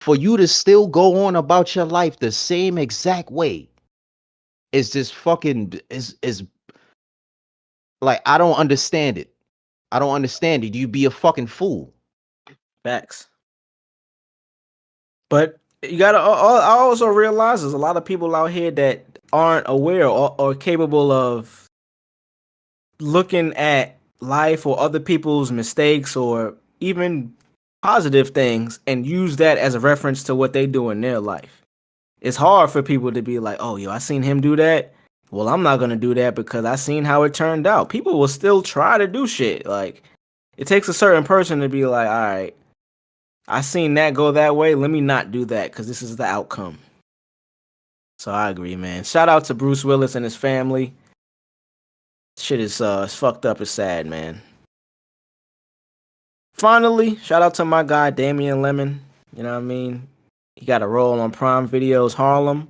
for you to still go on about your life the same exact way is just fucking is like, I don't understand it. I don't understand it. You'd be a fucking fool. Facts. But you gotta. I also realize there's a lot of people out here that aren't aware or capable of looking at life or other people's mistakes or even positive things and use that as a reference to what they do in their life. It's hard for people to be like, "Oh, yo, I seen him do that. Well, I'm not gonna do that because I seen how it turned out." People will still try to do shit. Like, it takes a certain person to be like, "All right, I seen that go that way. Let me not do that because this is the outcome." So I agree, man. Shout out to Bruce Willis and his family. Shit is it's fucked up. It's sad, man. Finally, shout out to my guy Damian Lemon. You know what I mean? He got a role on Prime Video's Harlem.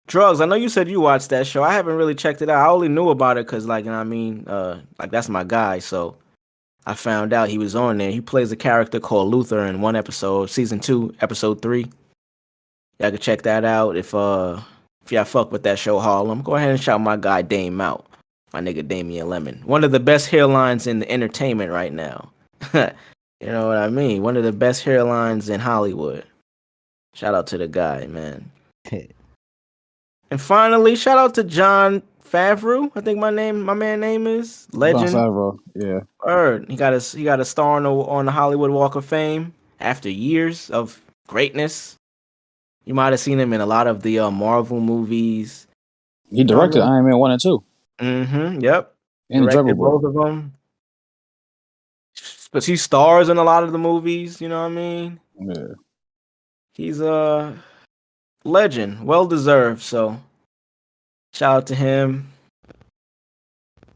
Drugs. I know you said you watched that show. I haven't really checked it out. I only knew about it because, like, you know what I mean? Like, that's my guy. So I found out he was on there. He plays a character called Luther in one episode, season 2, episode 3. Y'all can check that out if y'all fuck with that show Harlem. Go ahead and shout my guy Dame out. My nigga Damian Lemon. One of the best hairlines in the entertainment right now. You know what I mean? One of the best hairlines in Hollywood. Shout out to the guy, man. And finally, shout out to John Favreau. I think my man name is Legend. John Favreau, yeah. Word. He got a star on the Hollywood Walk of Fame after years of greatness. You might have seen him in a lot of the Marvel movies. He directed Iron Man 1 and 2. Mm-hmm. Yep. And Directed both of them. But he stars in a lot of the movies. You know what I mean? Yeah. He's a legend, well deserved. So, shout out to him. I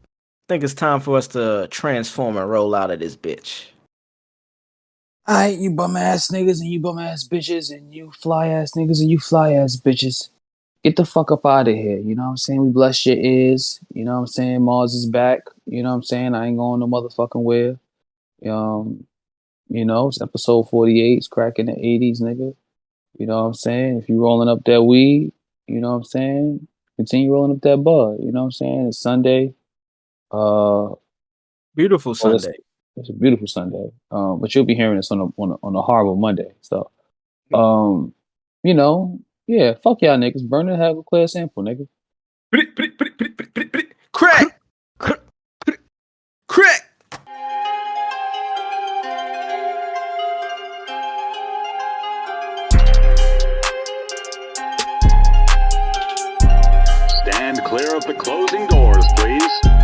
think it's time for us to transform and roll out of this bitch. Alright, you bum ass niggas and you bum ass bitches and you fly ass niggas and you fly ass bitches. Get the fuck up out of here. You know what I'm saying? We bless your ears. You know what I'm saying? Marz is back. You know what I'm saying? I ain't going no motherfucking where. You know, it's episode 48. It's cracking the 80s, nigga. You know what I'm saying? If you rolling up that weed, you know what I'm saying? Continue rolling up that bud. You know what I'm saying? It's Sunday. Beautiful Sunday. It's a beautiful Sunday. But you'll be hearing this on a horrible Monday. So, you know, yeah, fuck y'all niggas. Burn it, have a clear sample, nigga. Crack! Crack! Stand clear of the closing doors, please.